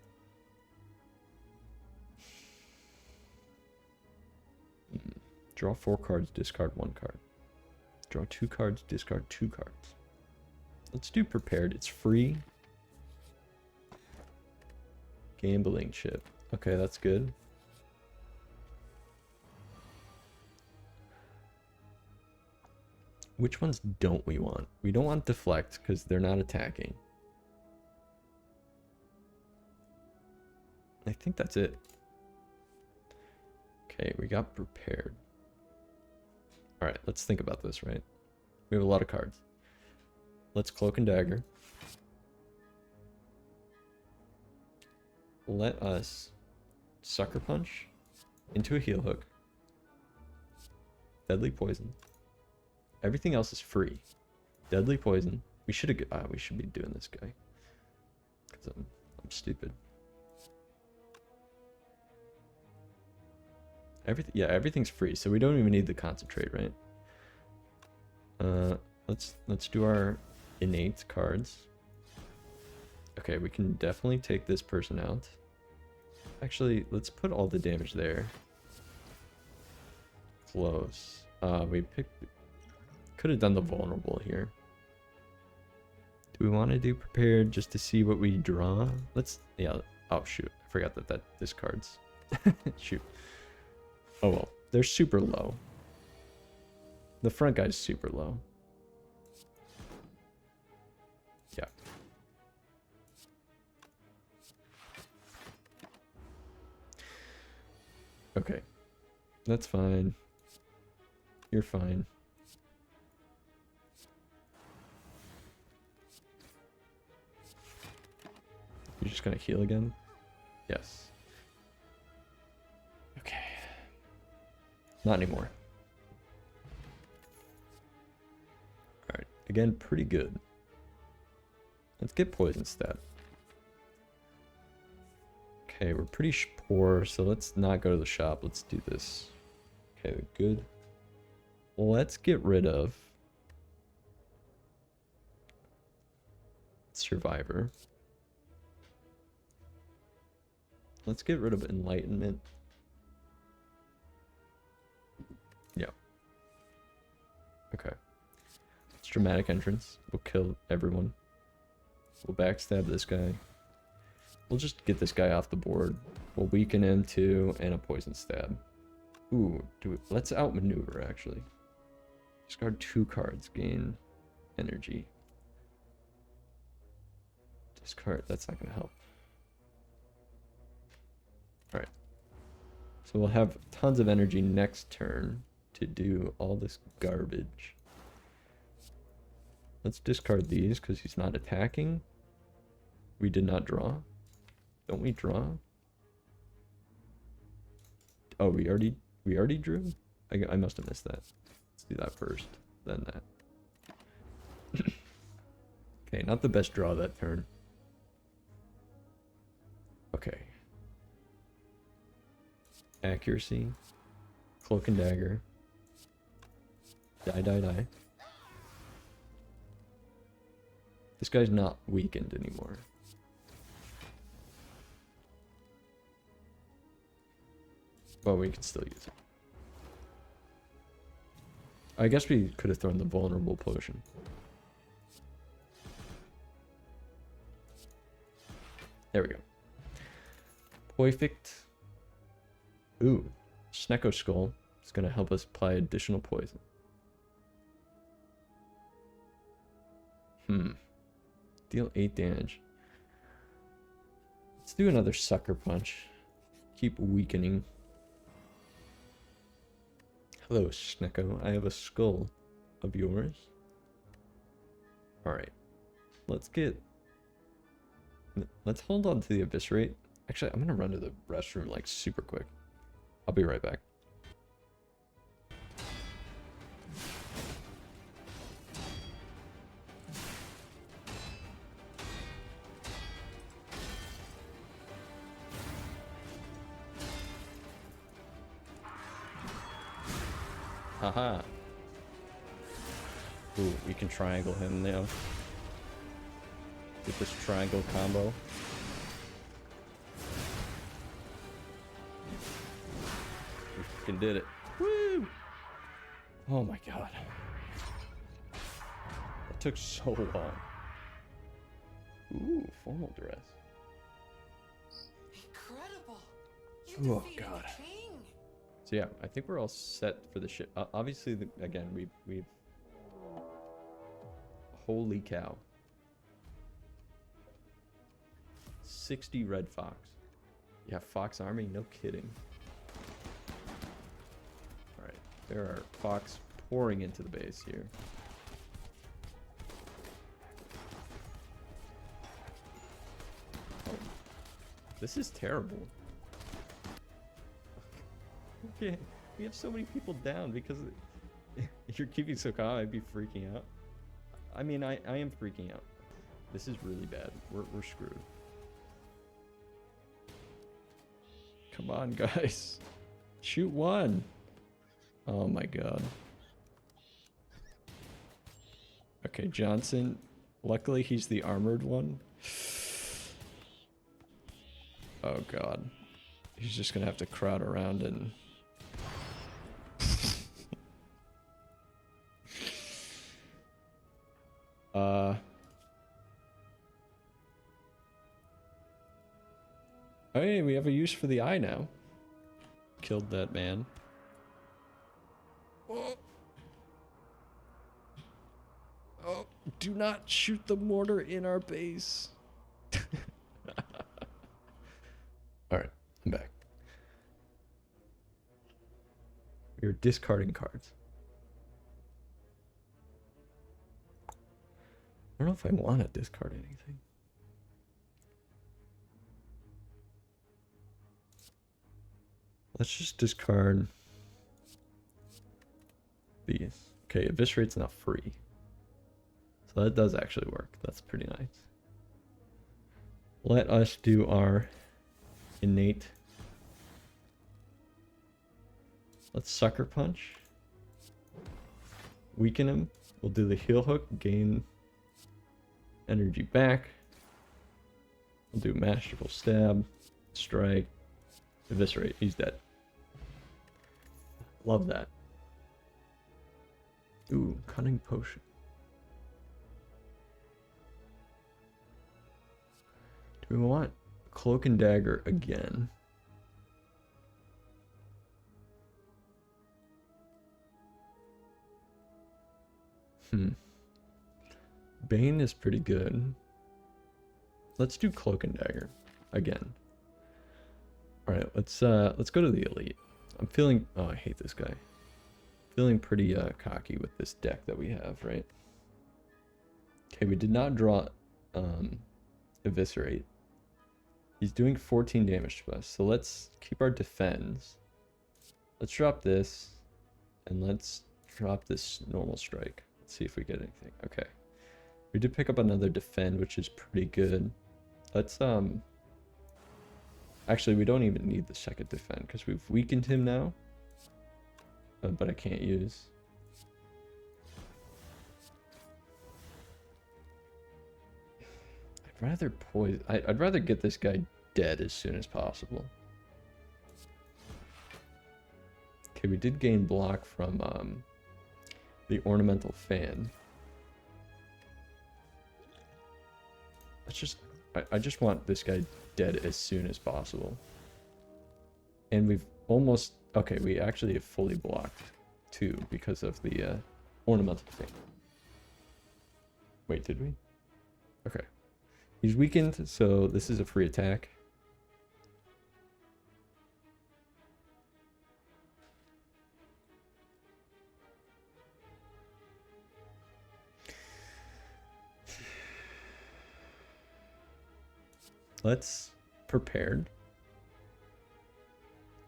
Draw 4 cards, discard 1 card. Draw 2 cards, discard 2 cards. Let's do prepared. It's free. Gambling chip. Okay, that's good. Which ones don't we want? We don't want deflect because they're not attacking. I think that's it. Okay, we got prepared. Alright, let's think about this, right? We have a lot of cards. Let's cloak and dagger. Let us sucker punch into a heal hook. Deadly poison. Everything else is free. Deadly poison. We should be doing this guy. Cause I'm stupid. Everything's free, so we don't even need the concentrate, right? Let's do our innate cards. Okay, we can definitely take this person out. Actually, let's put all the damage there. Close. Could have done the vulnerable here. Do we want to do prepared just to see what we draw? Oh shoot, I forgot that discards. Shoot. Oh well, they're super low. The front guy's super low. Yeah. Okay. That's fine. You're fine. You're just gonna heal again? Yes. Okay. Not anymore. Alright, again, pretty good. Let's get poison stat. Okay, we're pretty poor, so let's not go to the shop. Let's do this. Okay, good. Let's get rid of Survivor. Let's get rid of Enlightenment. Yeah. Okay. It's dramatic entrance. We'll kill everyone. We'll backstab this guy. We'll just get this guy off the board. We'll weaken him too, and a poison stab. Ooh, let's outmaneuver actually. Discard 2 cards, gain energy. Discard, that's not gonna help. Alright. So we'll have tons of energy next turn to do all this garbage. Let's discard these because he's not attacking. We did not draw. Don't we draw? Oh, we already drew? I must have missed that. Let's do that first, then that. Okay, not the best draw that turn. Okay. Accuracy. Cloak and dagger. Die. This guy's not weakened anymore. But we can still use it. I guess we could have thrown the vulnerable potion. There we go. Perfect. Ooh, Snecko Skull is going to help us apply additional poison. Deal 8 damage. Let's do another Sucker Punch. Keep weakening. Hello, Snecko. I have a skull of yours. Alright. Let's hold on to the Eviscerate. Actually, I'm gonna run to the restroom like super quick. I'll be right back. Haha. Ooh, we can triangle him now. With this triangle combo. We fucking did it. Woo! Oh my god. That took so long. Ooh, formal dress. Incredible. Oh god. So yeah, I think we're all set for the ship. Obviously, again, we've... Holy cow. 60 red fox. Yeah, fox army, no kidding. Alright, there are fox pouring into the base here. Oh, this is terrible. Okay, we have so many people down because you're keeping so calm. I'd be freaking out. I mean, I am freaking out. This is really bad. We're screwed. Come on, guys. Shoot one. Oh my god. Okay, Johnson. Luckily, he's the armored one. Oh god. He's just gonna have to crowd around and... Hey, we have a use for the eye now. Killed that man. Oh. Oh, do not shoot the mortar in our base. Alright, I'm back. We are discarding cards. I don't know if I want to discard anything. Let's just discard these. Okay, Eviscerate's not free. So that does actually work. That's pretty nice. Let us do our innate. Let's Sucker Punch. Weaken him. We'll do the Heal Hook. Gain energy back. We'll do Masterful Stab. Strike. Eviscerate. He's dead. Love that. Ooh, Cunning Potion. Do we want Cloak and Dagger again? Bane is pretty good. Let's do Cloak and Dagger again. Alright, let's go to the Elite. I'm feeling... Oh, I hate this guy. Feeling pretty cocky with this deck that we have, right? Okay, we did not draw eviscerate. He's doing 14 damage to us, so let's keep our defense. Let's drop this, and let's drop this normal strike. Let's see if we get anything. Okay. We did pick up another defend, which is pretty good. Let's, actually, we don't even need the second defend, because we've weakened him now. But I can't use. I'd rather poison. I'd rather get this guy dead as soon as possible. Okay, we did gain block from the ornamental fan. Let's just. I just want this guy dead as soon as possible. And we've almost. Okay, we actually have fully blocked too because of the ornamental thing. Wait, did we? Okay. He's weakened, so this is a free attack. Let's prepared.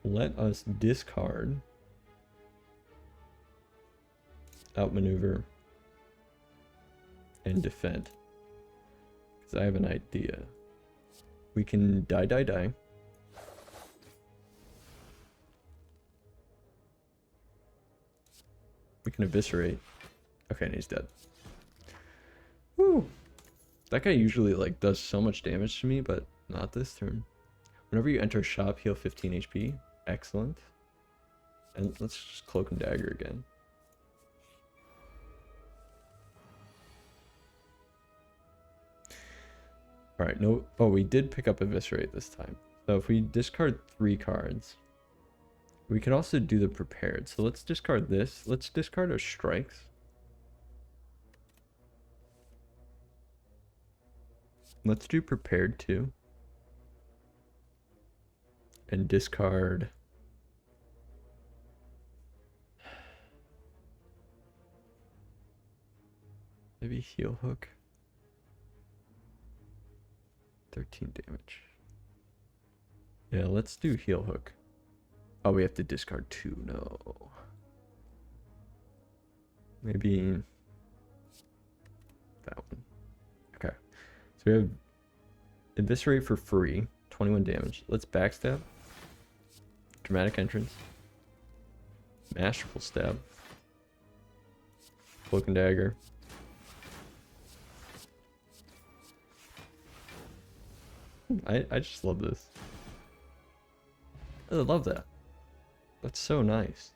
Let us discard, outmaneuver, and defend. Because I have an idea. We can die. We can eviscerate. Okay, and he's dead. Woo! That guy usually like does so much damage to me, but not this turn. Whenever you enter a shop, heal 15 HP. Excellent. And let's just cloak and dagger again. Alright, no. Oh, we did pick up eviscerate this time. So if we discard 3 cards, we could also do the prepared. So let's discard this. Let's discard our strikes. Let's do prepared too. And discard. Maybe heal hook. 13 damage. Yeah, let's do heal hook. Oh, we have to discard 2. No. Maybe that one. Okay. So we have eviscerate for free. 21 damage. Let's backstab. Dramatic entrance. Masterful stab. Cloak and dagger. I just love this. I love that. That's so nice.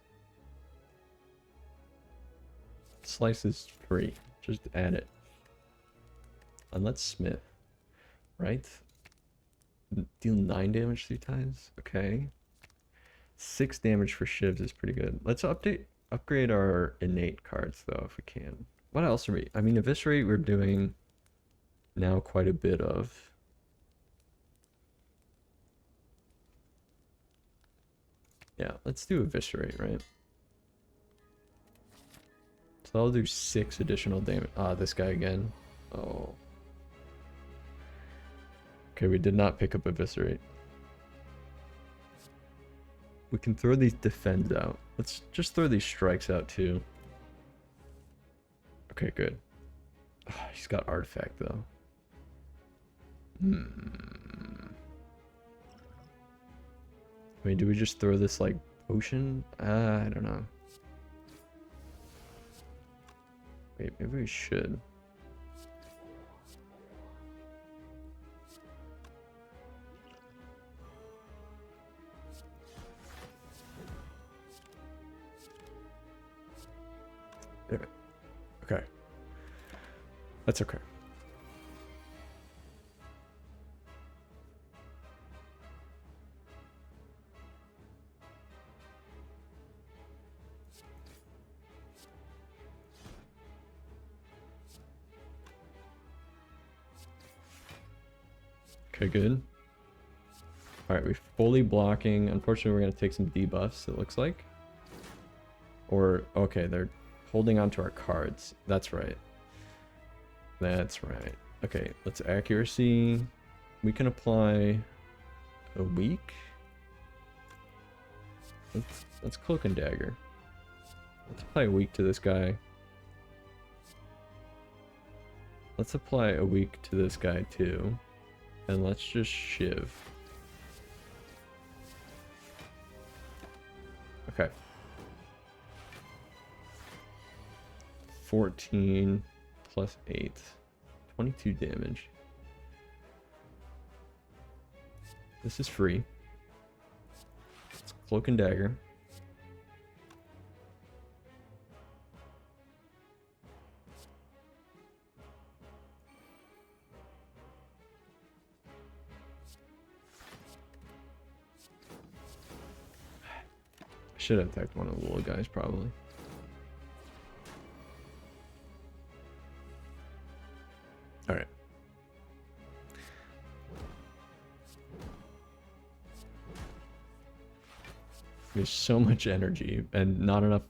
Slice is free. Just add it. And let's smith. Right? Deal 9 damage 3 times. Okay. 6 damage for shivs is pretty good. Let's upgrade our innate cards though if we can. What else are we? I mean, eviscerate we're doing now quite a bit of. Yeah, let's do eviscerate, right? So I'll do 6 additional damage. Ah, this guy again. Oh. Okay, we did not pick up eviscerate. We can throw these defends out. Let's just throw these strikes out too. Okay, good. Oh, he's got artifact though. I mean, do we just throw this like potion? I don't know. Wait, maybe we should. Okay. That's okay. Okay, good. Alright, we're fully blocking. Unfortunately, we're going to take some debuffs, it looks like. Or, okay, they're holding on to our cards. That's right. That's right. Okay, let's accuracy. We can apply a weak. Let's cloak and dagger. Let's apply a weak to this guy. Let's apply a weak to this guy too. And let's just shiv. Okay. 14 plus 8. 22 damage. This is free. It's cloak and dagger. I should have attacked one of the little guys probably. All right. There's so much energy and not enough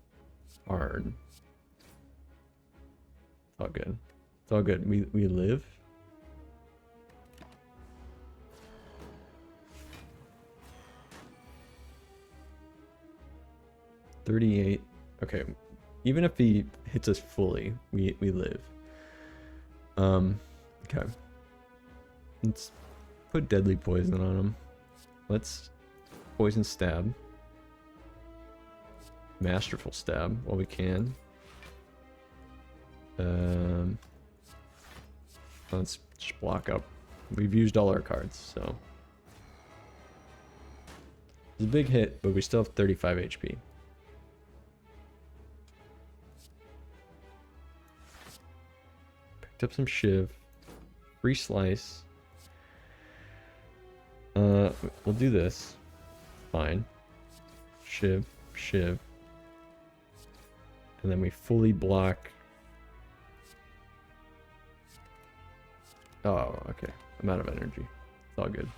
hard. It's all good. It's all good. We live. $38. Okay. Even if he hits us fully, we live. Okay. Let's put deadly poison on him. Let's poison stab. Masterful stab while we can. Let's just block up. We've used all our cards, so it's a big hit, but we still have 35 HP. Picked up some shiv. Free slice. We'll do this. Fine. Shiv. And then we fully block. Oh, okay. I'm out of energy. It's all good.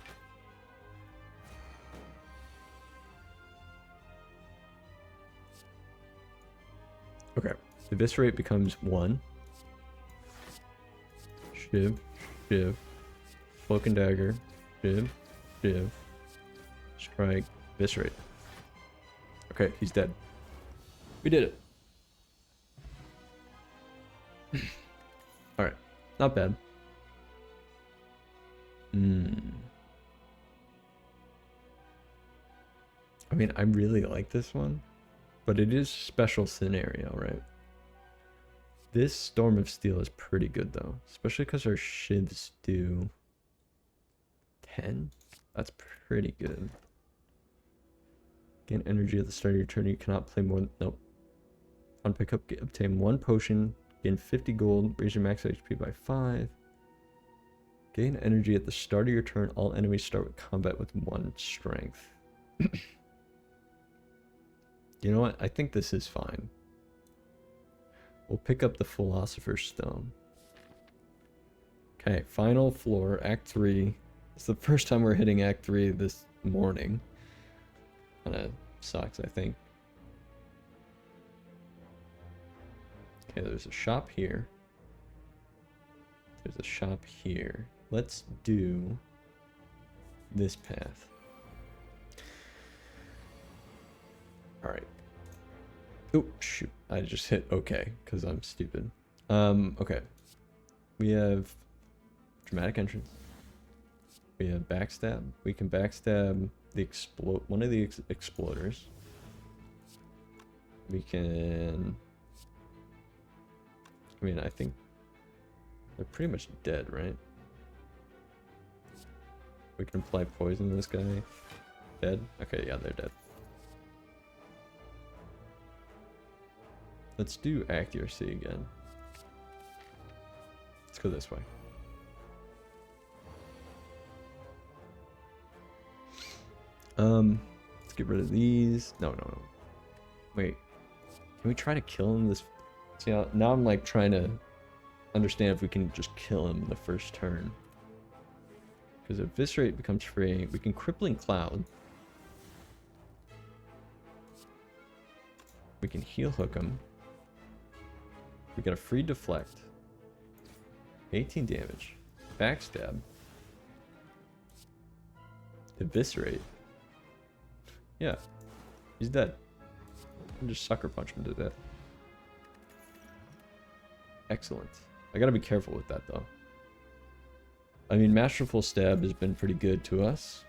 Okay. Eviscerate becomes 1. Shiv. Cloak and dagger. Shiv. Strike. Eviscerate. Okay, he's dead. We did it. Alright. Not bad. I mean, I really like this one, but it is special scenario, right? This Storm of Steel is pretty good though, especially because our shivs do 10. That's pretty good. Gain energy at the start of your turn. You cannot play more. Nope. On pickup, obtain 1 potion. Gain 50 gold. Raise your max HP by 5. Gain energy at the start of your turn. All enemies start with combat with 1 strength. You know what? I think this is fine. We'll pick up the Philosopher's Stone. Okay, final floor, Act 3. It's the first time we're hitting Act 3 this morning. Kinda sucks, I think. Okay, there's a shop here. There's a shop here. Let's do this path. Alright. Oh, shoot. I just hit OK, because I'm stupid. Okay. We have dramatic entrance. We have backstab. We can backstab the one of the exploders. We can... I mean, I think they're pretty much dead, right? We can apply poison to this guy. Dead? Okay, yeah, they're dead. Let's do accuracy again. Let's go this way. Let's get rid of these. No. Wait. Can we try to kill him this... See, now I'm like trying to understand if we can just kill him the first turn. Because Eviscerate becomes free. We can Crippling Cloud. We can Heal Hook him. We got a free Deflect. 18 damage. Backstab. Eviscerate. Yeah. He's dead. I'll just sucker punch him to death. Excellent. I gotta be careful with that though. I mean, Masterful Stab has been pretty good to us.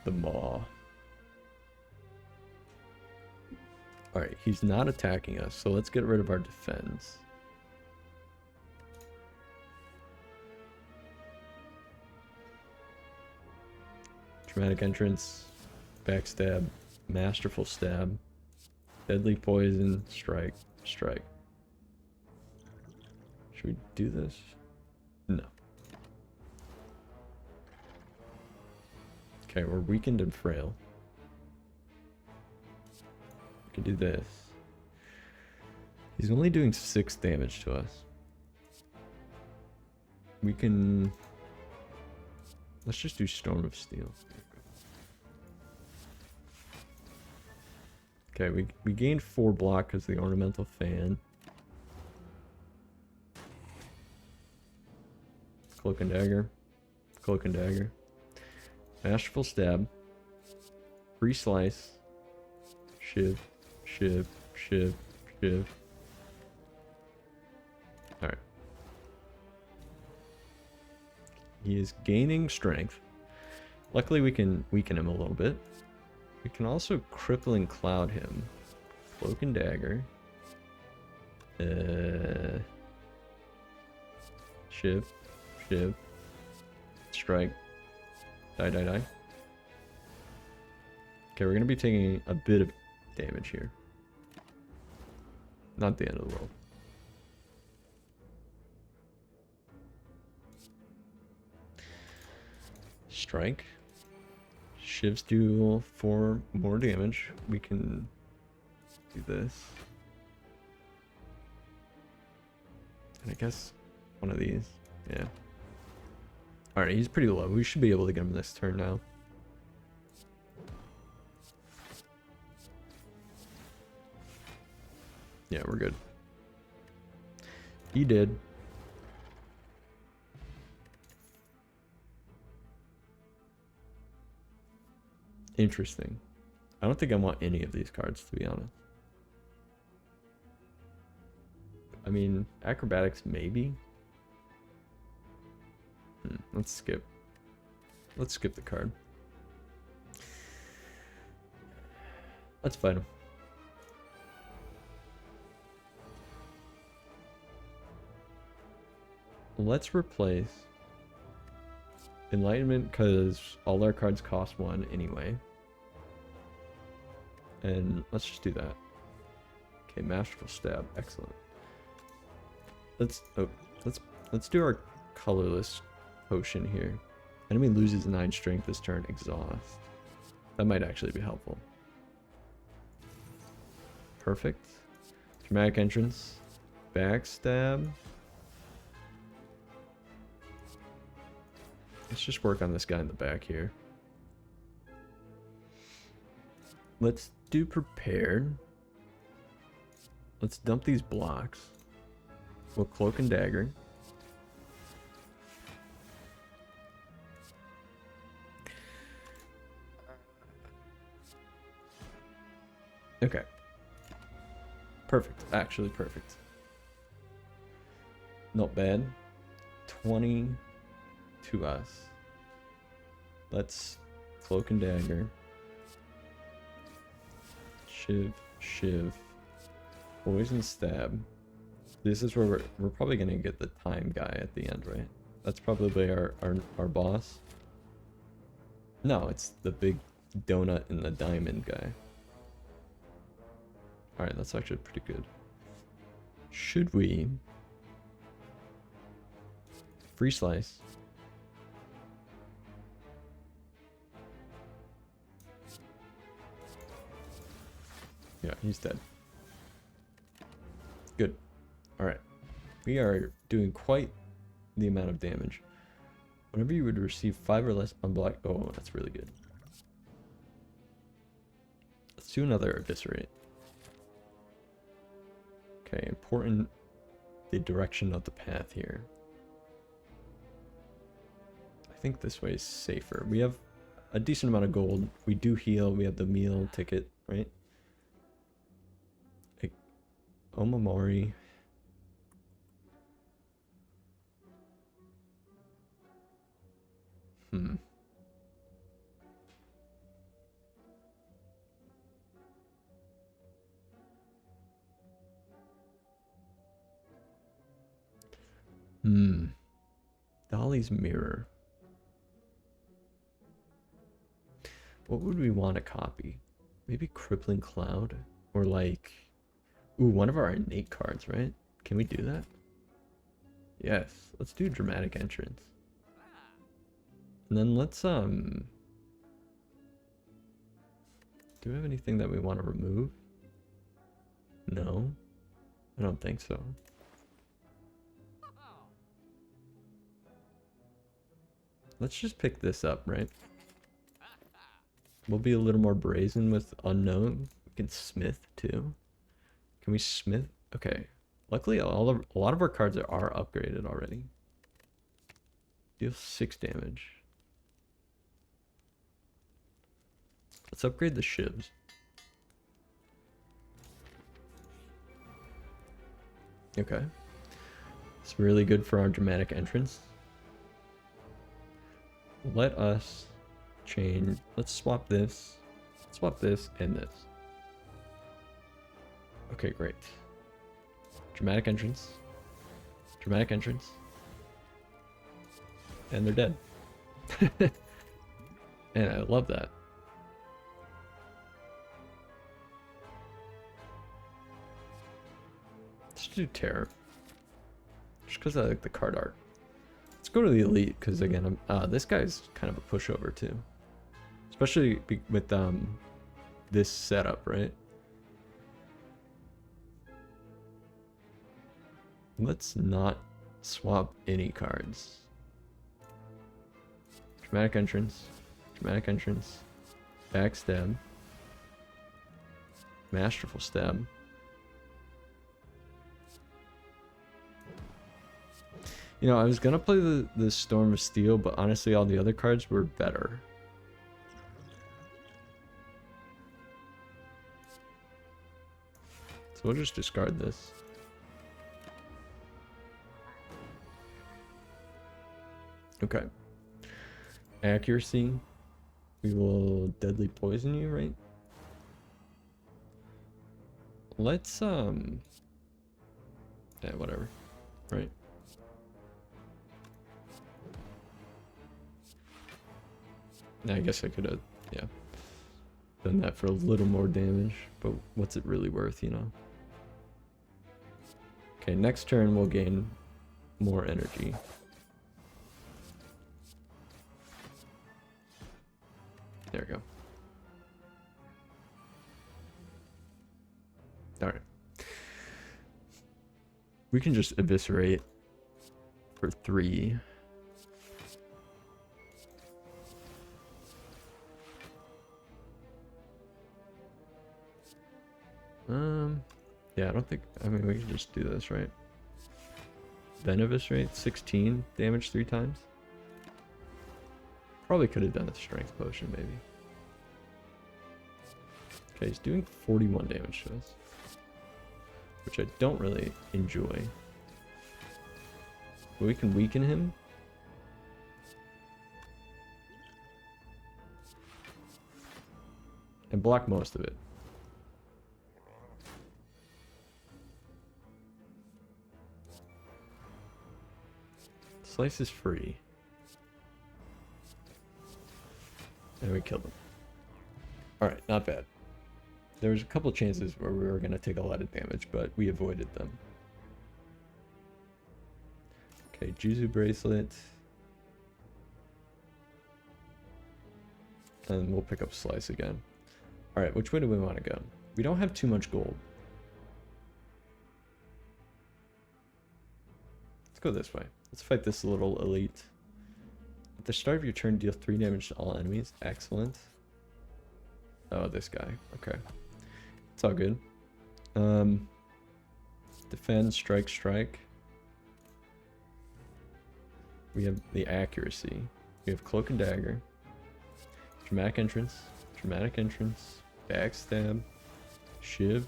The Maw. Alright, he's not attacking us, so let's get rid of our defense. Dramatic Entrance, Backstab, Masterful Stab, Deadly Poison, Strike, Strike. Should we do this? No. Okay, we're weakened and frail. We can do this. He's only doing 6 damage to us. We can... Let's just do Storm of Steel. Okay, we gained 4 block because of the Ornamental Fan. Cloak and Dagger. Cloak and Dagger. Masterful Stab. Free Slice. Shiv. Shiv. Shiv. Shiv. Alright. He is gaining strength. Luckily we can weaken him a little bit. We can also Crippling Cloud him. Cloak and Dagger. Shiv. Shiv. Strike. Die, die, die. Okay, we're gonna be taking a bit of damage here. Not the end of the world. Strike. Shivs do 4 more damage. We can do this. And I guess one of these. Yeah. Alright, he's pretty low. We should be able to get him this turn now. Yeah, we're good. He did. Interesting. I don't think I want any of these cards, to be honest. I mean, acrobatics maybe. Let's skip. Let's skip the card. Let's fight him. Let's replace Enlightenment because all our cards cost 1 anyway. And let's just do that. Okay, Masterful Stab, excellent. Let's do our colorless potion here. Enemy loses 9 strength this turn, exhaust. That might actually be helpful. Perfect. Dramatic Entrance. Backstab. Let's just work on this guy in the back here. Let's do Prepared. Let's dump these blocks. We'll Cloak and Dagger. Okay. Perfect. Actually perfect. Not bad. 20 to us. Let's Cloak and Dagger. Shiv, Shiv. Poison Stab. This is where we're probably gonna get the time guy at the end, right? That's probably our boss. No, it's the big donut and the diamond guy. Alright, that's actually pretty good. Should we Free Slice? Yeah, he's dead. Good. Alright. We are doing quite the amount of damage. Whenever you would receive 5 or less unblocked... Oh, that's really good. Let's do another Eviscerate. Okay, important the direction of the path here. think this way is safer. We have a decent amount of gold. We do heal. We have the meal ticket, right? Omamori. Hmm. Dolly's mirror. What would we want to copy? Maybe Crippling Cloud? Or like... Ooh, one of our innate cards, right? Can we do that? Yes. Let's do Dramatic Entrance. And then let's, do we have anything that we want to remove? No. I don't think so. Let's just pick this up, right? We'll be a little more brazen with Unknown. We can smith too. Can we smith? Okay. Luckily, a lot of our cards are upgraded already. Deals 6 damage. Let's upgrade the shivs. Okay. It's really good for our Dramatic Entrance. Let us change. Let's swap this, and this. Okay, great. Dramatic Entrance. Dramatic Entrance. And they're dead. And I love that. Let's do Terror. Just because I like the card art. Let's go to the Elite, because again, this guy's kind of a pushover too. Especially with this setup, right? Let's not swap any cards. Dramatic Entrance. Dramatic Entrance. Backstab. Masterful Stab. You know, I was gonna play the Storm of Steel, but honestly all the other cards were better. So we'll just discard this. Okay. Accuracy. We will Deadly Poison you, right? Let's, yeah, whatever. Right? I guess I could have, yeah, done that for a little more damage, but what's it really worth, you know? Okay, next turn we'll gain more energy. There we go. Alright. We can just eviscerate for 3. Yeah, I don't think, I mean, we can just do this, right? Then eviscerate, 16 damage 3 times. Probably could have done a strength potion, maybe. Okay, he's doing 41 damage to us, which I don't really enjoy. But we can weaken him. And block most of it. Slice is free. And we killed him. Alright, not bad. There was a couple chances where we were going to take a lot of damage, but we avoided them. Okay, Juzu Bracelet. And we'll pick up Slice again. Alright, which way do we want to go? We don't have too much gold. Let's go this way. Let's fight this little elite. At the start of your turn, deal 3 damage to all enemies. Excellent. Oh, this guy. Okay. It's all good. Defend, strike. We have the accuracy. We have Cloak and Dagger. Dramatic Entrance. Dramatic Entrance. Backstab. Shiv.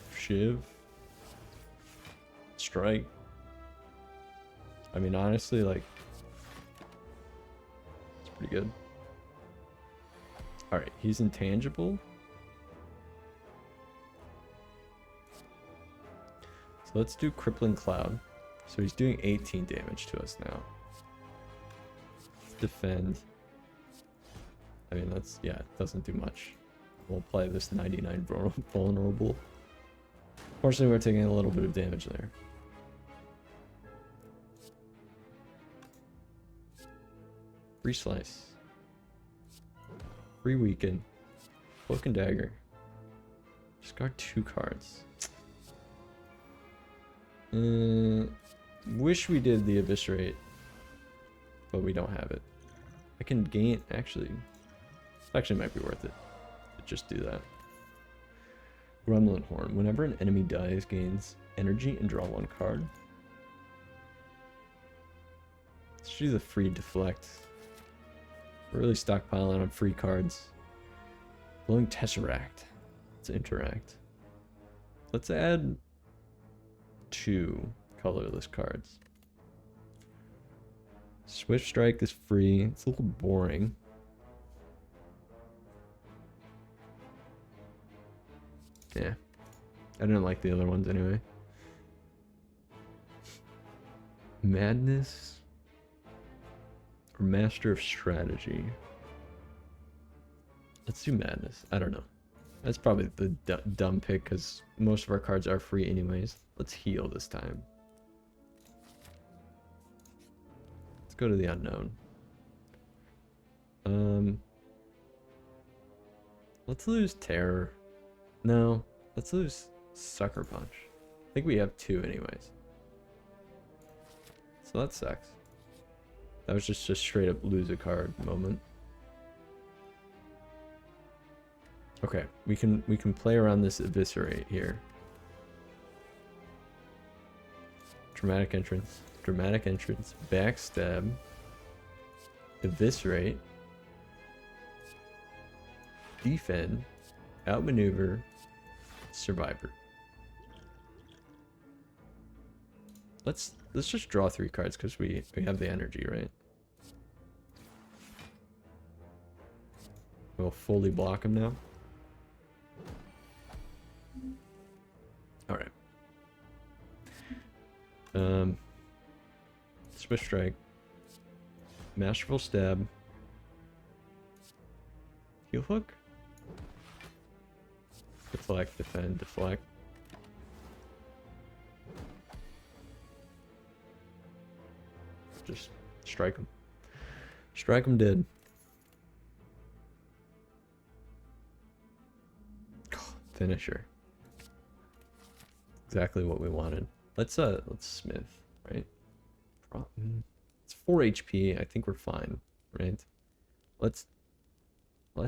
Strike. I mean, honestly, like, it's pretty good. Alright, he's intangible. So let's do Crippling Cloud. So he's doing 18 damage to us now. Let's defend. I mean, that's, yeah, it doesn't do much. We'll play this 99 vulnerable. Fortunately, we're taking a little bit of damage there. Free Slice. Free Weaken. Cloak and Dagger. Discard 2 cards. Wish we did the Eviscerate, but we don't have it. I can gain, actually might be worth it to just do that. Gremlin Horn. Whenever an enemy dies, gains energy and draw 1 card. Let's do the free Deflect. We're really stockpiling on free cards. Glowing Tesseract. Let's interact. Let's add 2 colorless cards. Swift Strike is free. It's a little boring. Yeah. I didn't like the other ones anyway. Madness or Master of Strategy. Let's do Madness. I don't know. That's probably the dumb pick because most of our cards are free anyways. Let's heal this time. Let's go to the unknown. Let's lose Terror. No, let's lose Sucker Punch. I think we have 2 anyways. So that sucks. That was just a straight up lose a card moment. Okay, we can play around this Eviscerate here. Dramatic Entrance, Backstab, Eviscerate, Defend, Outmaneuver, Survivor. Let's just draw 3 cards because we have the energy, right? We'll fully block him now. All right. Swift Strike, Masterful Stab, Heel Hook, Deflect, Defend, Deflect. Just strike him. Strike him dead. Finisher. Exactly what we wanted. Let's smith, right? It's 4 HP. I think we're fine, right? Let's I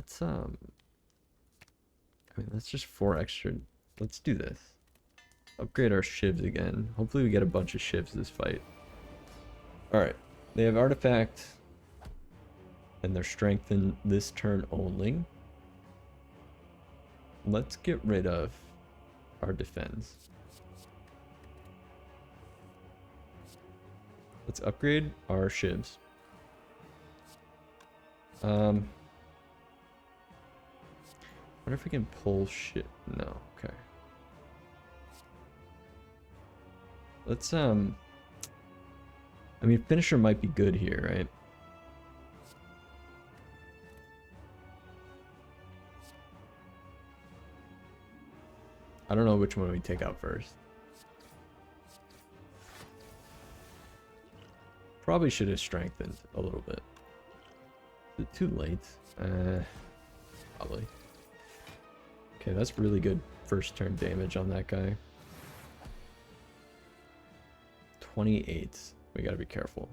mean, that's just 4 extra. Let's do this. Upgrade our shivs again. Hopefully we get a bunch of shivs this fight. Alright. They have artifact. And they're strengthened this turn only. Let's get rid of our defense. Let's upgrade our shivs. Wonder if we can pull shit. No, okay. Let's I mean, finisher might be good here, right? I don't know which one we take out first. Probably should have strengthened a little bit. Is it too late? Probably. Okay, that's really good first turn damage on that guy. 28. We gotta be careful.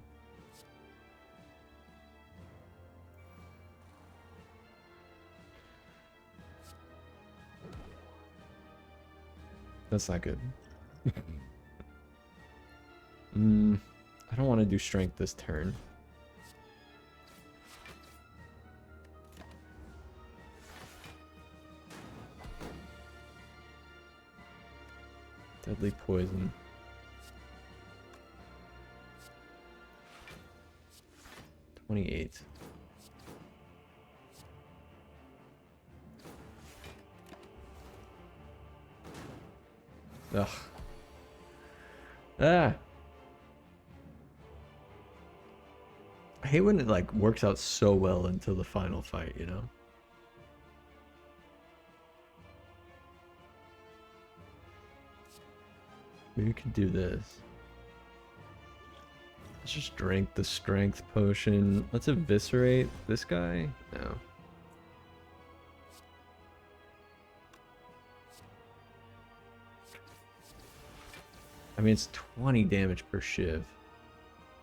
That's not good. I don't want to do strength this turn. Deadly poison. $28. Ugh. Ah. I hate when it like works out so well until the final fight, you know? Maybe we could do this. Let's just drink the strength potion. Let's eviscerate this guy. No. I mean, it's 20 damage per shiv.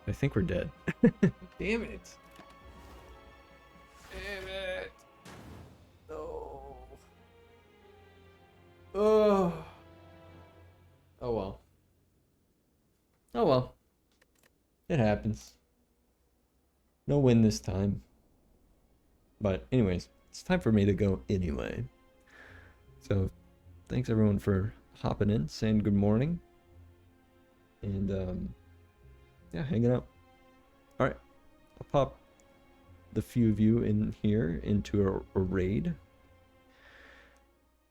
I think we're dead. Damn it. Damn it. No. Oh. Oh well. Oh well. It happens. No win this time. But anyways, it's time for me to go anyway. So thanks everyone for hopping in, saying good morning. And yeah, hanging out. Alright. I'll pop the few of you in here into a raid.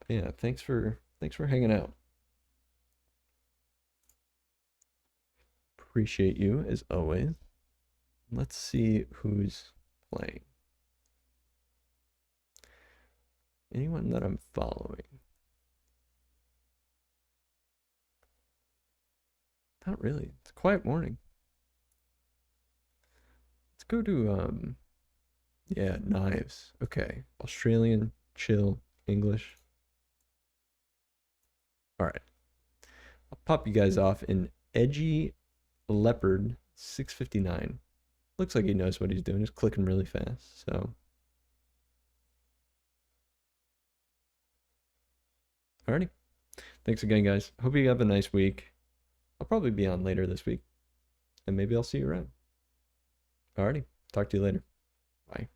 But yeah, thanks for hanging out. Appreciate you as always. Let's see who's playing. Anyone that I'm following? Not really. It's a quiet morning. Let's go to yeah, knives. Okay. Australian, chill, English. Alright. I'll pop you guys off in Edgy Leopard 659. Looks like he knows what he's doing. He's clicking really fast, so. Alrighty. Thanks again, guys. Hope you have a nice week. I'll probably be on later this week. And maybe I'll see you around. Alrighty. Talk to you later. Bye.